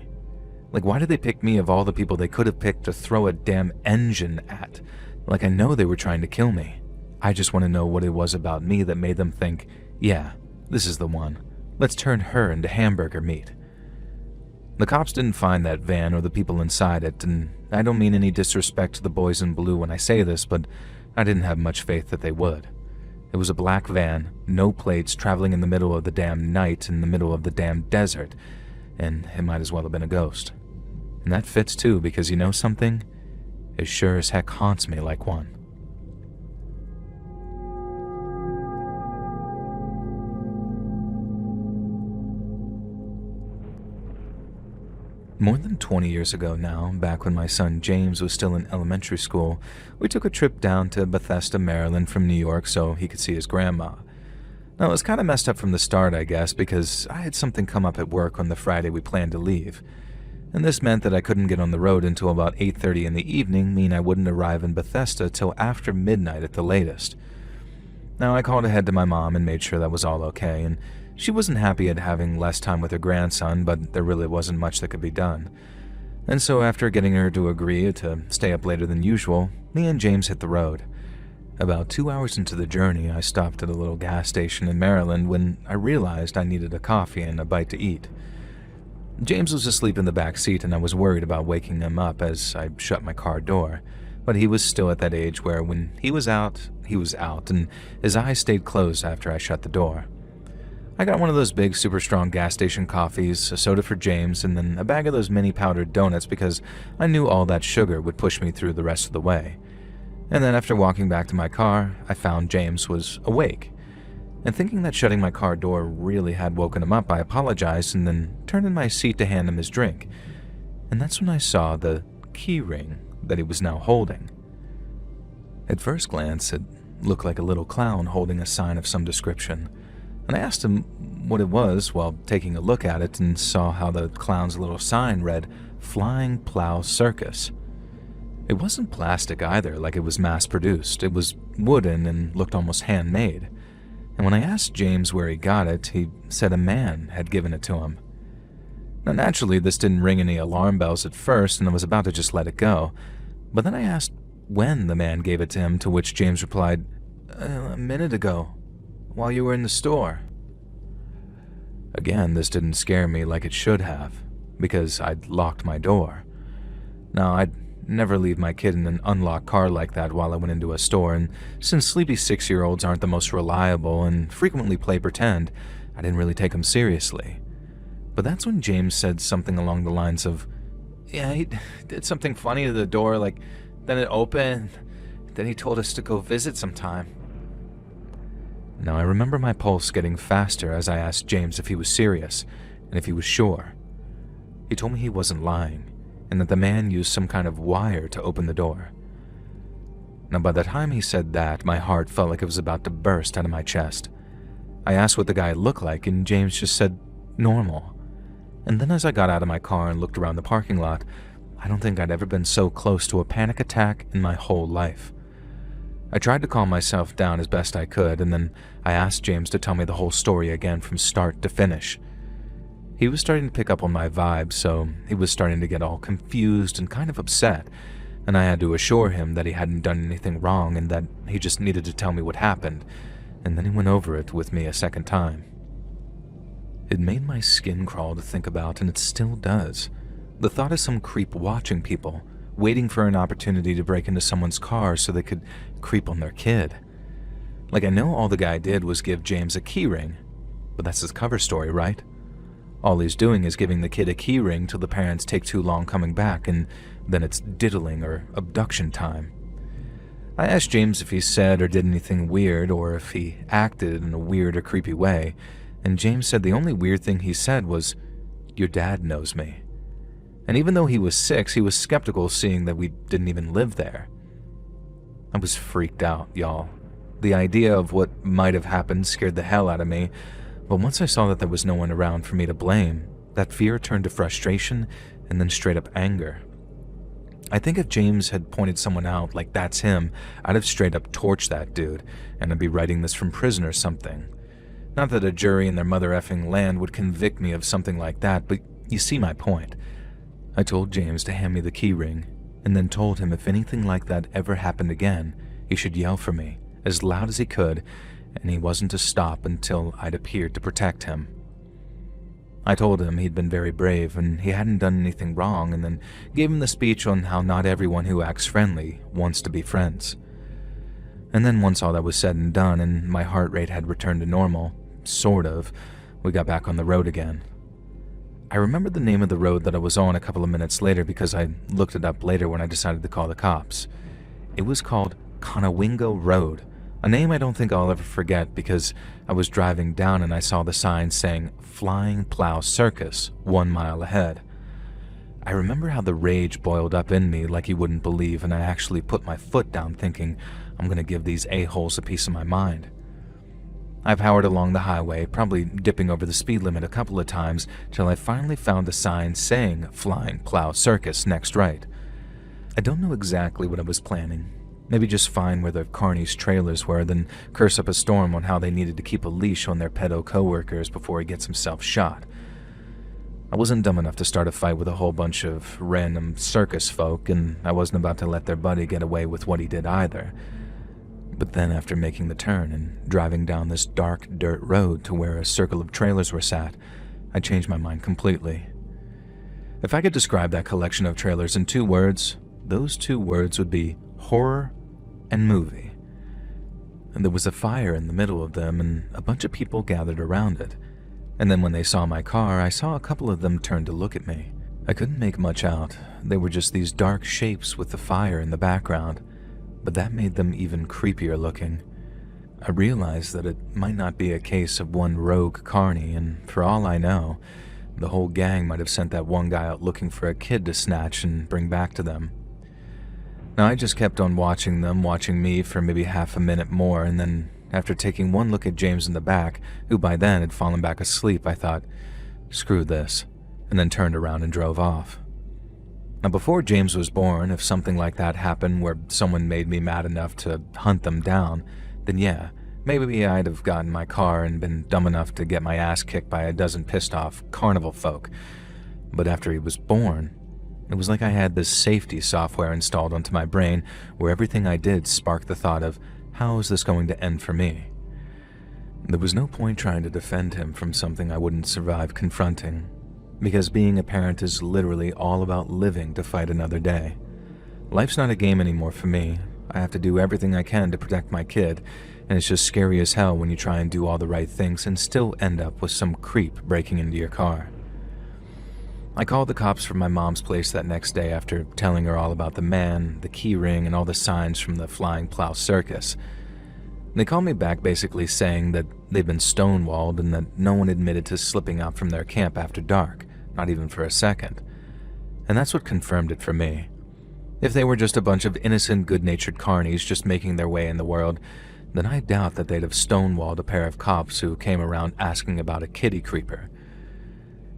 Like, why did they pick me of all the people they could have picked to throw a damn engine at? Like, I know they were trying to kill me. I just want to know what it was about me that made them think, yeah, this is the one. Let's turn her into hamburger meat. The cops didn't find that van or the people inside it, and I don't mean any disrespect to the boys in blue when I say this, but I didn't have much faith that they would. It was a black van, no plates, traveling in the middle of the damn night in the middle of the damn desert, and it might as well have been a ghost. And that fits too, because you know something? It sure as heck haunts me like one. More than 20 years ago now, back when my son James was still in elementary school, we took a trip down to Bethesda, Maryland from New York so he could see his grandma. Now, it was kind of messed up from the start, I guess, because I had something come up at work on the Friday we planned to leave. And this meant that I couldn't get on the road until about 8:30 in the evening, meaning I wouldn't arrive in Bethesda till after midnight at the latest. Now, I called ahead to my mom and made sure that was all okay, and she wasn't happy at having less time with her grandson, but there really wasn't much that could be done. And so after getting her to agree to stay up later than usual, me and James hit the road. About 2 hours into the journey, I stopped at a little gas station in Maryland when I realized I needed a coffee and a bite to eat. James was asleep in the back seat, and I was worried about waking him up as I shut my car door, but he was still at that age where when he was out, and his eyes stayed closed after I shut the door. I got one of those big, super strong gas station coffees, a soda for James, and then a bag of those mini powdered donuts because I knew all that sugar would push me through the rest of the way. And then after walking back to my car, I found James was awake. And thinking that shutting my car door really had woken him up, I apologized and then turned in my seat to hand him his drink. And that's when I saw the key ring that he was now holding. At first glance, it looked like a little clown holding a sign of some description. And I asked him what it was while taking a look at it and saw how the clown's little sign read, "Flying Plow Circus." It wasn't plastic either, like it was mass-produced. It was wooden and looked almost handmade. And when I asked James where he got it, he said a man had given it to him. Now, naturally, this didn't ring any alarm bells at first, and I was about to just let it go. But then I asked when the man gave it to him, to which James replied, "A minute ago, while you were in the store." Again, this didn't scare me like it should have, because I'd locked my door. Now, I'd never leave my kid in an unlocked car like that while I went into a store, and since sleepy 6-year-olds aren't the most reliable and frequently play pretend, I didn't really take them seriously. But that's when James said something along the lines of, "Yeah, he did something funny to the door, like, then it opened, then he told us to go visit sometime." Now, I remember my pulse getting faster as I asked James if he was serious, and if he was sure. He told me he wasn't lying, and that the man used some kind of wire to open the door. Now, by the time he said that, my heart felt like it was about to burst out of my chest. I asked what the guy looked like, and James just said, "Normal." And then as I got out of my car and looked around the parking lot, I don't think I'd ever been so close to a panic attack in my whole life. I tried to calm myself down as best I could, and then I asked James to tell me the whole story again from start to finish. He was starting to pick up on my vibe, so he was starting to get all confused and kind of upset, and I had to assure him that he hadn't done anything wrong and that he just needed to tell me what happened, and then he went over it with me a second time. It made my skin crawl to think about, and it still does. The thought of some creep watching people, waiting for an opportunity to break into someone's car so they could creep on their kid. Like, I know all the guy did was give James a keyring, but that's his cover story, right? All he's doing is giving the kid a keyring till the parents take too long coming back, and then it's diddling or abduction time. I asked James if he said or did anything weird, or if he acted in a weird or creepy way, and James said the only weird thing he said was, "Your dad knows me." And even though he was 6, he was skeptical seeing that we didn't even live there. I was freaked out, y'all. The idea of what might have happened scared the hell out of me, but once I saw that there was no one around for me to blame, that fear turned to frustration and then straight up anger. I think if James had pointed someone out like that's him, I'd have straight up torched that dude, and I'd be writing this from prison or something. Not that a jury in their mother effing land would convict me of something like that, but you see my point. I told James to hand me the keyring, and then told him if anything like that ever happened again, he should yell for me, as loud as he could, and he wasn't to stop until I'd appeared to protect him. I told him he'd been very brave and he hadn't done anything wrong, and then gave him the speech on how not everyone who acts friendly wants to be friends. And then once all that was said and done and my heart rate had returned to normal, sort of, we got back on the road again. I remembered the name of the road that I was on a couple of minutes later because I looked it up later when I decided to call the cops. It was called Conowingo Road, a name I don't think I'll ever forget because I was driving down and I saw the sign saying Flying Plow Circus 1 mile ahead. I remember how the rage boiled up in me like you wouldn't believe, and I actually put my foot down thinking I'm going to give these a-holes a piece of my mind. I powered along the highway, probably dipping over the speed limit a couple of times, till I finally found a sign saying Flying Plow Circus next right. I don't know exactly what I was planning. Maybe just find where the carnies' trailers were, then curse up a storm on how they needed to keep a leash on their pedo coworkers before he gets himself shot. I wasn't dumb enough to start a fight with a whole bunch of random circus folk, and I wasn't about to let their buddy get away with what he did either. But then after making the turn and driving down this dark dirt road to where a circle of trailers were sat, I changed my mind completely. If I could describe that collection of trailers in 2 words, those 2 words would be horror and movie. And there was a fire in the middle of them and a bunch of people gathered around it. And then when they saw my car, I saw a couple of them turn to look at me. I couldn't make much out. They were just these dark shapes with the fire in the background, but that made them even creepier looking. I realized that it might not be a case of one rogue carny, and for all I know, the whole gang might have sent that one guy out looking for a kid to snatch and bring back to them. Now I just kept on watching them, watching me for maybe half a minute more, and then after taking one look at James in the back, who by then had fallen back asleep, I thought, screw this, and then turned around and drove off. Now before James was born, if something like that happened where someone made me mad enough to hunt them down, then yeah, maybe I'd have gotten my car and been dumb enough to get my ass kicked by a dozen pissed off carnival folk. But after he was born, it was like I had this safety software installed onto my brain where everything I did sparked the thought of, how is this going to end for me? There was no point trying to defend him from something I wouldn't survive confronting, because being a parent is literally all about living to fight another day. Life's not a game anymore for me. I have to do everything I can to protect my kid, and it's just scary as hell when you try and do all the right things and still end up with some creep breaking into your car. I called the cops from my mom's place that next day after telling her all about the man, the key ring, and all the signs from the Flying Plow Circus. They called me back basically saying that they'd been stonewalled and that no one admitted to slipping out from their camp after dark, not even for a second. And that's what confirmed it for me. If they were just a bunch of innocent, good-natured carnies just making their way in the world, then I doubt that they'd have stonewalled a pair of cops who came around asking about a kitty creeper.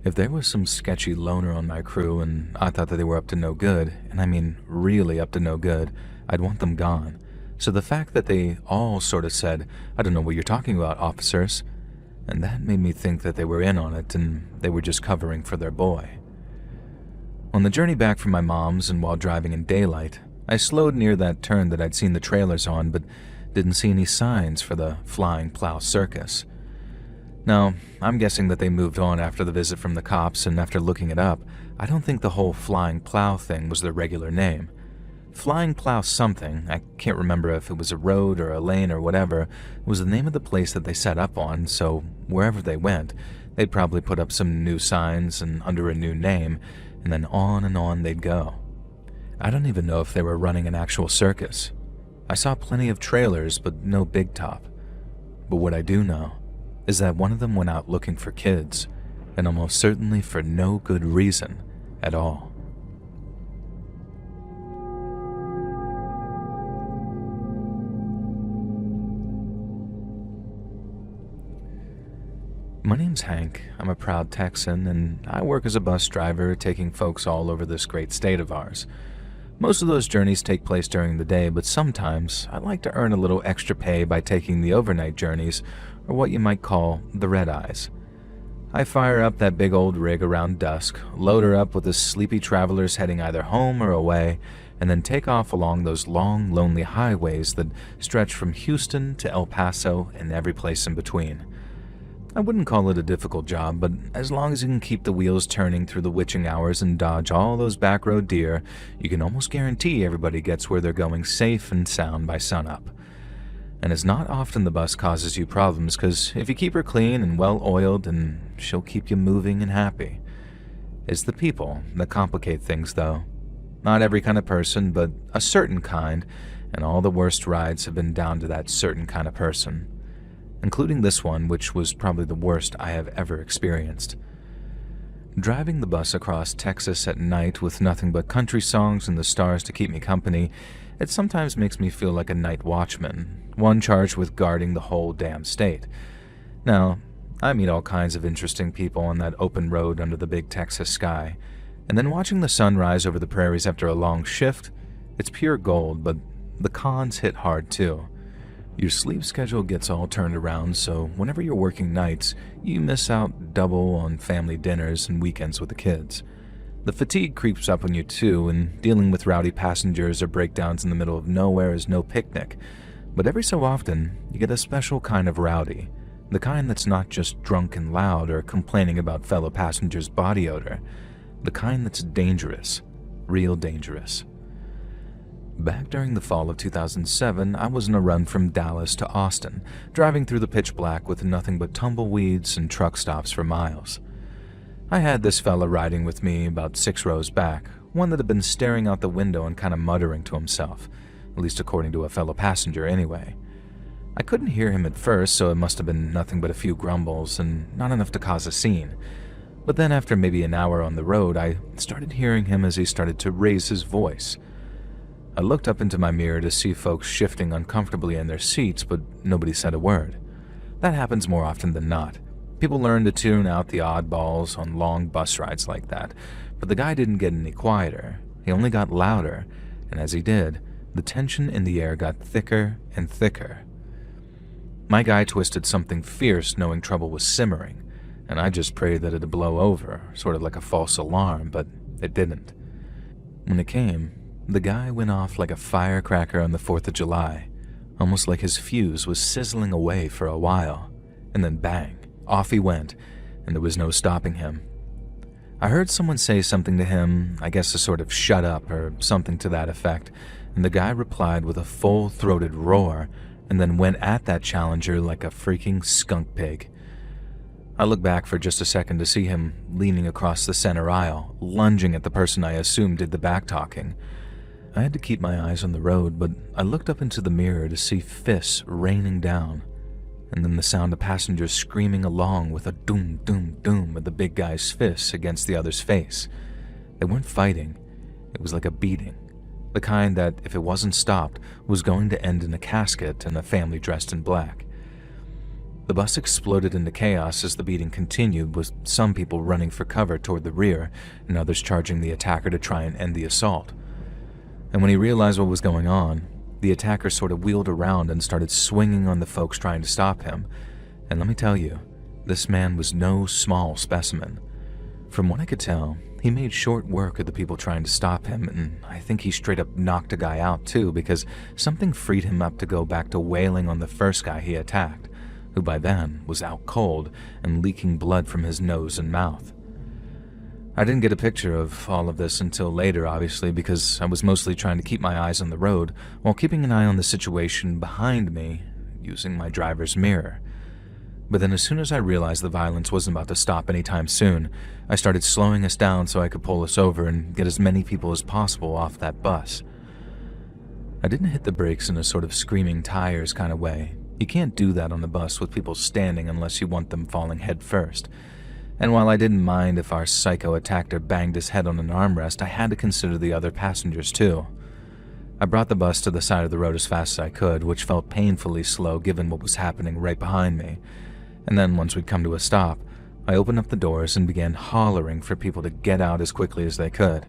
If there was some sketchy loner on my crew and I thought that they were up to no good, and I mean really up to no good, I'd want them gone. So the fact that they all sort of said, "I don't know what you're talking about, officers," and that made me think that they were in on it and they were just covering for their boy. On the journey back from my mom's and while driving in daylight, I slowed near that turn that I'd seen the trailers on but didn't see any signs for the Flying Plow Circus. Now, I'm guessing that they moved on after the visit from the cops, and after looking it up, I don't think the whole Flying Plow thing was their regular name. Flying Plow something, I can't remember if it was a road or a lane or whatever, was the name of the place that they set up on, so wherever they went, they'd probably put up some new signs and under a new name, and then on they'd go. I don't even know if they were running an actual circus. I saw plenty of trailers, but no big top. But what I do know is that one of them went out looking for kids, and almost certainly for no good reason at all. My name's Hank. I'm a proud Texan, and I work as a bus driver taking folks all over this great state of ours. Most of those journeys take place during the day, but sometimes I like to earn a little extra pay by taking the overnight journeys, or what you might call the red eyes. I fire up that big old rig around dusk, load her up with the sleepy travelers heading either home or away, and then take off along those long, lonely highways that stretch from Houston to El Paso and every place in between. I wouldn't call it a difficult job, but as long as you can keep the wheels turning through the witching hours and dodge all those back road deer, you can almost guarantee everybody gets where they're going safe and sound by sunup. And it's not often the bus causes you problems, because if you keep her clean and well-oiled, then she'll keep you moving and happy. It's the people that complicate things, though. Not every kind of person, but a certain kind, and all the worst rides have been down to that certain kind of person. Including this one, which was probably the worst I have ever experienced. Driving the bus across Texas at night with nothing but country songs and the stars to keep me company, it sometimes makes me feel like a night watchman, one charged with guarding the whole damn state. Now, I meet all kinds of interesting people on that open road under the big Texas sky, and then watching the sun rise over the prairies after a long shift, it's pure gold, but the cons hit hard too. Your sleep schedule gets all turned around, so whenever you're working nights, you miss out double on family dinners and weekends with the kids. The fatigue creeps up on you too, and dealing with rowdy passengers or breakdowns in the middle of nowhere is no picnic. But every so often, you get a special kind of rowdy. The kind that's not just drunk and loud or complaining about fellow passengers' body odor. The kind that's dangerous. Real dangerous. Back during the fall of 2007, I was on a run from Dallas to Austin, driving through the pitch black with nothing but tumbleweeds and truck stops for miles. I had this fella riding with me about 6 rows back, one that had been staring out the window and kind of muttering to himself, at least according to a fellow passenger anyway. I couldn't hear him at first, so it must have been nothing but a few grumbles and not enough to cause a scene. But then after maybe an hour on the road, I started hearing him as he started to raise his voice. I looked up into my mirror to see folks shifting uncomfortably in their seats, but nobody said a word. That happens more often than not. People learn to tune out the oddballs on long bus rides like that, but the guy didn't get any quieter. He only got louder, and as he did, the tension in the air got thicker and thicker. My guy twisted something fierce knowing trouble was simmering, and I just prayed that it'd blow over, sort of like a false alarm, but it didn't. When it came, the guy went off like a firecracker on the 4th of July, almost like his fuse was sizzling away for a while, and then bang, off he went, and there was no stopping him. I heard someone say something to him, I guess a sort of shut up or something to that effect, and the guy replied with a full-throated roar, and then went at that challenger like a freaking skunk pig. I looked back for just a second to see him leaning across the center aisle, lunging at the person I assumed did the back-talking. I had to keep my eyes on the road, but I looked up into the mirror to see fists raining down, and then the sound of passengers screaming along with a doom, doom, doom of the big guy's fists against the other's face. They weren't fighting. It was like a beating. The kind that, if it wasn't stopped, was going to end in a casket and a family dressed in black. The bus exploded into chaos as the beating continued, with some people running for cover toward the rear and others charging the attacker to try and end the assault. And when he realized what was going on, the attacker sort of wheeled around and started swinging on the folks trying to stop him. And let me tell you, this man was no small specimen. From what I could tell, he made short work of the people trying to stop him, and I think he straight up knocked a guy out too, because something freed him up to go back to wailing on the first guy he attacked, who by then was out cold and leaking blood from his nose and mouth. I didn't get a picture of all of this until later, obviously, because I was mostly trying to keep my eyes on the road while keeping an eye on the situation behind me using my driver's mirror. But then as soon as I realized the violence wasn't about to stop anytime soon, I started slowing us down so I could pull us over and get as many people as possible off that bus. I didn't hit the brakes in a sort of screaming tires kind of way. You can't do that on the bus with people standing unless you want them falling head first. And while I didn't mind if our psycho attacker banged his head on an armrest, I had to consider the other passengers too. I brought the bus to the side of the road as fast as I could, which felt painfully slow given what was happening right behind me. And then once we'd come to a stop, I opened up the doors and began hollering for people to get out as quickly as they could.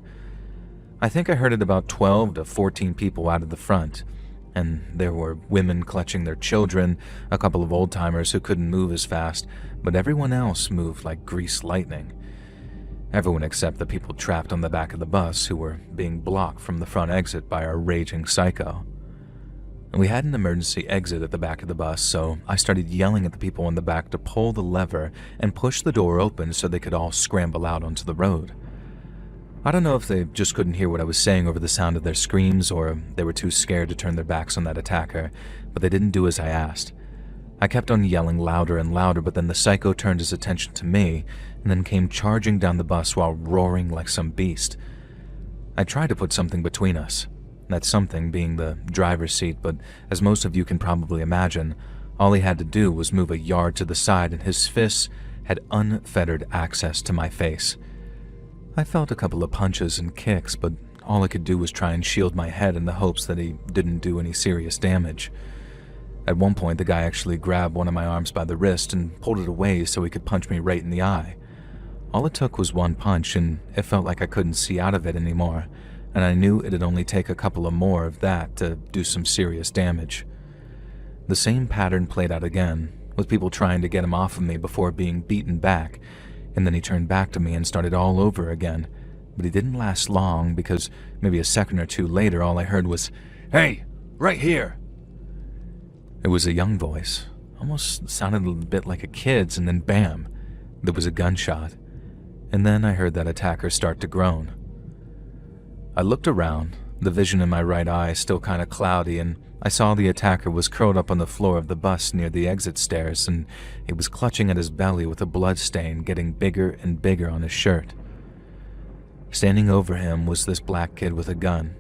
I think I herded about 12 to 14 people out of the front, and there were women clutching their children, a couple of old-timers who couldn't move as fast, but everyone else moved like greased lightning. Everyone except the people trapped on the back of the bus who were being blocked from the front exit by our raging psycho. We had an emergency exit at the back of the bus, so I started yelling at the people in the back to pull the lever and push the door open so they could all scramble out onto the road. I don't know if they just couldn't hear what I was saying over the sound of their screams, or they were too scared to turn their backs on that attacker, but they didn't do as I asked. I kept on yelling louder and louder, but then the psycho turned his attention to me and then came charging down the bus while roaring like some beast. I tried to put something between us, that something being the driver's seat, but as most of you can probably imagine, all he had to do was move a yard to the side and his fists had unfettered access to my face. I felt a couple of punches and kicks, but all I could do was try and shield my head in the hopes that he didn't do any serious damage. At one point, the guy actually grabbed one of my arms by the wrist and pulled it away so he could punch me right in the eye. All it took was one punch, and it felt like I couldn't see out of it anymore, and I knew it'd only take a couple of more of that to do some serious damage. The same pattern played out again, with people trying to get him off of me before being beaten back, and then he turned back to me and started all over again, but he didn't last long because maybe a second or two later all I heard was, "Hey, right here!" It was a young voice, almost sounded a bit like a kid's, and then bam, there was a gunshot, and then I heard that attacker start to groan. I looked around, the vision in my right eye still kind of cloudy, and I saw the attacker was curled up on the floor of the bus near the exit stairs, and he was clutching at his belly with a blood stain getting bigger and bigger on his shirt. Standing over him was this black kid with a gun,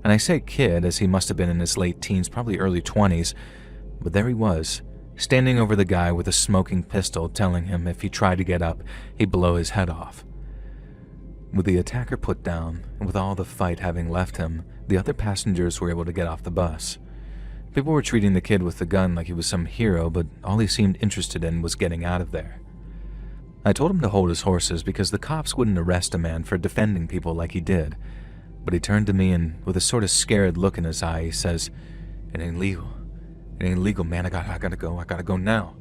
and I say kid as he must have been in his late teens, probably early 20s, but there he was, standing over the guy with a smoking pistol, telling him if he tried to get up, he'd blow his head off. With the attacker put down, and with all the fight having left him, the other passengers were able to get off the bus. People were treating the kid with the gun like he was some hero, but all he seemed interested in was getting out of there. I told him to hold his horses because the cops wouldn't arrest a man for defending people like he did, but he turned to me and, with a sort of scared look in his eye, he says, "It ain't legal. It ain't legal, man. I gotta go now."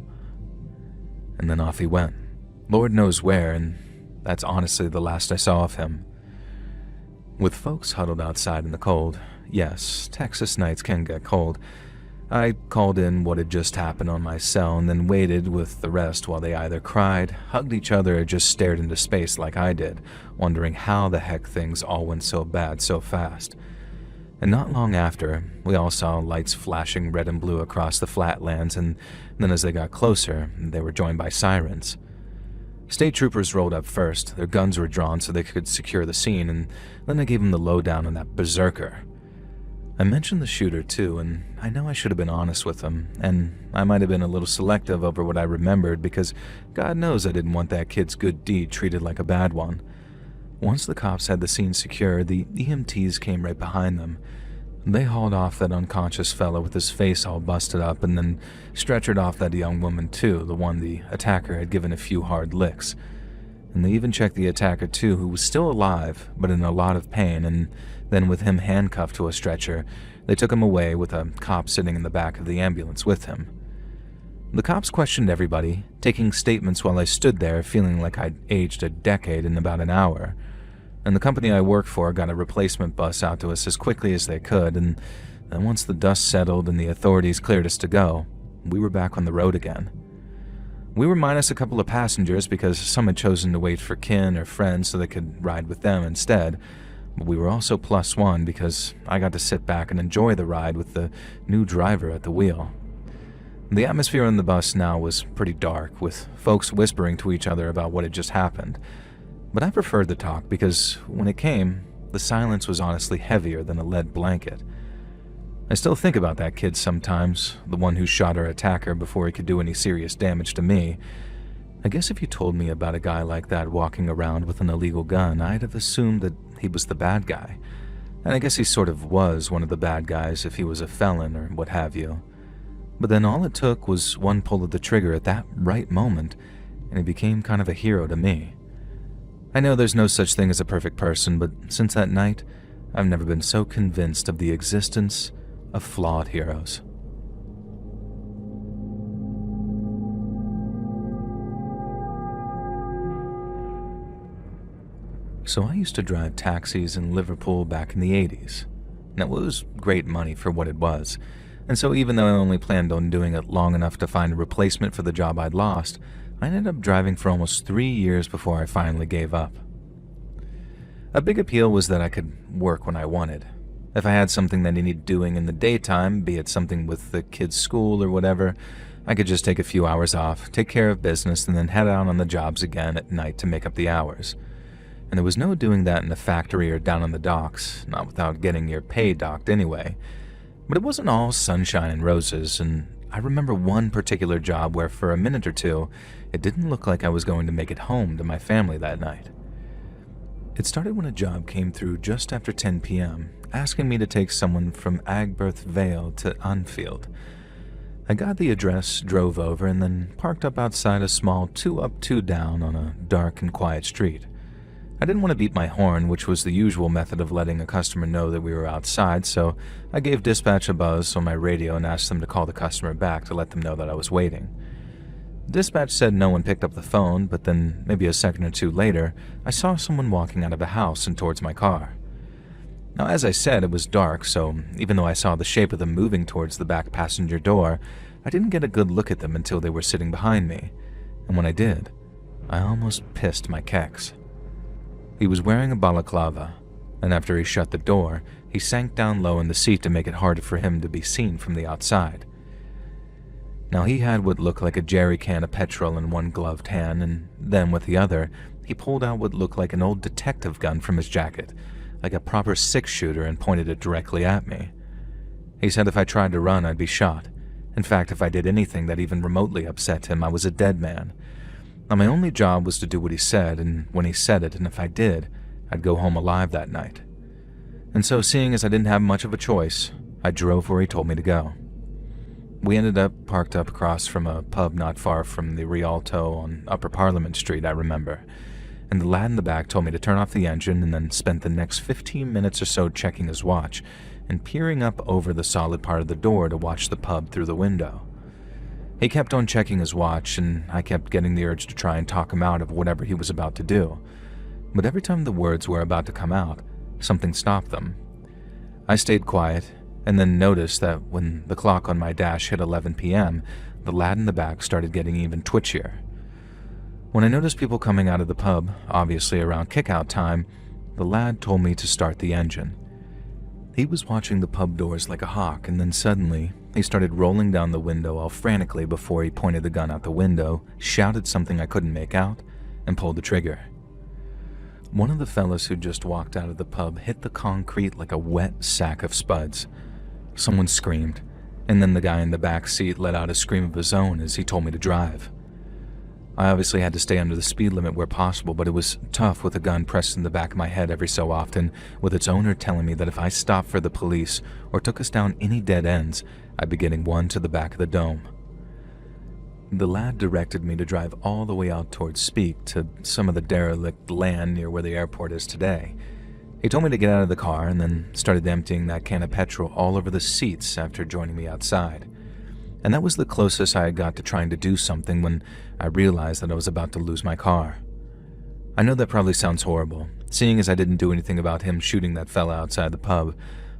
And then off he went. Lord knows where, and that's honestly the last I saw of him. With folks huddled outside in the cold, yes, Texas nights can get cold, I called in what had just happened on my cell and then waited with the rest while they either cried, hugged each other, or just stared into space like I did, wondering how the heck things all went so bad so fast. And not long after, we all saw lights flashing red and blue across the flatlands, and then as they got closer, they were joined by sirens. State troopers rolled up first. Their guns were drawn so they could secure the scene, and then they gave him the lowdown on that berserker. I mentioned the shooter too, and I know I should have been honest with him, and I might have been a little selective over what I remembered because God knows I didn't want that kid's good deed treated like a bad one. Once the cops had the scene secured, the EMTs came right behind them. They hauled off that unconscious fellow with his face all busted up and then stretchered off that young woman too, the one the attacker had given a few hard licks. And they even checked the attacker too, who was still alive but in a lot of pain, and then with him handcuffed to a stretcher, they took him away with a cop sitting in the back of the ambulance with him. The cops questioned everybody, taking statements while I stood there feeling like I'd aged a decade in about an hour. And the company I worked for got a replacement bus out to us as quickly as they could, and then once the dust settled and the authorities cleared us to go, we were back on the road again. We were minus a couple of passengers because some had chosen to wait for kin or friends so they could ride with them instead, but we were also plus one because I got to sit back and enjoy the ride with the new driver at the wheel. The atmosphere on the bus now was pretty dark, with folks whispering to each other about what had just happened. But I preferred the talk because, when it came, the silence was honestly heavier than a lead blanket. I still think about that kid sometimes, the one who shot our attacker before he could do any serious damage to me. I guess if you told me about a guy like that walking around with an illegal gun, I'd have assumed that he was the bad guy. And I guess he sort of was one of the bad guys if he was a felon or what have you. But then all it took was one pull of the trigger at that right moment, and he became kind of a hero to me. I know there's no such thing as a perfect person, but since that night, I've never been so convinced of the existence of flawed heroes. So I used to drive taxis in Liverpool back in the 80s. Now, it was great money for what it was, and so even though I only planned on doing it long enough to find a replacement for the job I'd lost, I ended up driving for almost 3 years before I finally gave up. A big appeal was that I could work when I wanted. If I had something that needed doing in the daytime, be it something with the kids' school or whatever, I could just take a few hours off, take care of business, and then head out on the jobs again at night to make up the hours. And there was no doing that in a factory or down on the docks, not without getting your pay docked anyway. But it wasn't all sunshine and roses, and I remember one particular job where for a minute or two, it didn't look like I was going to make it home to my family that night. It started when a job came through just after 10 p.m., asking me to take someone from Agbirth Vale to Anfield. I got the address, drove over, and then parked up outside a small 2 up, 2 down on a dark and quiet street. I didn't want to beat my horn, which was the usual method of letting a customer know that we were outside, so I gave dispatch a buzz on my radio and asked them to call the customer back to let them know that I was waiting. Dispatch said no one picked up the phone, but then maybe a second or two later, I saw someone walking out of a house and towards my car. Now, as I said, it was dark, so even though I saw the shape of them moving towards the back passenger door, I didn't get a good look at them until they were sitting behind me, and when I did, I almost pissed my kecks. He was wearing a balaclava, and after he shut the door, he sank down low in the seat to make it harder for him to be seen from the outside. Now, he had what looked like a jerry can of petrol in one gloved hand, and then with the other, he pulled out what looked like an old detective gun from his jacket, like a proper six-shooter, and pointed it directly at me. He said if I tried to run, I'd be shot. In fact, if I did anything that even remotely upset him, I was a dead man. Now, my only job was to do what he said, and when he said it, and if I did, I'd go home alive that night. And so, seeing as I didn't have much of a choice, I drove where he told me to go. We ended up parked up across from a pub not far from the Rialto on Upper Parliament Street, I remember, and the lad in the back told me to turn off the engine and then spent the next 15 minutes or so checking his watch and peering up over the solid part of the door to watch the pub through the window. He kept on checking his watch, and I kept getting the urge to try and talk him out of whatever he was about to do. But every time the words were about to come out, something stopped them. I stayed quiet, and then noticed that when the clock on my dash hit 11 p.m., the lad in the back started getting even twitchier. When I noticed people coming out of the pub, obviously around kick-out time, the lad told me to start the engine. He was watching the pub doors like a hawk, and then suddenly, he started rolling down the window all frantically before he pointed the gun out the window, shouted something I couldn't make out, and pulled the trigger. One of the fellas who just walked out of the pub hit the concrete like a wet sack of spuds. Someone screamed, and then the guy in the back seat let out a scream of his own as he told me to drive. I obviously had to stay under the speed limit where possible, but it was tough with a gun pressed in the back of my head every so often, with its owner telling me that if I stopped for the police or took us down any dead ends, I'd be getting one to the back of the dome. The lad directed me to drive all the way out towards Speke to some of the derelict land near where the airport is today. He told me to get out of the car and then started emptying that can of petrol all over the seats after joining me outside. And that was the closest I had got to trying to do something when I realized that I was about to lose my car. I know that probably sounds horrible, seeing as I didn't do anything about him shooting that fella outside the pub,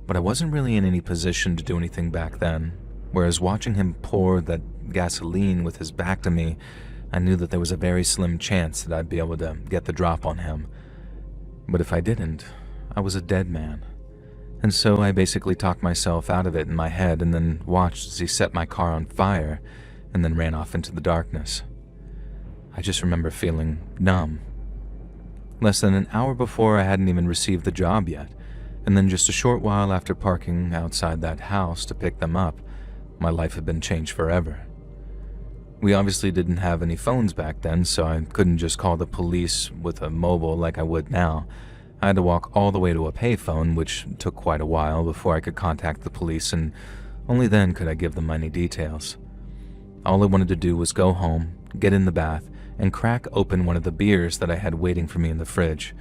but I wasn't really in any position to do anything back then, whereas watching him pour that gasoline with his back to me, I knew that there was a very slim chance that I'd be able to get the drop on him. But if I didn't, I was a dead man. And so I basically talked myself out of it in my head and then watched as he set my car on fire and then ran off into the darkness. I just remember feeling numb. Less than an hour before, I hadn't even received the job yet, and then just a short while after parking outside that house to pick them up, my life had been changed forever. We obviously didn't have any phones back then, so I couldn't just call the police with a mobile like I would now. I had to walk all the way to a payphone, which took quite a while before I could contact the police, and only then could I give them any details. All I wanted to do was go home, get in the bath, and crack open one of the beers that I had waiting for me in the fridge.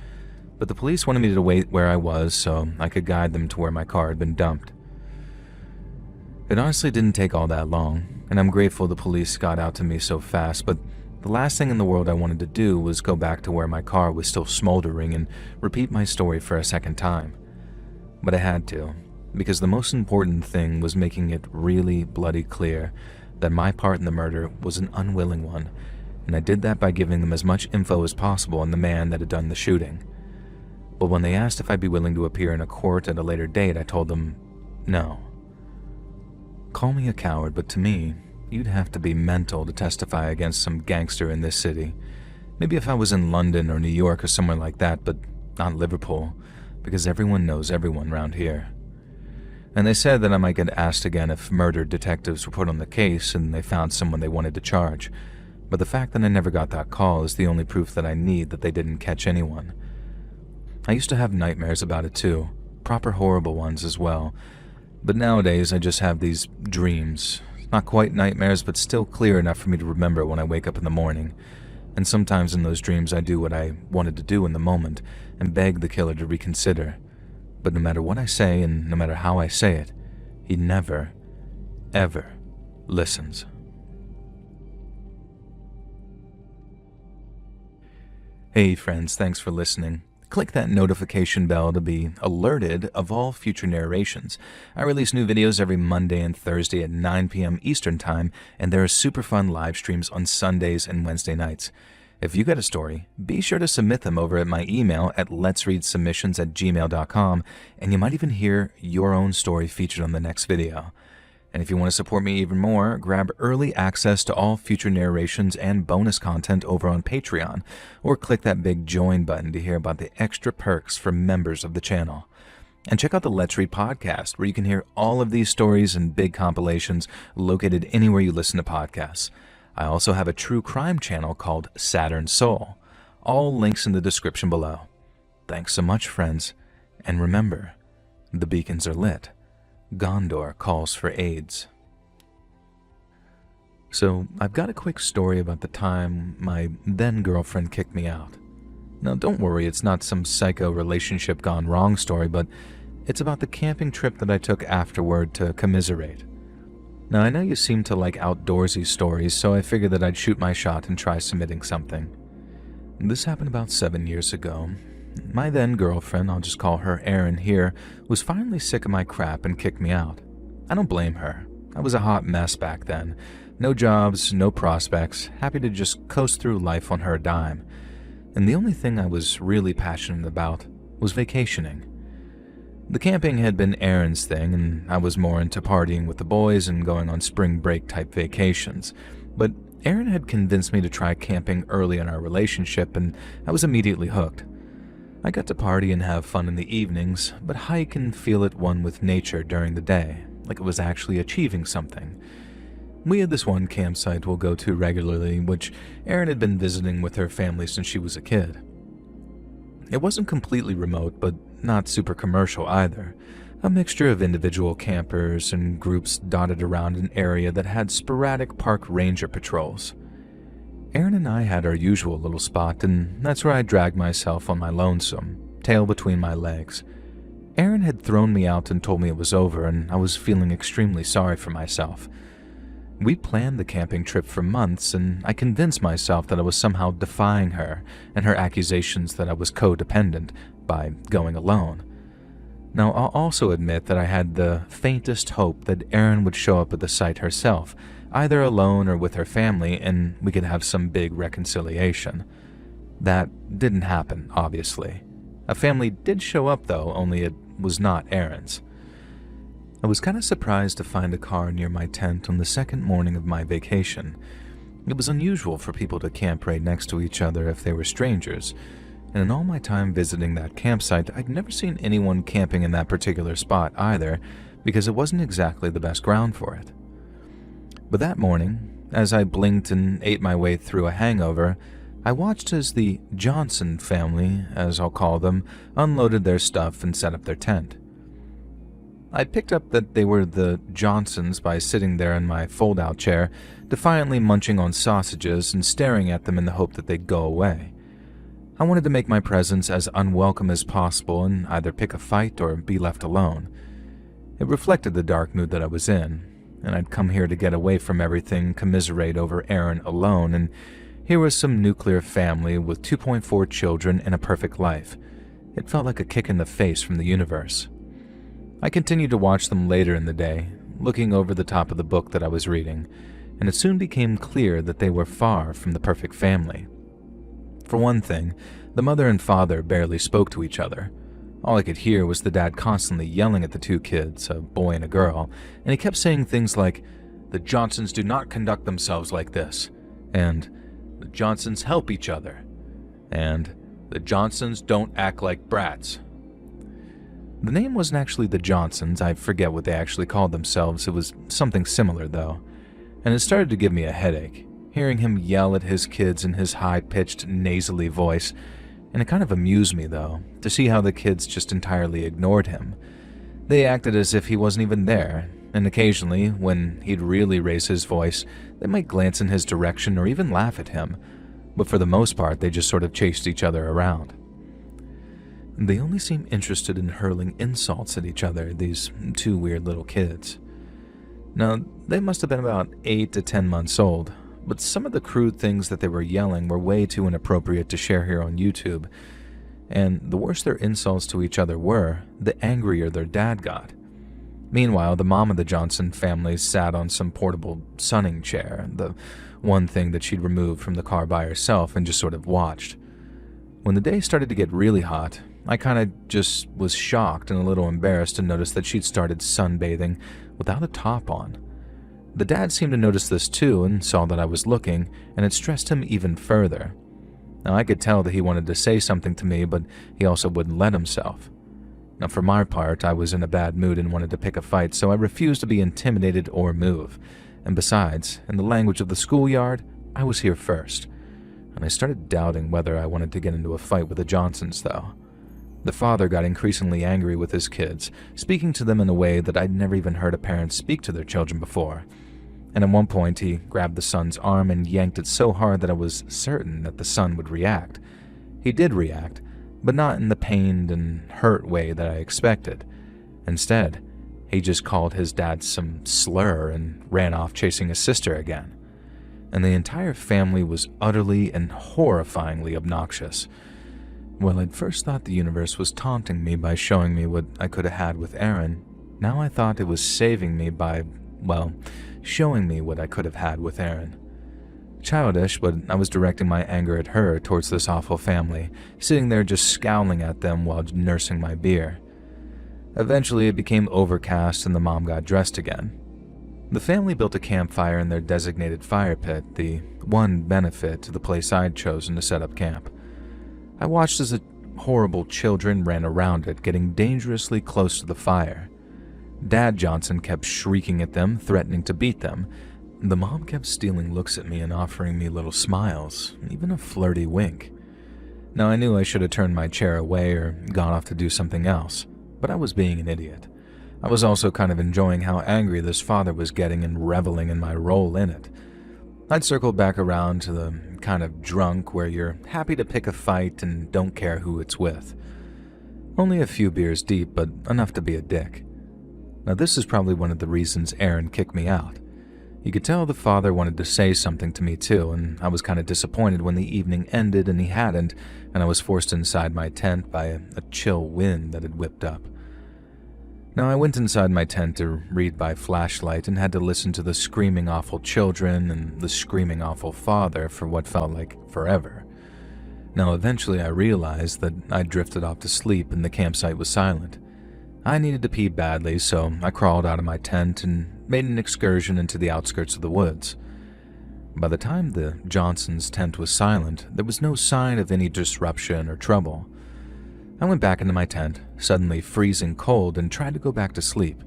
But the police wanted me to wait where I was so I could guide them to where my car had been dumped. It honestly didn't take all that long, and I'm grateful the police got out to me so fast, but the last thing in the world I wanted to do was go back to where my car was still smoldering and repeat my story for a second time. But I had to, because the most important thing was making it really bloody clear that my part in the murder was an unwilling one, and I did that by giving them as much info as possible on the man that had done the shooting. But when they asked if I'd be willing to appear in a court at a later date, I told them no. Call me a coward, but to me, you'd have to be mental to testify against some gangster in this city. Maybe if I was in London or New York or somewhere like that, but not Liverpool, because everyone knows everyone round here. And they said that I might get asked again if murder detectives were put on the case and they found someone they wanted to charge. But the fact that I never got that call is the only proof that I need that they didn't catch anyone. I used to have nightmares about it too, proper horrible ones as well. But nowadays I just have these dreams, Not quite nightmares, but still clear enough for me to remember when I wake up in the morning. And sometimes in those dreams I do what I wanted to do in the moment and beg the killer to reconsider. But no matter what I say and no matter how I say it, he never, ever listens. Hey friends, thanks for listening. Click that notification bell to be alerted of all future narrations. I release new videos every Monday and Thursday at 9 p.m. Eastern Time, and there are super fun live streams on Sundays and Wednesday nights. If you got a story, be sure to submit them over at my email at letsreadsubmissions@gmail.com, and you might even hear your own story featured on the next video. And if you want to support me even more, grab early access to all future narrations and bonus content over on Patreon, or click that big join button to hear about the extra perks for members of the channel. And check out the Let's Read podcast, where you can hear all of these stories and big compilations located anywhere you listen to podcasts. I also have a true crime channel called Saturn Soul. All links in the description below. Thanks so much, friends. And remember, the beacons are lit. Gondor calls for aids. So, I've got a quick story about the time my then-girlfriend kicked me out. Now, don't worry, it's not some psycho relationship gone wrong story, but it's about the camping trip that I took afterward to commiserate. Now, I know you seem to like outdoorsy stories, so I figured that I'd shoot my shot and try submitting something. This happened about 7 years ago. My then-girlfriend, I'll just call her Erin here, was finally sick of my crap and kicked me out. I don't blame her. I was a hot mess back then. No jobs, no prospects, happy to just coast through life on her dime. And the only thing I was really passionate about was vacationing. The camping had been Erin's thing, and I was more into partying with the boys and going on spring break type vacations. But Erin had convinced me to try camping early in our relationship, and I was immediately hooked. I got to party and have fun in the evenings, but hike and feel at one with nature during the day, like it was actually achieving something. We had this one campsite we'll go to regularly, which Erin had been visiting with her family since she was a kid. It wasn't completely remote, but not super commercial either. A mixture of individual campers and groups dotted around an area that had sporadic park ranger patrols. Erin and I had our usual little spot, and that's where I dragged myself on my lonesome, tail between my legs. Erin had thrown me out and told me it was over, and I was feeling extremely sorry for myself. We planned the camping trip for months, and I convinced myself that I was somehow defying her and her accusations that I was codependent by going alone. Now, I'll also admit that I had the faintest hope that Erin would show up at the site herself, either alone or with her family, and we could have some big reconciliation. That didn't happen, obviously. A family did show up, though, only it was not Erin's. I was kind of surprised to find a car near my tent on the second morning of my vacation. It was unusual for people to camp right next to each other if they were strangers, and in all my time visiting that campsite, I'd never seen anyone camping in that particular spot either, because it wasn't exactly the best ground for it. But that morning, as I blinked and ate my way through a hangover, I watched as the Johnson family, as I'll call them, unloaded their stuff and set up their tent. I picked up that they were the Johnsons by sitting there in my fold-out chair, defiantly munching on sausages and staring at them in the hope that they'd go away. I wanted to make my presence as unwelcome as possible and either pick a fight or be left alone. It reflected the dark mood that I was in, and I'd come here to get away from everything, commiserate over Erin alone, and here was some nuclear family with 2.4 children and a perfect life. It felt like a kick in the face from the universe. I continued to watch them later in the day, looking over the top of the book that I was reading, and it soon became clear that they were far from the perfect family. For one thing, the mother and father barely spoke to each other. All I could hear was the dad constantly yelling at the two kids, a boy and a girl, and he kept saying things like, "The Johnsons do not conduct themselves like this," and "The Johnsons help each other," and "The Johnsons don't act like brats." The name wasn't actually the Johnsons, I forget what they actually called themselves, it was something similar though, and it started to give me a headache, hearing him yell at his kids in his high-pitched, nasally voice, and it kind of amused me though, to see how the kids just entirely ignored him. They acted as if he wasn't even there, and occasionally, when he'd really raise his voice, they might glance in his direction or even laugh at him, but for the most part, they just sort of chased each other around. They only seemed interested in hurling insults at each other, these two weird little kids. Now, they must have been about 8 to 10 months old, but some of the crude things that they were yelling were way too inappropriate to share here on YouTube, and the worse their insults to each other were, the angrier their dad got. Meanwhile, the mom of the Johnson family sat on some portable sunning chair, the one thing that she'd removed from the car by herself, and just sort of watched. When the day started to get really hot, I kind of just was shocked and a little embarrassed to notice that she'd started sunbathing without a top on. The dad seemed to notice this too and saw that I was looking, and it stressed him even further. Now, I could tell that he wanted to say something to me, but he also wouldn't let himself. Now, for my part, I was in a bad mood and wanted to pick a fight, so I refused to be intimidated or move. And besides, in the language of the schoolyard, I was here first. And I started doubting whether I wanted to get into a fight with the Johnsons, though. The father got increasingly angry with his kids, speaking to them in a way that I'd never even heard a parent speak to their children before. And at one point, he grabbed the son's arm and yanked it so hard that I was certain that the son would react. He did react, but not in the pained and hurt way that I expected. Instead, he just called his dad some slur and ran off chasing his sister again. And the entire family was utterly and horrifyingly obnoxious. Well, I'd first thought the universe was taunting me by showing me what I could have had with Erin. Now I thought it was saving me by, well, showing me what I could have had with Erin. Childish, but I was directing my anger at her towards this awful family, sitting there just scowling at them while nursing my beer. Eventually, it became overcast and the mom got dressed again. The family built a campfire in their designated fire pit, the one benefit to the place I'd chosen to set up camp. I watched as the horrible children ran around it, getting dangerously close to the fire. Dad Johnson kept shrieking at them, threatening to beat them. The mom kept stealing looks at me and offering me little smiles, even a flirty wink. Now, I knew I should have turned my chair away or gone off to do something else, but I was being an idiot. I was also kind of enjoying how angry this father was getting and reveling in my role in it. I'd circled back around to the kind of drunk where you're happy to pick a fight and don't care who it's with. Only a few beers deep, but enough to be a dick. Now, this is probably one of the reasons Erin kicked me out. You could tell the father wanted to say something to me too, and I was kind of disappointed when the evening ended and he hadn't, and I was forced inside my tent by a chill wind that had whipped up. Now, I went inside my tent to read by flashlight and had to listen to the screaming awful children and the screaming awful father for what felt like forever. Now, eventually I realized that I'd drifted off to sleep and the campsite was silent. I needed to pee badly, so I crawled out of my tent and made an excursion into the outskirts of the woods. By the time the Johnsons' tent was silent, there was no sign of any disruption or trouble. I went back into my tent, suddenly freezing cold, and tried to go back to sleep.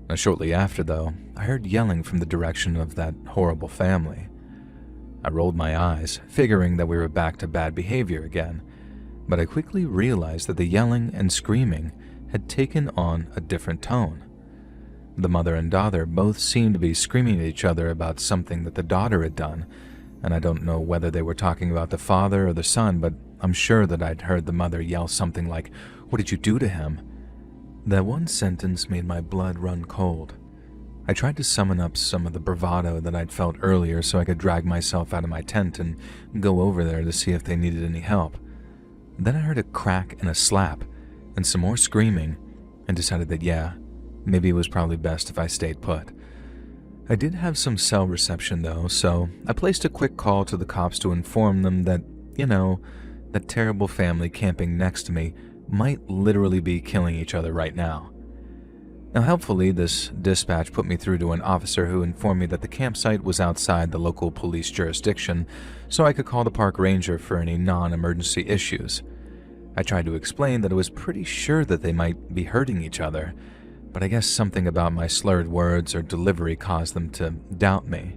Now, shortly after, though, I heard yelling from the direction of that horrible family. I rolled my eyes, figuring that we were back to bad behavior again, but I quickly realized that the yelling and screaming had taken on a different tone. The mother and daughter both seemed to be screaming at each other about something that the daughter had done, and I don't know whether they were talking about the father or the son, but I'm sure that I'd heard the mother yell something like, "What did you do to him?" That one sentence made my blood run cold. I tried to summon up some of the bravado that I'd felt earlier so I could drag myself out of my tent and go over there to see if they needed any help. Then I heard a crack and a slap, and some more screaming, and decided that yeah, maybe it was probably best if I stayed put. I did have some cell reception though, so I placed a quick call to the cops to inform them that, that terrible family camping next to me might literally be killing each other right now. Now, helpfully, this dispatch put me through to an officer who informed me that the campsite was outside the local police jurisdiction, so I could call the park ranger for any non-emergency issues. I tried to explain that I was pretty sure that they might be hurting each other, but I guess something about my slurred words or delivery caused them to doubt me.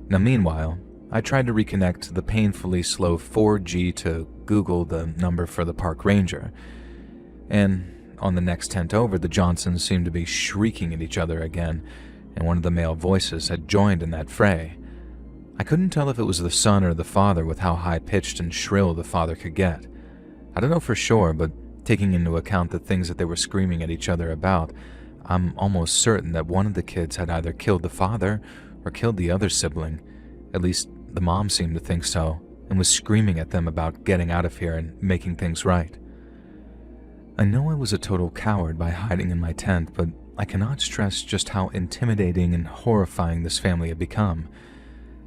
Now, meanwhile, I tried to reconnect the painfully slow 4G to Google the number for the park ranger, and on the next tent over, the Johnsons seemed to be shrieking at each other again, and one of the male voices had joined in that fray. I couldn't tell if it was the son or the father with how high-pitched and shrill the father could get. I don't know for sure, but taking into account the things that they were screaming at each other about, I'm almost certain that one of the kids had either killed the father or killed the other sibling. At least the mom seemed to think so, and was screaming at them about getting out of here and making things right. I know I was a total coward by hiding in my tent, but I cannot stress just how intimidating and horrifying this family had become.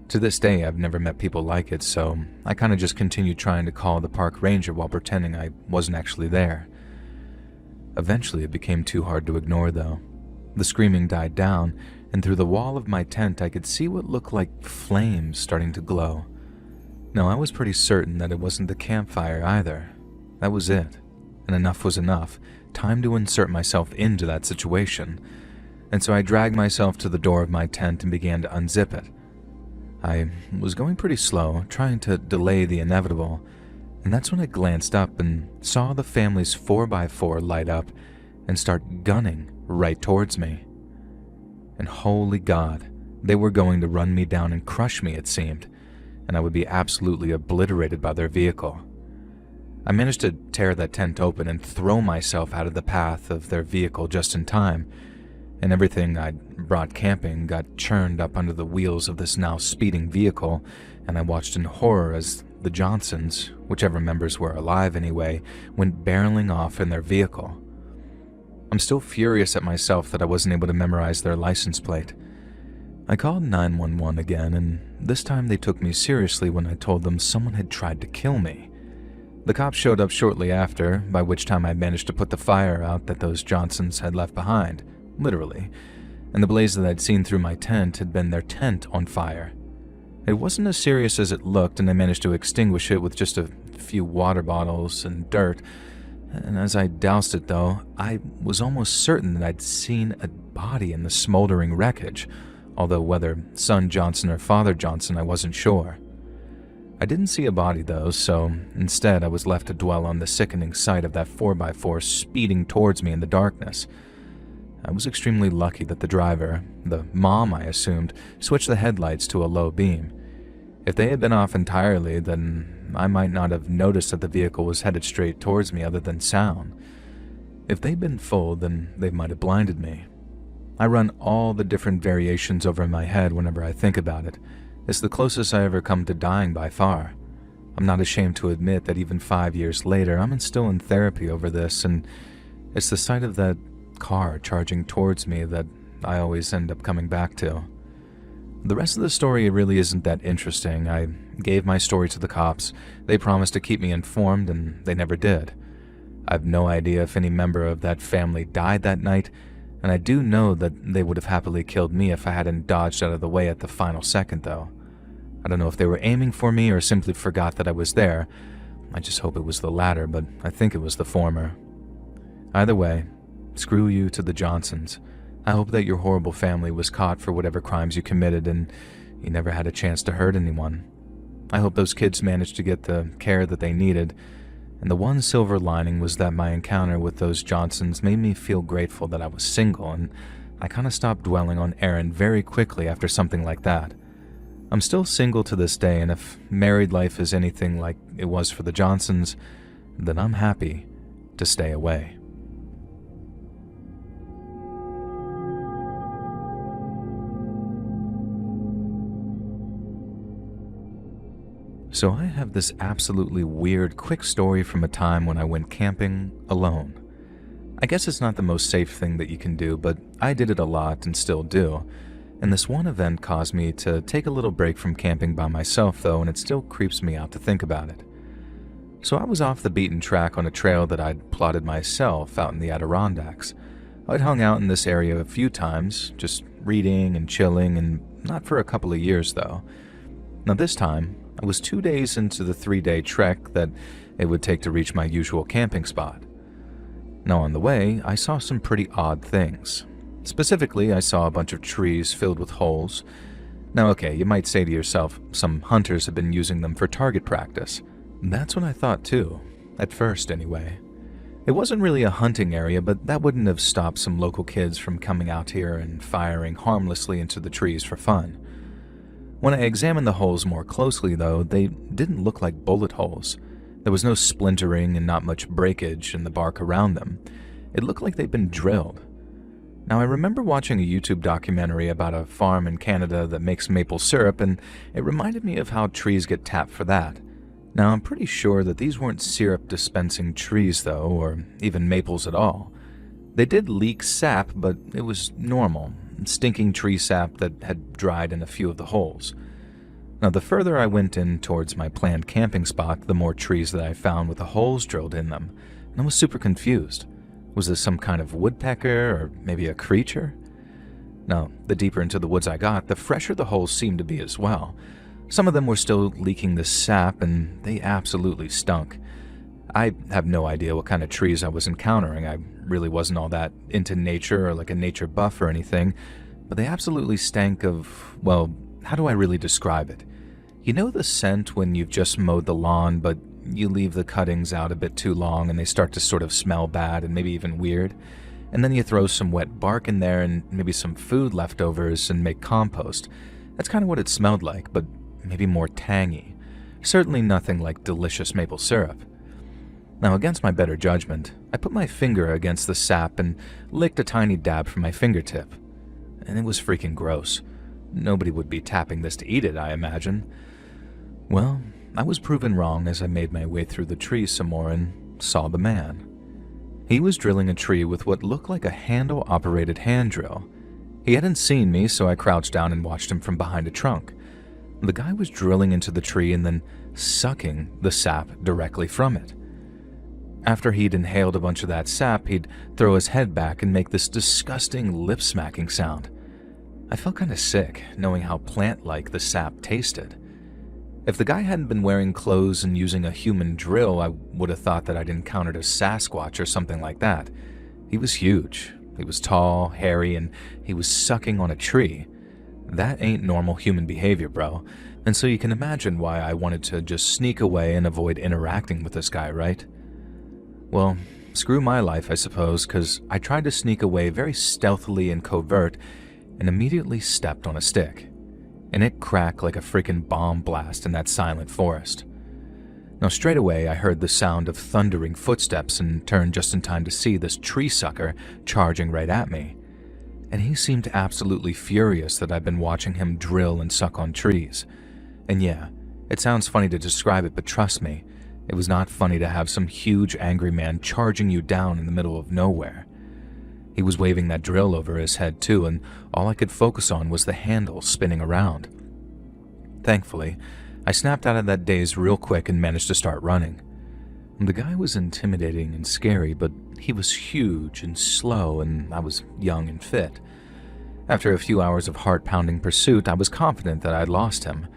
To this day, I've never met people like it, so I kind of just continued trying to call the park ranger while pretending I wasn't actually there. Eventually, it became too hard to ignore, though. The screaming died down, and through the wall of my tent, I could see what looked like flames starting to glow. Now, I was pretty certain that it wasn't the campfire either. That was it, and enough was enough. Time to insert myself into that situation. And so I dragged myself to the door of my tent and began to unzip it. I was going pretty slow, trying to delay the inevitable, and that's when I glanced up and saw the family's 4x4 light up and start gunning right towards me. And holy God, they were going to run me down and crush me, it seemed, and I would be absolutely obliterated by their vehicle. I managed to tear that tent open and throw myself out of the path of their vehicle just in time, and everything I'd brought camping got churned up under the wheels of this now speeding vehicle, and I watched in horror as the Johnsons, whichever members were alive anyway, went barreling off in their vehicle. I'm still furious at myself that I wasn't able to memorize their license plate. I called 911 again, and this time they took me seriously when I told them someone had tried to kill me. The cops showed up shortly after, by which time I managed to put the fire out that those Johnsons had left behind. Literally, and the blaze that I'd seen through my tent had been their tent on fire. It wasn't as serious as it looked, and I managed to extinguish it with just a few water bottles and dirt, and as I doused it though, I was almost certain that I'd seen a body in the smoldering wreckage, although whether son Johnson or father Johnson I wasn't sure. I didn't see a body though, so instead I was left to dwell on the sickening sight of that 4x4 speeding towards me in the darkness. I was extremely lucky that the driver, the mom I assumed, switched the headlights to a low beam. If they had been off entirely, then I might not have noticed that the vehicle was headed straight towards me other than sound. If they'd been full, then they might have blinded me. I run all the different variations over in my head whenever I think about it. It's the closest I ever come to dying by far. I'm not ashamed to admit that even 5 years later, I'm still in therapy over this, and it's the sight of that car charging towards me that I always end up coming back to. The rest of the story really isn't that interesting. I gave my story to the cops. They promised to keep me informed, and they never did. I have no idea if any member of that family died that night, and I do know that they would have happily killed me if I hadn't dodged out of the way at the final second, though. I don't know if they were aiming for me or simply forgot that I was there. I just hope it was the latter, but I think it was the former. Either way, screw you to the Johnsons. I hope that your horrible family was caught for whatever crimes you committed and you never had a chance to hurt anyone. I hope those kids managed to get the care that they needed, and the one silver lining was that my encounter with those Johnsons made me feel grateful that I was single, and I kind of stopped dwelling on Aaron very quickly after something like that. I'm still single to this day, and if married life is anything like it was for the Johnsons, then I'm happy to stay away. So I have this absolutely weird quick story from a time when I went camping alone. I guess it's not the most safe thing that you can do, but I did it a lot and still do. And this one event caused me to take a little break from camping by myself though, and it still creeps me out to think about it. So I was off the beaten track on a trail that I'd plotted myself out in the Adirondacks. I'd hung out in this area a few times, just reading and chilling, and not for a couple of years though. Now this time, I was 2 days into the 3-day trek that it would take to reach my usual camping spot. Now on the way, I saw some pretty odd things. Specifically, I saw a bunch of trees filled with holes. Now okay, you might say to yourself, some hunters have been using them for target practice. That's what I thought too, at first anyway. It wasn't really a hunting area, but that wouldn't have stopped some local kids from coming out here and firing harmlessly into the trees for fun. When I examined the holes more closely, though, they didn't look like bullet holes. There was no splintering and not much breakage in the bark around them. It looked like they'd been drilled. Now, I remember watching a YouTube documentary about a farm in Canada that makes maple syrup, and it reminded me of how trees get tapped for that. Now, I'm pretty sure that these weren't syrup-dispensing trees, though, or even maples at all. They did leak sap, but it was normal, stinking tree sap that had dried in a few of the holes. Now, the further I went in towards my planned camping spot, the more trees that I found with the holes drilled in them, and I was super confused. Was this some kind of woodpecker, or maybe a creature? Now, the deeper into the woods I got, the fresher the holes seemed to be as well. Some of them were still leaking the sap, and they absolutely stunk. I have no idea what kind of trees I was encountering. I really wasn't all that into nature or like a nature buff or anything, but they absolutely stank of, well, how do I really describe it? You know the scent when you've just mowed the lawn, but you leave the cuttings out a bit too long and they start to sort of smell bad and maybe even weird? And then you throw some wet bark in there and maybe some food leftovers and make compost. That's kind of what it smelled like, but maybe more tangy. Certainly nothing like delicious maple syrup. Now, against my better judgment, I put my finger against the sap and licked a tiny dab from my fingertip. And it was freaking gross. Nobody would be tapping this to eat it, I imagine. Well, I was proven wrong as I made my way through the trees some more and saw the man. He was drilling a tree with what looked like a handle-operated hand drill. He hadn't seen me, so I crouched down and watched him from behind a trunk. The guy was drilling into the tree and then sucking the sap directly from it. After he'd inhaled a bunch of that sap, he'd throw his head back and make this disgusting lip-smacking sound. I felt kind of sick, knowing how plant-like the sap tasted. If the guy hadn't been wearing clothes and using a human drill, I would have thought that I'd encountered a Sasquatch or something like that. He was huge. He was tall, hairy, and he was sucking on a tree. That ain't normal human behavior, bro. And so you can imagine why I wanted to just sneak away and avoid interacting with this guy, right? Well, screw my life, I suppose, because I tried to sneak away very stealthily and covert and immediately stepped on a stick. And it cracked like a freaking bomb blast in that silent forest. Now, straight away, I heard the sound of thundering footsteps and turned just in time to see this tree sucker charging right at me. And he seemed absolutely furious that I'd been watching him drill and suck on trees. And yeah, it sounds funny to describe it, but trust me, it was not funny to have some huge angry man charging you down in the middle of nowhere. He was waving that drill over his head too, and all I could focus on was the handle spinning around. Thankfully, I snapped out of that daze real quick and managed to start running. The guy was intimidating and scary, but he was huge and slow, and I was young and fit. After a few hours of heart-pounding pursuit, I was confident that I'd lost him.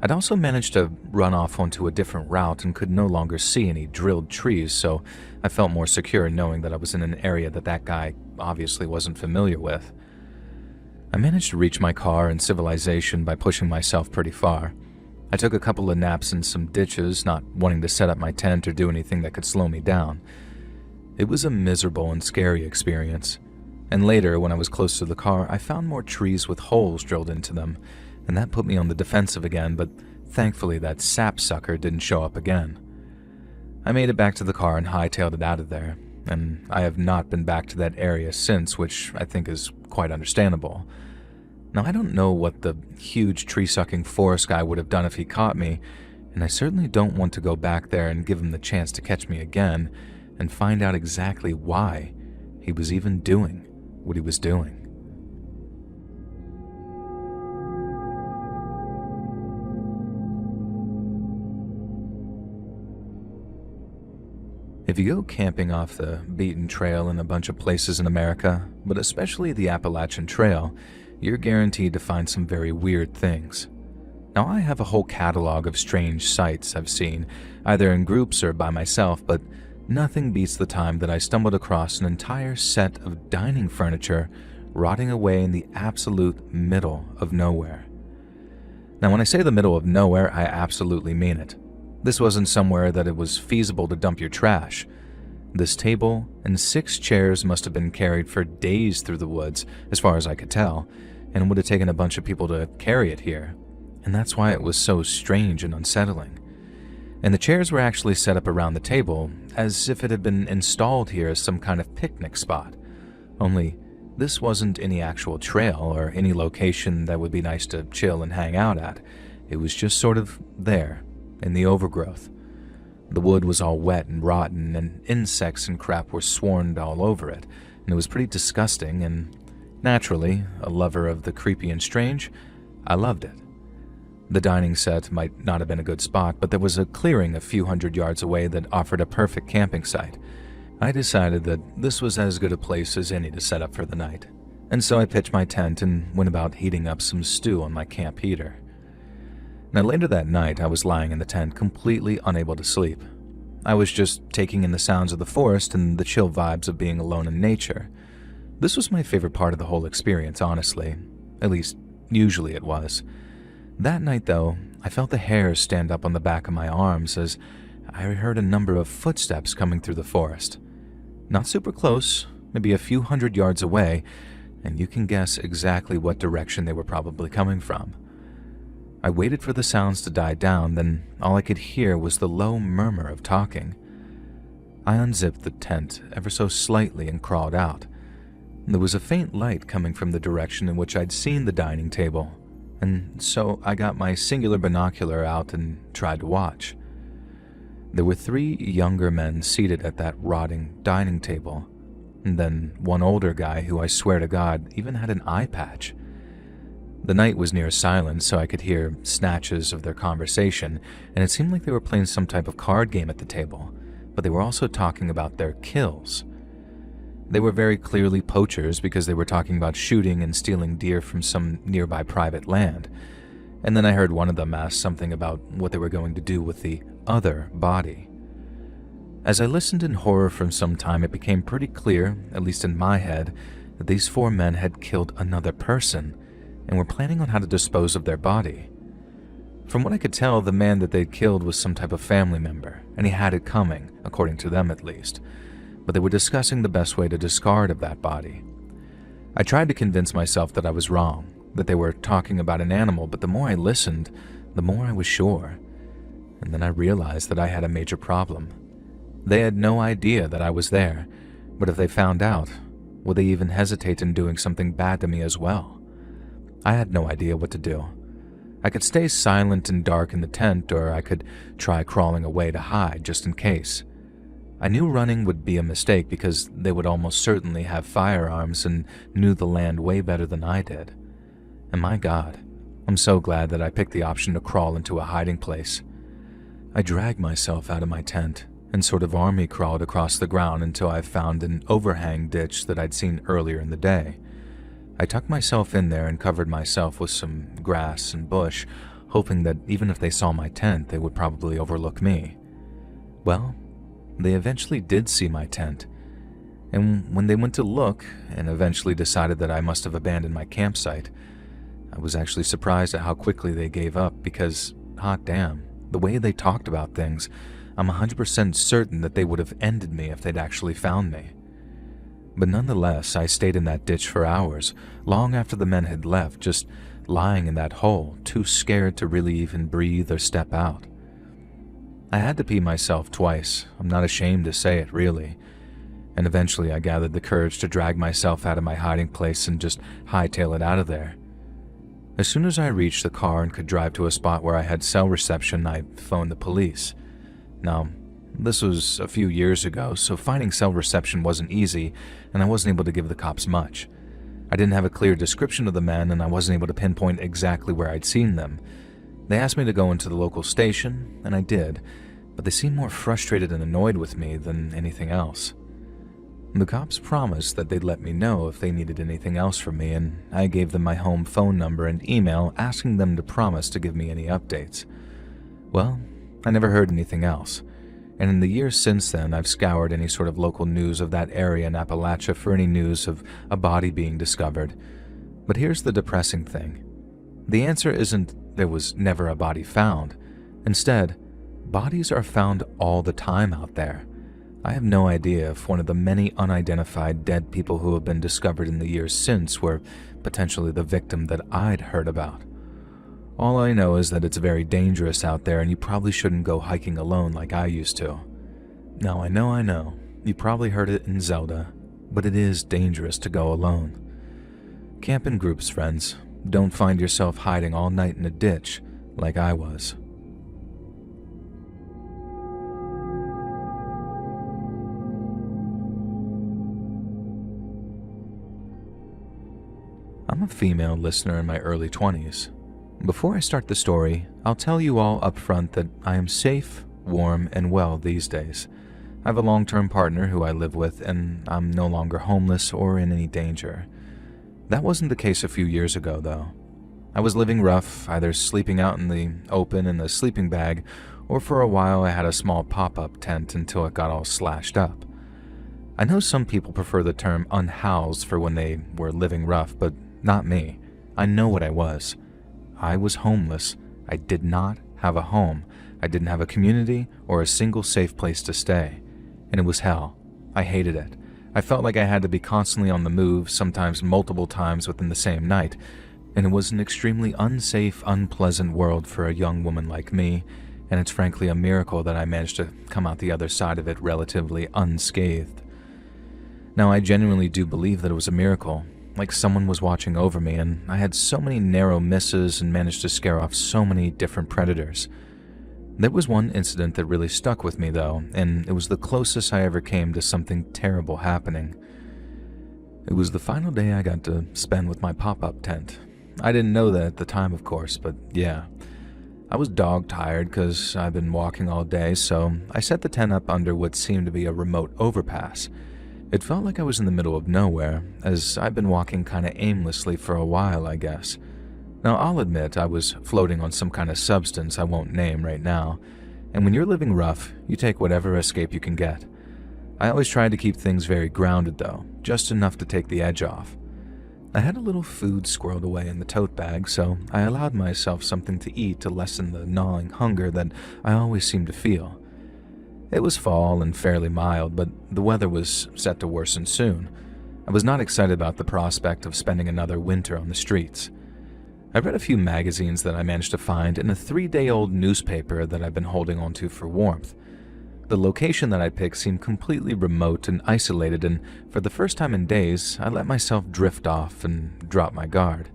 I'd also managed to run off onto a different route and could no longer see any drilled trees, so I felt more secure knowing that I was in an area that guy obviously wasn't familiar with. I managed to reach my car and civilization by pushing myself pretty far. I took a couple of naps in some ditches, not wanting to set up my tent or do anything that could slow me down. It was a miserable and scary experience. And later, when I was close to the car, I found more trees with holes drilled into them, and that put me on the defensive again, but thankfully that sapsucker didn't show up again. I made it back to the car and hightailed it out of there, and I have not been back to that area since, which I think is quite understandable. Now, I don't know what the huge tree-sucking forest guy would have done if he caught me, and I certainly don't want to go back there and give him the chance to catch me again and find out exactly why he was even doing what he was doing. If you go camping off the beaten trail in a bunch of places in America, but especially the Appalachian Trail, you're guaranteed to find some very weird things. Now, I have a whole catalog of strange sights I've seen, either in groups or by myself, but nothing beats the time that I stumbled across an entire set of dining furniture rotting away in the absolute middle of nowhere. Now, when I say the middle of nowhere, I absolutely mean it. This wasn't somewhere that it was feasible to dump your trash. This table and 6 chairs must have been carried for days through the woods, as far as I could tell, and it would have taken a bunch of people to carry it here, and that's why it was so strange and unsettling. And the chairs were actually set up around the table, as if it had been installed here as some kind of picnic spot. Only, this wasn't any actual trail or any location that would be nice to chill and hang out at. It was just sort of there, in the overgrowth. The wood was all wet and rotten, and insects and crap were swarmed all over it, and it was pretty disgusting, and naturally, a lover of the creepy and strange, I loved it. The dining set might not have been a good spot, but there was a clearing a few hundred yards away that offered a perfect camping site. I decided that this was as good a place as any to set up for the night, and so I pitched my tent and went about heating up some stew on my camp heater. Now later that night, I was lying in the tent completely unable to sleep. I was just taking in the sounds of the forest and the chill vibes of being alone in nature. This was my favorite part of the whole experience, honestly. At least, usually it was. That night, though, I felt the hairs stand up on the back of my arms as I heard a number of footsteps coming through the forest. Not super close, maybe a few hundred yards away, and you can guess exactly what direction they were probably coming from. I waited for the sounds to die down, then all I could hear was the low murmur of talking. I unzipped the tent ever so slightly and crawled out. There was a faint light coming from the direction in which I'd seen the dining table, and so I got my singular binocular out and tried to watch. There were 3 younger men seated at that rotting dining table, and then one older guy who I swear to God even had an eye patch. The night was near silent, so I could hear snatches of their conversation, and it seemed like they were playing some type of card game at the table, but they were also talking about their kills. They were very clearly poachers because they were talking about shooting and stealing deer from some nearby private land. And then I heard one of them ask something about what they were going to do with the other body. As I listened in horror for some time, it became pretty clear, at least in my head, that these 4 men had killed another person and were planning on how to dispose of their body. From what I could tell, the man that they'd killed was some type of family member, and he had it coming, according to them at least. But they were discussing the best way to discard of that body. I tried to convince myself that I was wrong, that they were talking about an animal, but the more I listened, the more I was sure. And then I realized that I had a major problem. They had no idea that I was there, but if they found out, would they even hesitate in doing something bad to me as well? I had no idea what to do. I could stay silent and dark in the tent, or I could try crawling away to hide just in case. I knew running would be a mistake because they would almost certainly have firearms and knew the land way better than I did. And my God, I'm so glad that I picked the option to crawl into a hiding place. I dragged myself out of my tent and sort of army crawled across the ground until I found an overhang ditch that I'd seen earlier in the day. I tucked myself in there and covered myself with some grass and bush, hoping that even if they saw my tent, they would probably overlook me. Well, they eventually did see my tent, and when they went to look and eventually decided that I must have abandoned my campsite, I was actually surprised at how quickly they gave up because, hot damn, the way they talked about things, I'm 100% certain that they would have ended me if they'd actually found me. But nonetheless, I stayed in that ditch for hours, long after the men had left, just lying in that hole, too scared to really even breathe or step out. I had to pee myself twice, I'm not ashamed to say it really, and eventually I gathered the courage to drag myself out of my hiding place and just hightail it out of there. As soon as I reached the car and could drive to a spot where I had cell reception, I phoned the police. Now, this was a few years ago, so finding cell reception wasn't easy, and I wasn't able to give the cops much. I didn't have a clear description of the men, and I wasn't able to pinpoint exactly where I'd seen them. They asked me to go into the local station, and I did, but they seemed more frustrated and annoyed with me than anything else. The cops promised that they'd let me know if they needed anything else from me, and I gave them my home phone number and email asking them to promise to give me any updates. Well, I never heard anything else. And in the years since then, I've scoured any sort of local news of that area in Appalachia for any news of a body being discovered. But here's the depressing thing. The answer isn't there was never a body found. Instead, bodies are found all the time out there. I have no idea if one of the many unidentified dead people who have been discovered in the years since were potentially the victim that I'd heard about. All I know is that it's very dangerous out there and you probably shouldn't go hiking alone like I used to. Now I know, you probably heard it in Zelda, but it is dangerous to go alone. Camp in groups, friends. Don't find yourself hiding all night in a ditch like I was. I'm a female listener in my early 20s. Before I start the story, I'll tell you all up front that I am safe, warm, and well these days. I have a long-term partner who I live with, and I'm no longer homeless or in any danger. That wasn't the case a few years ago, though. I was living rough, either sleeping out in the open in a sleeping bag, or for a while I had a small pop-up tent until it got all slashed up. I know some people prefer the term unhoused for when they were living rough, but not me. I know what I was. I was homeless. I did not have a home. I didn't have a community or a single safe place to stay. And it was hell. I hated it. I felt like I had to be constantly on the move, sometimes multiple times within the same night, and it was an extremely unsafe, unpleasant world for a young woman like me, and it's frankly a miracle that I managed to come out the other side of it relatively unscathed. Now, I genuinely do believe that it was a miracle, like someone was watching over me, and I had so many narrow misses and managed to scare off so many different predators. There was one incident that really stuck with me, though, and it was the closest I ever came to something terrible happening. It was the final day I got to spend with my pop-up tent. I didn't know that at the time, of course, but yeah. I was dog-tired because I'd been walking all day, so I set the tent up under what seemed to be a remote overpass. It felt like I was in the middle of nowhere, as I'd been walking kinda aimlessly for a while, I guess. Now, I'll admit I was floating on some kind of substance I won't name right now, and when you're living rough, you take whatever escape you can get. I always tried to keep things very grounded though, just enough to take the edge off. I had a little food squirreled away in the tote bag, so I allowed myself something to eat to lessen the gnawing hunger that I always seemed to feel. It was fall and fairly mild, but the weather was set to worsen soon. I was not excited about the prospect of spending another winter on the streets. I read a few magazines that I managed to find and a 3-day-old newspaper that I've been holding onto for warmth. The location that I picked seemed completely remote and isolated, and for the first time in days, I let myself drift off and drop my guard.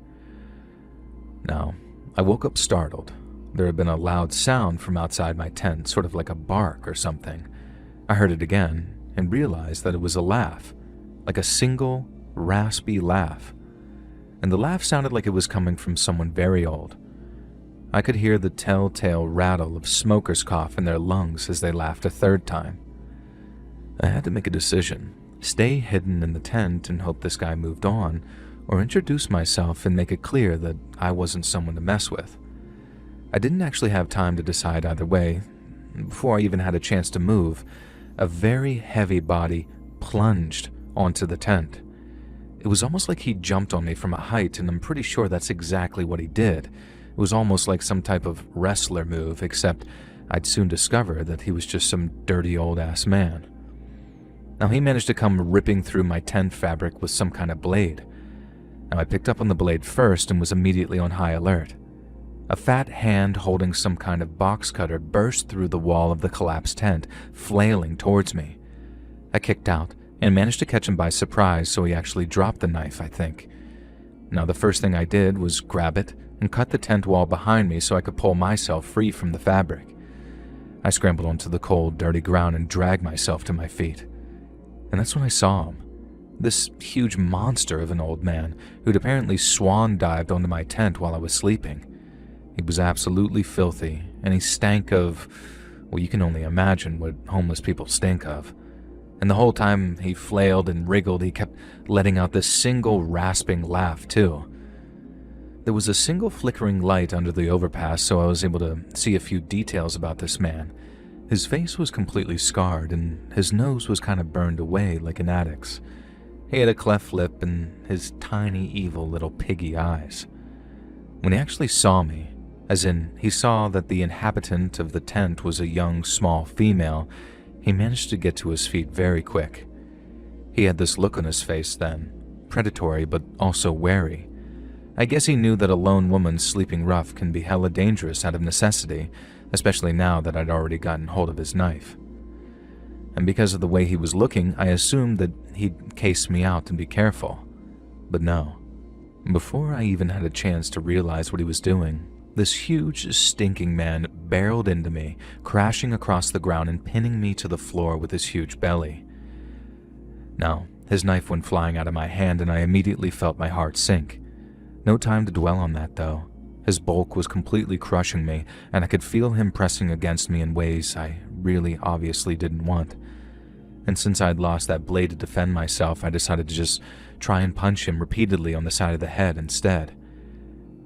Now, I woke up startled. There had been a loud sound from outside my tent, sort of like a bark or something. I heard it again and realized that it was a laugh, like a single, raspy laugh. And the laugh sounded like it was coming from someone very old. I could hear the telltale rattle of smokers' cough in their lungs as they laughed a third time. I had to make a decision: stay hidden in the tent and hope this guy moved on, or introduce myself and make it clear that I wasn't someone to mess with. I didn't actually have time to decide either way. Before I even had a chance to move, a very heavy body plunged onto the tent. It was almost like he jumped on me from a height, and I'm pretty sure that's exactly what he did. It was almost like some type of wrestler move, except I'd soon discover that he was just some dirty old-ass man. Now, he managed to come ripping through my tent fabric with some kind of blade. Now, I picked up on the blade first and was immediately on high alert. A fat hand holding some kind of box cutter burst through the wall of the collapsed tent, flailing towards me. I kicked out and managed to catch him by surprise, so he actually dropped the knife, I think. Now, the first thing I did was grab it and cut the tent wall behind me so I could pull myself free from the fabric. I scrambled onto the cold, dirty ground and dragged myself to my feet. And that's when I saw him. This huge monster of an old man who'd apparently swan dived onto my tent while I was sleeping. He was absolutely filthy, and he stank of, well, you can only imagine what homeless people stink of. And the whole time he flailed and wriggled, he kept letting out this single rasping laugh, too. There was a single flickering light under the overpass, so I was able to see a few details about this man. His face was completely scarred, and his nose was kind of burned away like an addict's. He had a cleft lip and his tiny, evil little piggy eyes. When he actually saw me, as in he saw that the inhabitant of the tent was a young, small female, He managed to get to his feet very quick. He had this look on his face then, predatory but also wary. I guess he knew that a lone woman sleeping rough can be hella dangerous out of necessity, especially now that I'd already gotten hold of his knife. And because of the way he was looking, I assumed that he'd case me out and be careful. But no. Before I even had a chance to realize what he was doing, this huge, stinking man barreled into me, crashing across the ground and pinning me to the floor with his huge belly. Now, his knife went flying out of my hand and I immediately felt my heart sink. No time to dwell on that, though. His bulk was completely crushing me, and I could feel him pressing against me in ways I really obviously didn't want. And since I'd lost that blade to defend myself, I decided to just try and punch him repeatedly on the side of the head instead.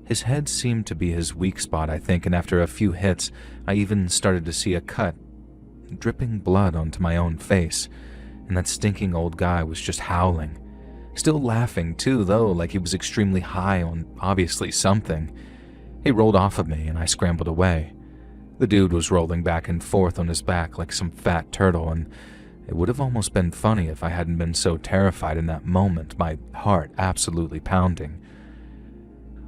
His head seemed to be his weak spot, I think, and after a few hits, I even started to see a cut, dripping blood onto my own face, and that stinking old guy was just howling. Still laughing too, though, like he was extremely high on obviously something. He rolled off of me and I scrambled away. The dude was rolling back and forth on his back like some fat turtle, and it would have almost been funny if I hadn't been so terrified in that moment, my heart absolutely pounding.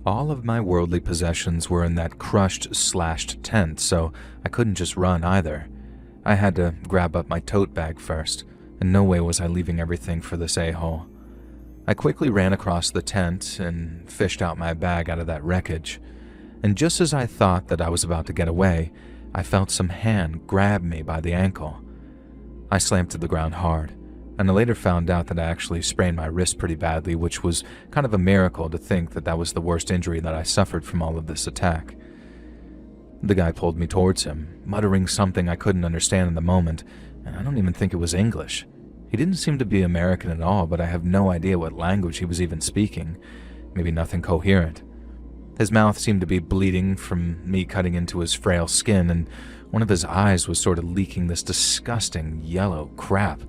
All of my worldly possessions were in that crushed, slashed tent, so I couldn't just run either. I had to grab up my tote bag first, and no way was I leaving everything for this a-hole. I quickly ran across the tent and fished out my bag out of that wreckage. And just as I thought that I was about to get away, I felt some hand grab me by the ankle. I slammed to the ground hard, and I later found out that I actually sprained my wrist pretty badly, which was kind of a miracle to think that that was the worst injury that I suffered from all of this attack. The guy pulled me towards him, muttering something I couldn't understand in the moment, and I don't even think it was English. He didn't seem to be American at all, but I have no idea what language he was even speaking. Maybe nothing coherent. His mouth seemed to be bleeding from me cutting into his frail skin, and one of his eyes was sort of leaking this disgusting yellow crap.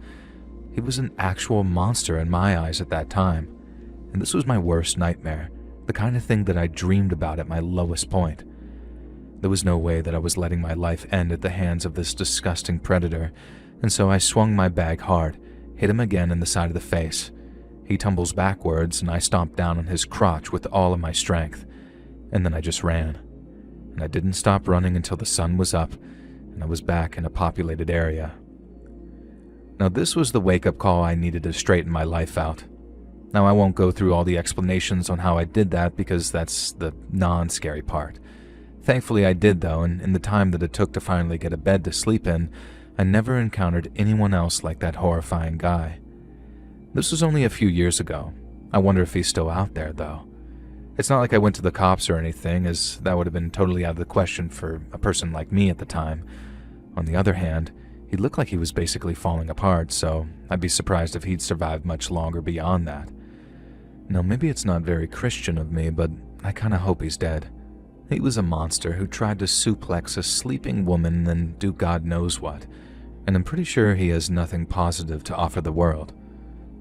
He was an actual monster in my eyes at that time, and this was my worst nightmare, the kind of thing that I dreamed about at my lowest point. There was no way that I was letting my life end at the hands of this disgusting predator, and so I swung my bag hard, hit him again in the side of the face. He tumbles backwards, and I stomped down on his crotch with all of my strength, and then I just ran. And I didn't stop running until the sun was up, and I was back in a populated area. Now this was the wake-up call I needed to straighten my life out. Now I won't go through all the explanations on how I did that because that's the non-scary part. Thankfully I did though, and in the time that it took to finally get a bed to sleep in, I never encountered anyone else like that horrifying guy. This was only a few years ago. I wonder if he's still out there though. It's not like I went to the cops or anything, as that would have been totally out of the question for a person like me at the time. On the other hand, he looked like he was basically falling apart, so I'd be surprised if he'd survived much longer beyond that. Now maybe it's not very Christian of me, but I kinda hope he's dead. He was a monster who tried to suplex a sleeping woman and do God knows what, and I'm pretty sure he has nothing positive to offer the world.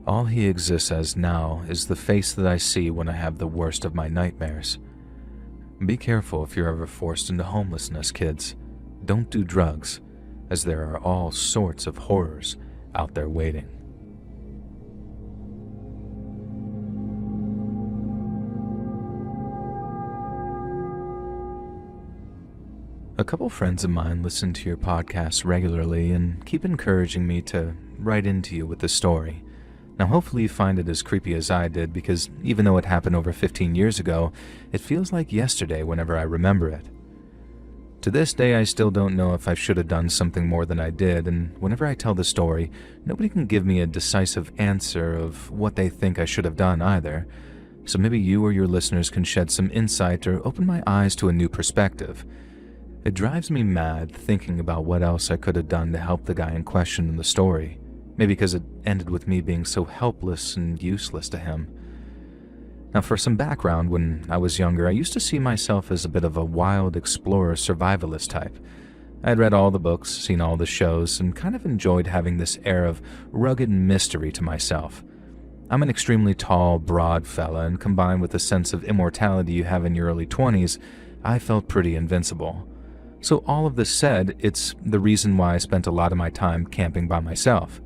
All he exists as now is the face that I see when I have the worst of my nightmares. Be careful if you're ever forced into homelessness, kids. Don't do drugs, as there are all sorts of horrors out there waiting. A couple friends of mine listen to your podcast regularly and keep encouraging me to write into you with the story. Now hopefully you find it as creepy as I did, because even though it happened over 15 years ago, it feels like yesterday whenever I remember it. To this day, I still don't know if I should have done something more than I did, and whenever I tell the story, nobody can give me a decisive answer of what they think I should have done either. So maybe you or your listeners can shed some insight or open my eyes to a new perspective. It drives me mad thinking about what else I could have done to help the guy in question in the story. Maybe because it ended with me being so helpless and useless to him. Now for some background, when I was younger, I used to see myself as a bit of a wild explorer survivalist type. I had read all the books, seen all the shows, and kind of enjoyed having this air of rugged mystery to myself. I'm an extremely tall, broad fella, and combined with the sense of immortality you have in your early 20s, I felt pretty invincible. So all of this said, it's the reason why I spent a lot of my time camping by myself.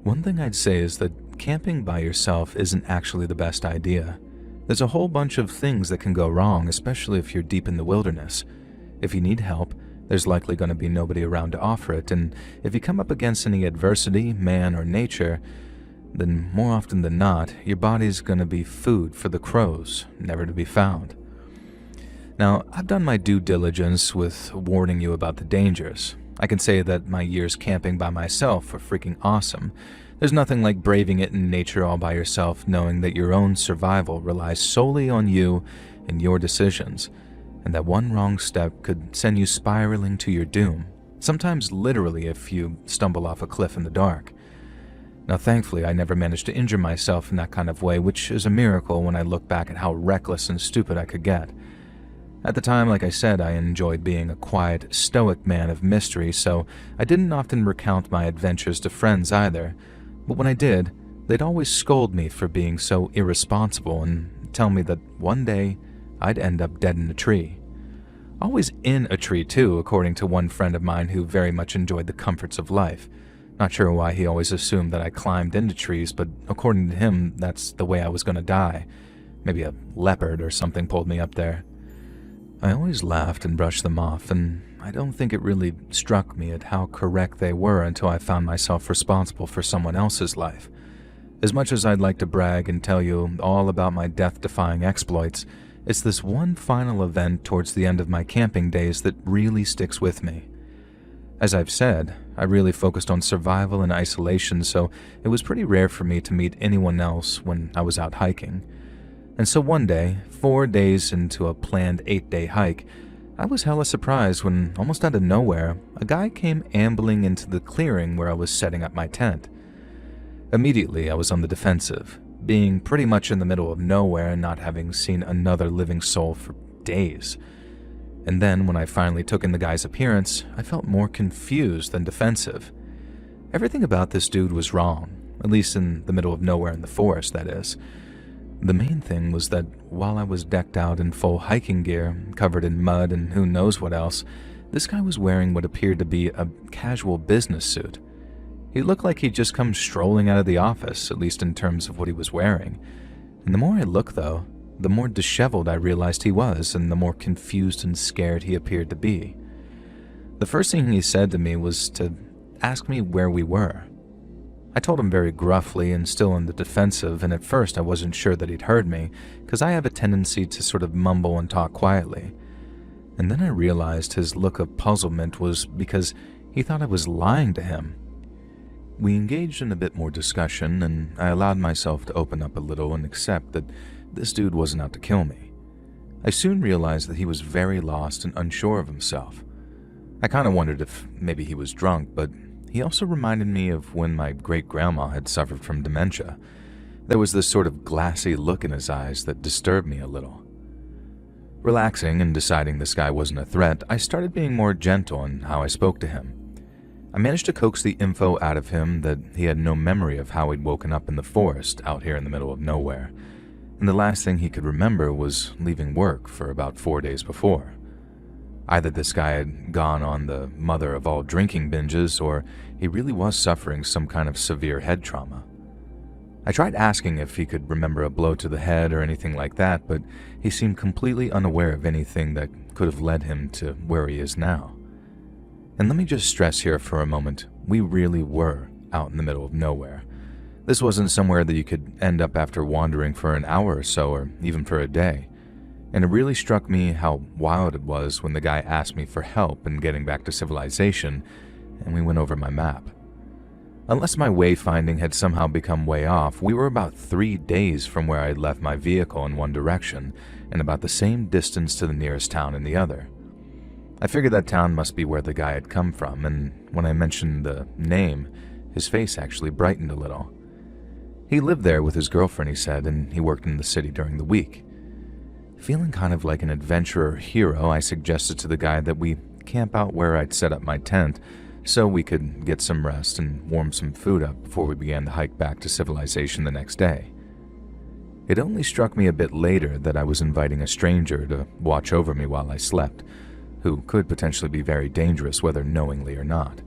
One thing I'd say is that camping by yourself isn't actually the best idea. There's a whole bunch of things that can go wrong, especially if you're deep in the wilderness. If you need help, there's likely going to be nobody around to offer it, and if you come up against any adversity, man or nature, then more often than not, your body's going to be food for the crows, never to be found. Now, I've done my due diligence with warning you about the dangers. I can say that my years camping by myself were freaking awesome. There's nothing like braving it in nature all by yourself, knowing that your own survival relies solely on you and your decisions, and that one wrong step could send you spiraling to your doom, sometimes literally if you stumble off a cliff in the dark. Now, thankfully, I never managed to injure myself in that kind of way, which is a miracle when I look back at how reckless and stupid I could get. At the time, like I said, I enjoyed being a quiet, stoic man of mystery, so I didn't often recount my adventures to friends either. But when I did, they'd always scold me for being so irresponsible and tell me that one day I'd end up dead in a tree. Always in a tree too, according to one friend of mine who very much enjoyed the comforts of life. Not sure why he always assumed that I climbed into trees, but according to him, that's the way I was going to die. Maybe a leopard or something pulled me up there. I always laughed and brushed them off, and I don't think it really struck me at how correct they were until I found myself responsible for someone else's life. As much as I'd like to brag and tell you all about my death-defying exploits, it's this one final event towards the end of my camping days that really sticks with me. As I've said, I really focused on survival and isolation, so it was pretty rare for me to meet anyone else when I was out hiking. And so one day, 4 days into a planned 8-day hike, I was hella surprised when, almost out of nowhere, a guy came ambling into the clearing where I was setting up my tent. Immediately, I was on the defensive, being pretty much in the middle of nowhere and not having seen another living soul for days. And then, when I finally took in the guy's appearance, I felt more confused than defensive. Everything about this dude was wrong, at least in the middle of nowhere in the forest, that is. The main thing was that while I was decked out in full hiking gear, covered in mud and who knows what else, this guy was wearing what appeared to be a casual business suit. He looked like he'd just come strolling out of the office, at least in terms of what he was wearing. And the more I looked, though, the more disheveled I realized he was, and the more confused and scared he appeared to be. The first thing he said to me was to ask me where we were. I told him very gruffly and still in the defensive, and at first I wasn't sure that he'd heard me, because I have a tendency to sort of mumble and talk quietly. And then I realized his look of puzzlement was because he thought I was lying to him. We engaged in a bit more discussion, and I allowed myself to open up a little and accept that this dude wasn't out to kill me. I soon realized that he was very lost and unsure of himself. I kind of wondered if maybe he was drunk, but he also reminded me of when my great-grandma had suffered from dementia. There was this sort of glassy look in his eyes that disturbed me a little. Relaxing and deciding this guy wasn't a threat, I started being more gentle in how I spoke to him. I managed to coax the info out of him that he had no memory of how he'd woken up in the forest out here in the middle of nowhere, and the last thing he could remember was leaving work for about 4 days before. Either this guy had gone on the mother of all drinking binges, or he really was suffering some kind of severe head trauma. I tried asking if he could remember a blow to the head or anything like that, but he seemed completely unaware of anything that could have led him to where he is now. And let me just stress here for a moment, we really were out in the middle of nowhere. This wasn't somewhere that you could end up after wandering for an hour or so, or even for a day. And it really struck me how wild it was when the guy asked me for help in getting back to civilization, and we went over my map. Unless my wayfinding had somehow become way off, we were about 3 days from where I had left my vehicle in one direction, and about the same distance to the nearest town in the other. I figured that town must be where the guy had come from, and when I mentioned the name, his face actually brightened a little. He lived there with his girlfriend, he said, and he worked in the city during the week. Feeling kind of like an adventurer hero, I suggested to the guy that we camp out where I'd set up my tent so we could get some rest and warm some food up before we began the hike back to civilization the next day. It only struck me a bit later that I was inviting a stranger to watch over me while I slept. who could potentially be very dangerous whether knowingly or not.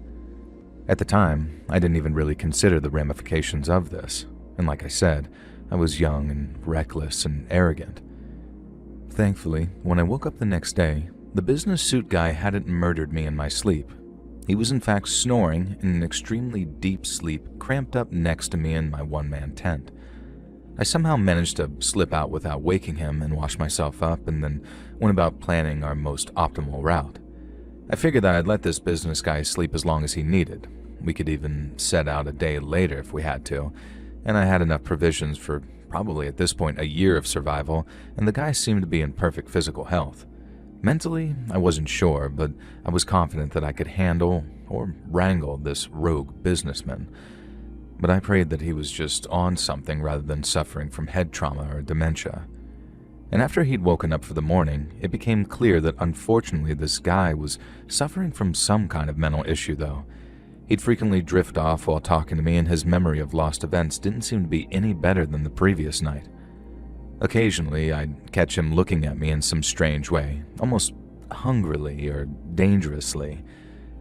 At the time, I didn't even really consider the ramifications of this, and like I said, I was young and reckless and arrogant. Thankfully, when I woke up the next day, the business suit guy hadn't murdered me in my sleep. He was in fact snoring in an extremely deep sleep, cramped up next to me in my one-man tent. I somehow managed to slip out without waking him and wash myself up, and then went about planning our most optimal route. I figured that I'd let this business guy sleep as long as he needed. We could even set out a day later if we had to, and I had enough provisions for probably at this point a year of survival, and the guy seemed to be in perfect physical health. Mentally, I wasn't sure, but I was confident that I could handle or wrangle this rogue businessman. But I prayed that he was just on something rather than suffering from head trauma or dementia. And after he'd woken up for the morning, it became clear that unfortunately this guy was suffering from some kind of mental issue though. He'd frequently drift off while talking to me, and his memory of lost events didn't seem to be any better than the previous night. Occasionally, I'd catch him looking at me in some strange way, almost hungrily or dangerously.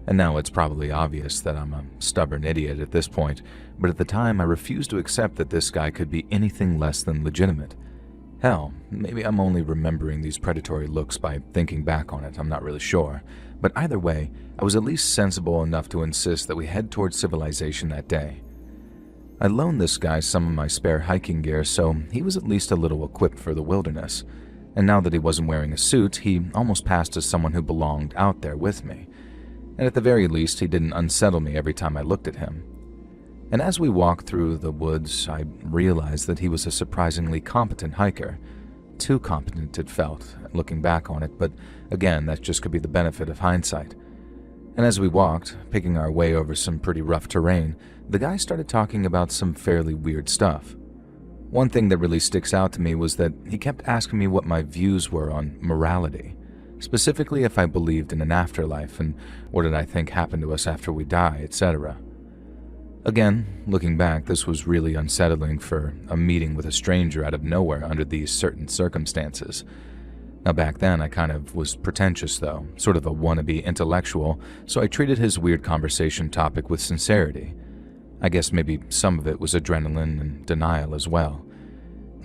And now it's probably obvious that I'm a stubborn idiot at this point, but at the time I refused to accept that this guy could be anything less than legitimate. Hell, maybe I'm only remembering these predatory looks by thinking back on it, I'm not really sure. But either way, I was at least sensible enough to insist that we head towards civilization that day. I loaned this guy some of my spare hiking gear, so he was at least a little equipped for the wilderness. And now that he wasn't wearing a suit, he almost passed as someone who belonged out there with me. And at the very least, he didn't unsettle me every time I looked at him. And as we walked through the woods, I realized that he was a surprisingly competent hiker. Too competent, it felt, looking back on it, but again, that just could be the benefit of hindsight. And as we walked, picking our way over some pretty rough terrain, the guy started talking about some fairly weird stuff. One thing that really sticks out to me was that he kept asking me what my views were on morality, specifically if I believed in an afterlife and what did I think happened to us after we die, etc. Again, looking back, this was really unsettling for a meeting with a stranger out of nowhere under these certain circumstances. Now back then, I kind of was pretentious though, sort of a wannabe intellectual, so I treated his weird conversation topic with sincerity. I guess maybe some of it was adrenaline and denial as well.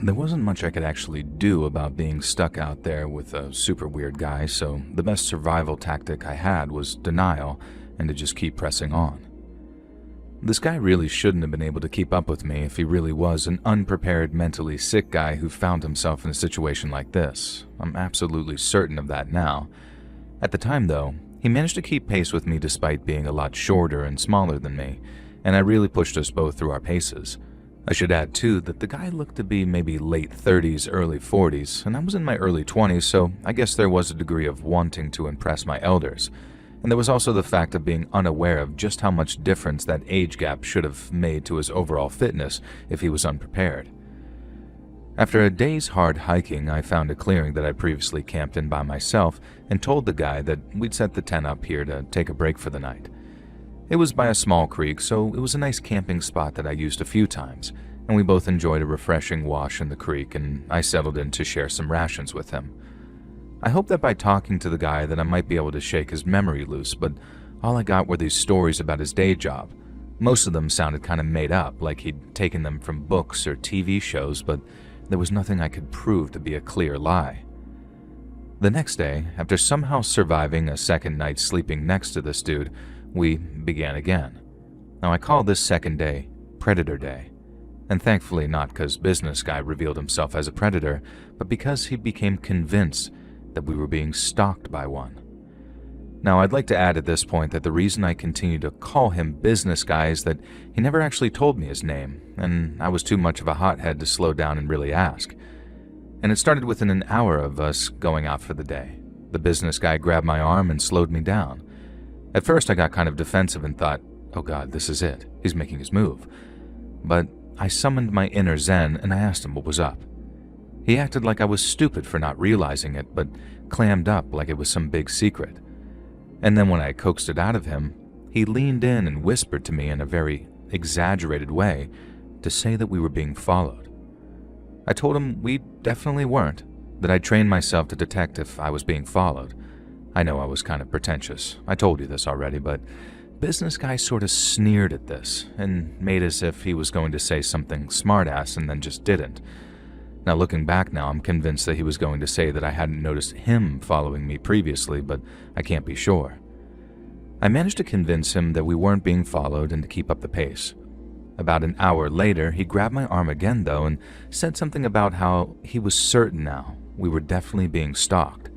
There wasn't much I could actually do about being stuck out there with a super weird guy, so the best survival tactic I had was denial and to just keep pressing on. This guy really shouldn't have been able to keep up with me if he really was an unprepared, mentally sick guy who found himself in a situation like this. I'm absolutely certain of that now. At the time, though, he managed to keep pace with me despite being a lot shorter and smaller than me, and I really pushed us both through our paces. I should add, too, that the guy looked to be maybe late 30s, early 40s, and I was in my early 20s, so I guess there was a degree of wanting to impress my elders. And there was also the fact of being unaware of just how much difference that age gap should have made to his overall fitness if he was unprepared. After a day's hard hiking, I found a clearing that I previously camped in by myself and told the guy that we'd set the tent up here to take a break for the night. It was by a small creek, so it was a nice camping spot that I used a few times, and we both enjoyed a refreshing wash in the creek, and I settled in to share some rations with him. I hoped that by talking to the guy that I might be able to shake his memory loose, but all I got were these stories about his day job. Most of them sounded kind of made up, like he'd taken them from books or TV shows, but there was nothing I could prove to be a clear lie. The next day, after somehow surviving a second night sleeping next to this dude, we began again. Now I call this second day Predator Day, and thankfully not because business guy revealed himself as a predator, but because he became convinced that we were being stalked by one. Now, I'd like to add at this point that the reason I continue to call him business guy is that he never actually told me his name, and I was too much of a hothead to slow down and really ask. And it started within an hour of us going out for the day. The business guy grabbed my arm and slowed me down. At first, I got kind of defensive and thought, oh god, this is it. He's making his move. But I summoned my inner Zen and I asked him what was up. He acted like I was stupid for not realizing it, but clammed up like it was some big secret. And then when I coaxed it out of him, he leaned in and whispered to me in a very exaggerated way to say that we were being followed. I told him we definitely weren't, that I'd trained myself to detect if I was being followed, I know I was kind of pretentious. I told you this already, but business guy sort of sneered at this and made as if he was going to say something smartass and then just didn't. Now looking back now, I'm convinced that he was going to say that I hadn't noticed him following me previously, but I can't be sure. I managed to convince him that we weren't being followed and to keep up the pace. About an hour later, he grabbed my arm again though and said something about how he was certain now we were definitely being stalked.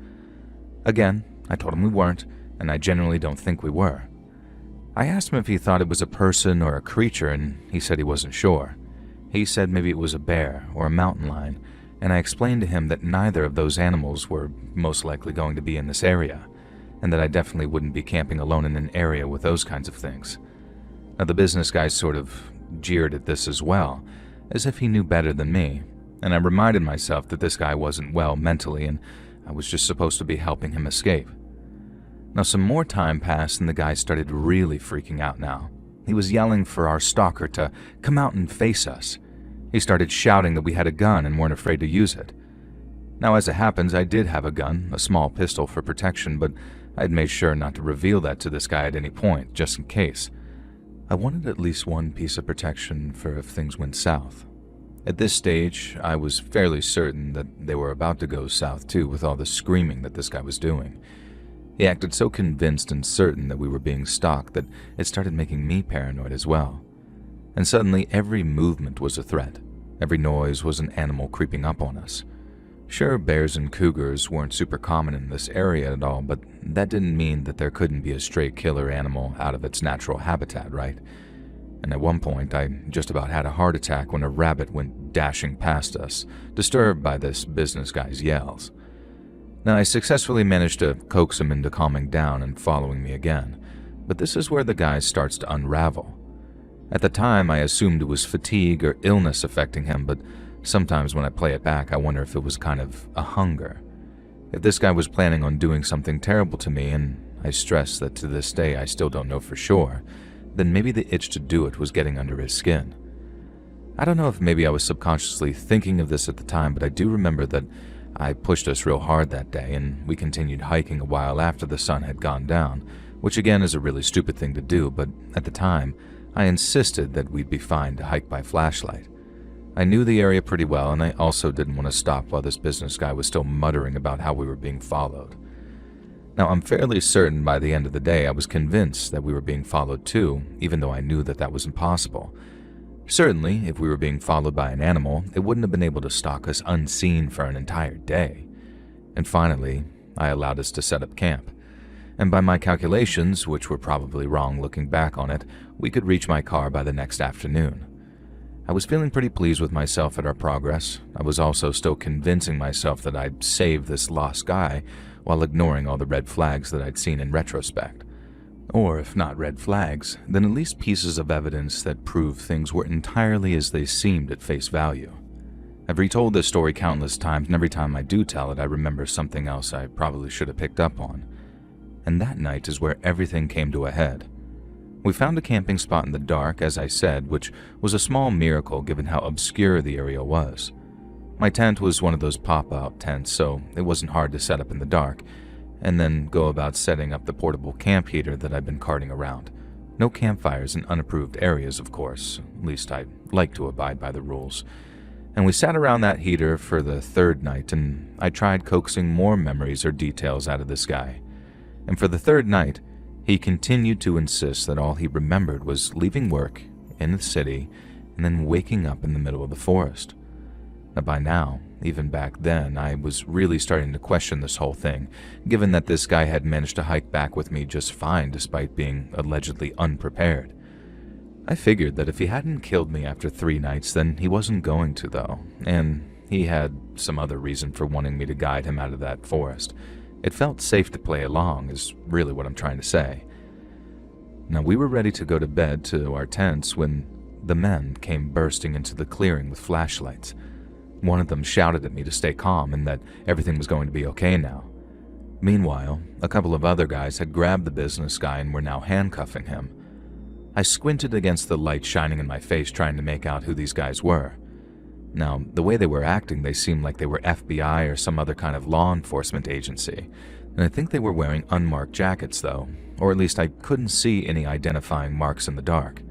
Again, I told him we weren't, and I genuinely don't think we were. I asked him if he thought it was a person or a creature, and he said he wasn't sure. He said maybe it was a bear or a mountain lion, and I explained to him that neither of those animals were most likely going to be in this area, and that I definitely wouldn't be camping alone in an area with those kinds of things. Now the business guy sort of jeered at this as well, as if he knew better than me, and I reminded myself that this guy wasn't well mentally and I was just supposed to be helping him escape. Now some more time passed and the guy started really freaking out now. He was yelling for our stalker to come out and face us. He started shouting that we had a gun and weren't afraid to use it. Now as it happens, I did have a gun, a small pistol for protection, but I'd made sure not to reveal that to this guy at any point, just in case. I wanted at least one piece of protection for if things went south. At this stage, I was fairly certain that they were about to go south too with all the screaming that this guy was doing. He acted so convinced and certain that we were being stalked that it started making me paranoid as well. And suddenly every movement was a threat. Every noise was an animal creeping up on us. Sure, bears and cougars weren't super common in this area at all, but that didn't mean that there couldn't be a stray killer animal out of its natural habitat, right? And at one point, I just about had a heart attack when a rabbit went dashing past us, disturbed by this business guy's yells. Now, I successfully managed to coax him into calming down and following me again, but this is where the guy starts to unravel. At the time, I assumed it was fatigue or illness affecting him, but sometimes when I play it back, I wonder if it was kind of a hunger. If this guy was planning on doing something terrible to me, and I stress that to this day I still don't know for sure, then maybe the itch to do it was getting under his skin. I don't know if maybe I was subconsciously thinking of this at the time, but I do remember that I pushed us real hard that day, and we continued hiking a while after the sun had gone down, which again is a really stupid thing to do, but at the time, I insisted that we'd be fine to hike by flashlight. I knew the area pretty well, and I also didn't want to stop while this business guy was still muttering about how we were being followed. Now, I'm fairly certain by the end of the day I was convinced that we were being followed too, even though I knew that that was impossible. Certainly, if we were being followed by an animal, it wouldn't have been able to stalk us unseen for an entire day. And finally, I allowed us to set up camp. And by my calculations, which were probably wrong looking back on it, we could reach my car by the next afternoon. I was feeling pretty pleased with myself at our progress. I was also still convincing myself that I'd saved this lost guy while ignoring all the red flags that I'd seen in retrospect. Or if not red flags, then at least pieces of evidence that proved things were entirely as they seemed at face value. I've retold this story countless times, and every time I do tell it, I remember something else I probably should have picked up on. And that night is where everything came to a head. We found a camping spot in the dark, as I said, which was a small miracle given how obscure the area was. My tent was one of those pop-out tents, so it wasn't hard to set up in the dark, and then go about setting up the portable camp heater that I'd been carting around. No campfires in unapproved areas, of course. At least I like to abide by the rules. And we sat around that heater for the third night, and I tried coaxing more memories or details out of this guy. And for the third night, he continued to insist that all he remembered was leaving work in the city and then waking up in the middle of the forest. Now by now, even back then, I was really starting to question this whole thing, given that this guy had managed to hike back with me just fine despite being allegedly unprepared. I figured that if he hadn't killed me after 3 nights, then he wasn't going to though, and he had some other reason for wanting me to guide him out of that forest. It felt safe to play along, is really what I'm trying to say. Now we were ready to go to bed to our tents when the men came bursting into the clearing with flashlights. One of them shouted at me to stay calm and that everything was going to be okay now. Meanwhile, a couple of other guys had grabbed the business guy and were now handcuffing him. I squinted against the light shining in my face trying to make out who these guys were. Now, the way they were acting, they seemed like they were FBI or some other kind of law enforcement agency. And I think they were wearing unmarked jackets though, or at least I couldn't see any identifying marks in the dark.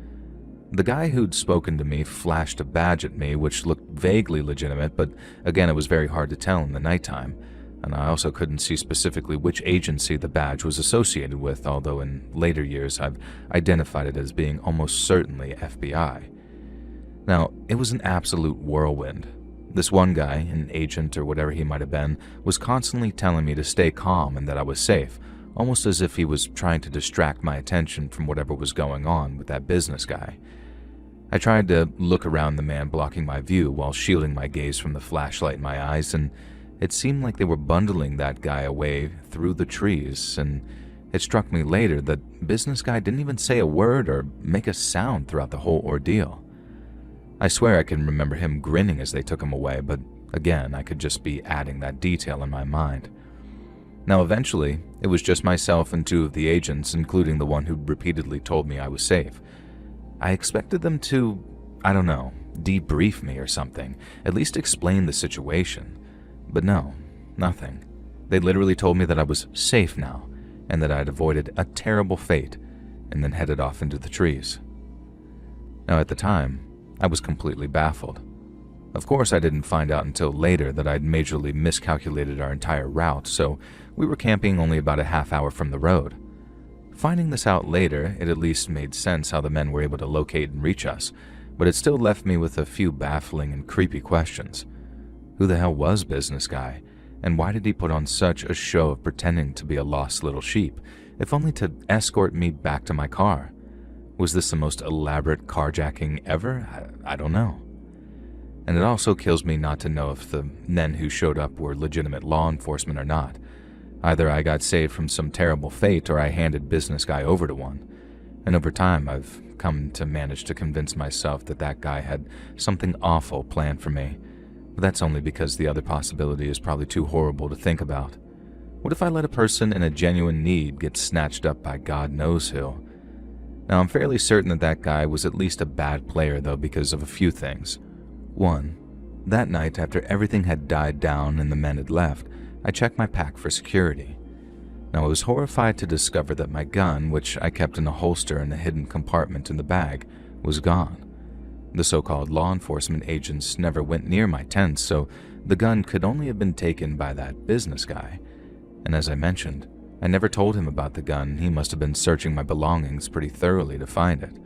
The guy who'd spoken to me flashed a badge at me, which looked vaguely legitimate, but again, it was very hard to tell in the nighttime, and I also couldn't see specifically which agency the badge was associated with, although in later years I've identified it as being almost certainly FBI. Now, it was an absolute whirlwind. This one guy, an agent or whatever he might have been, was constantly telling me to stay calm and that I was safe, almost as if he was trying to distract my attention from whatever was going on with that business guy. I tried to look around the man blocking my view while shielding my gaze from the flashlight in my eyes, and it seemed like they were bundling that guy away through the trees, and it struck me later that business guy didn't even say a word or make a sound throughout the whole ordeal. I swear I can remember him grinning as they took him away, but again, I could just be adding that detail in my mind. Now eventually, it was just myself and two of the agents, including the one who repeatedly told me I was safe. I expected them to, I don't know, debrief me or something, at least explain the situation. But no, nothing. They literally told me that I was safe now, and that I had avoided a terrible fate, and then headed off into the trees. Now at the time, I was completely baffled. Of course, I didn't find out until later that I'd majorly miscalculated our entire route, so we were camping only about a half hour from the road. Finding this out later, it at least made sense how the men were able to locate and reach us, but it still left me with a few baffling and creepy questions. Who the hell was Business Guy, and why did he put on such a show of pretending to be a lost little sheep, if only to escort me back to my car? Was this the most elaborate carjacking ever? I don't know. And it also kills me not to know if the men who showed up were legitimate law enforcement or not. Either I got saved from some terrible fate or I handed Business Guy over to one. And over time, I've come to manage to convince myself that that guy had something awful planned for me. But that's only because the other possibility is probably too horrible to think about. What if I let a person in a genuine need get snatched up by God knows who? Now, I'm fairly certain that that guy was at least a bad player, though, because of a few things. One, that night after everything had died down and the men had left, I checked my pack for security. Now, I was horrified to discover that my gun, which I kept in a holster in a hidden compartment in the bag, was gone. The so-called law enforcement agents never went near my tent, so the gun could only have been taken by that business guy. And as I mentioned, I never told him about the gun. He must have been searching my belongings pretty thoroughly to find it.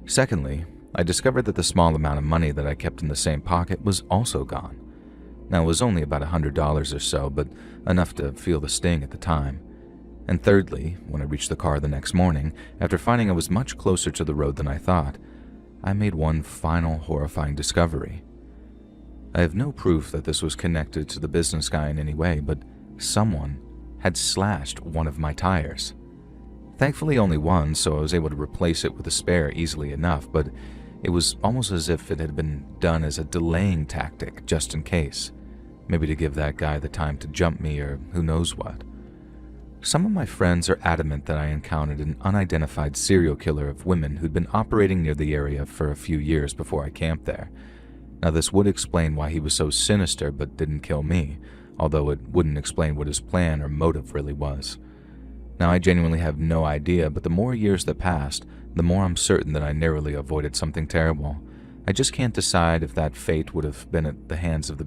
Secondly, I discovered that the small amount of money that I kept in the same pocket was also gone. Now, it was only about $100 or so, but enough to feel the sting at the time. And thirdly, when I reached the car the next morning, after finding I was much closer to the road than I thought, I made one final horrifying discovery. I have no proof that this was connected to the business guy in any way, but someone had slashed one of my tires. Thankfully only one, so I was able to replace it with a spare easily enough, but it was almost as if it had been done as a delaying tactic just in case. Maybe to give that guy the time to jump me or who knows what. Some of my friends are adamant that I encountered an unidentified serial killer of women who'd been operating near the area for a few years before I camped there. Now, this would explain why he was so sinister but didn't kill me, although it wouldn't explain what his plan or motive really was. Now, I genuinely have no idea, but the more years that passed, the more I'm certain that I narrowly avoided something terrible. I just can't decide if that fate would have been at the hands of the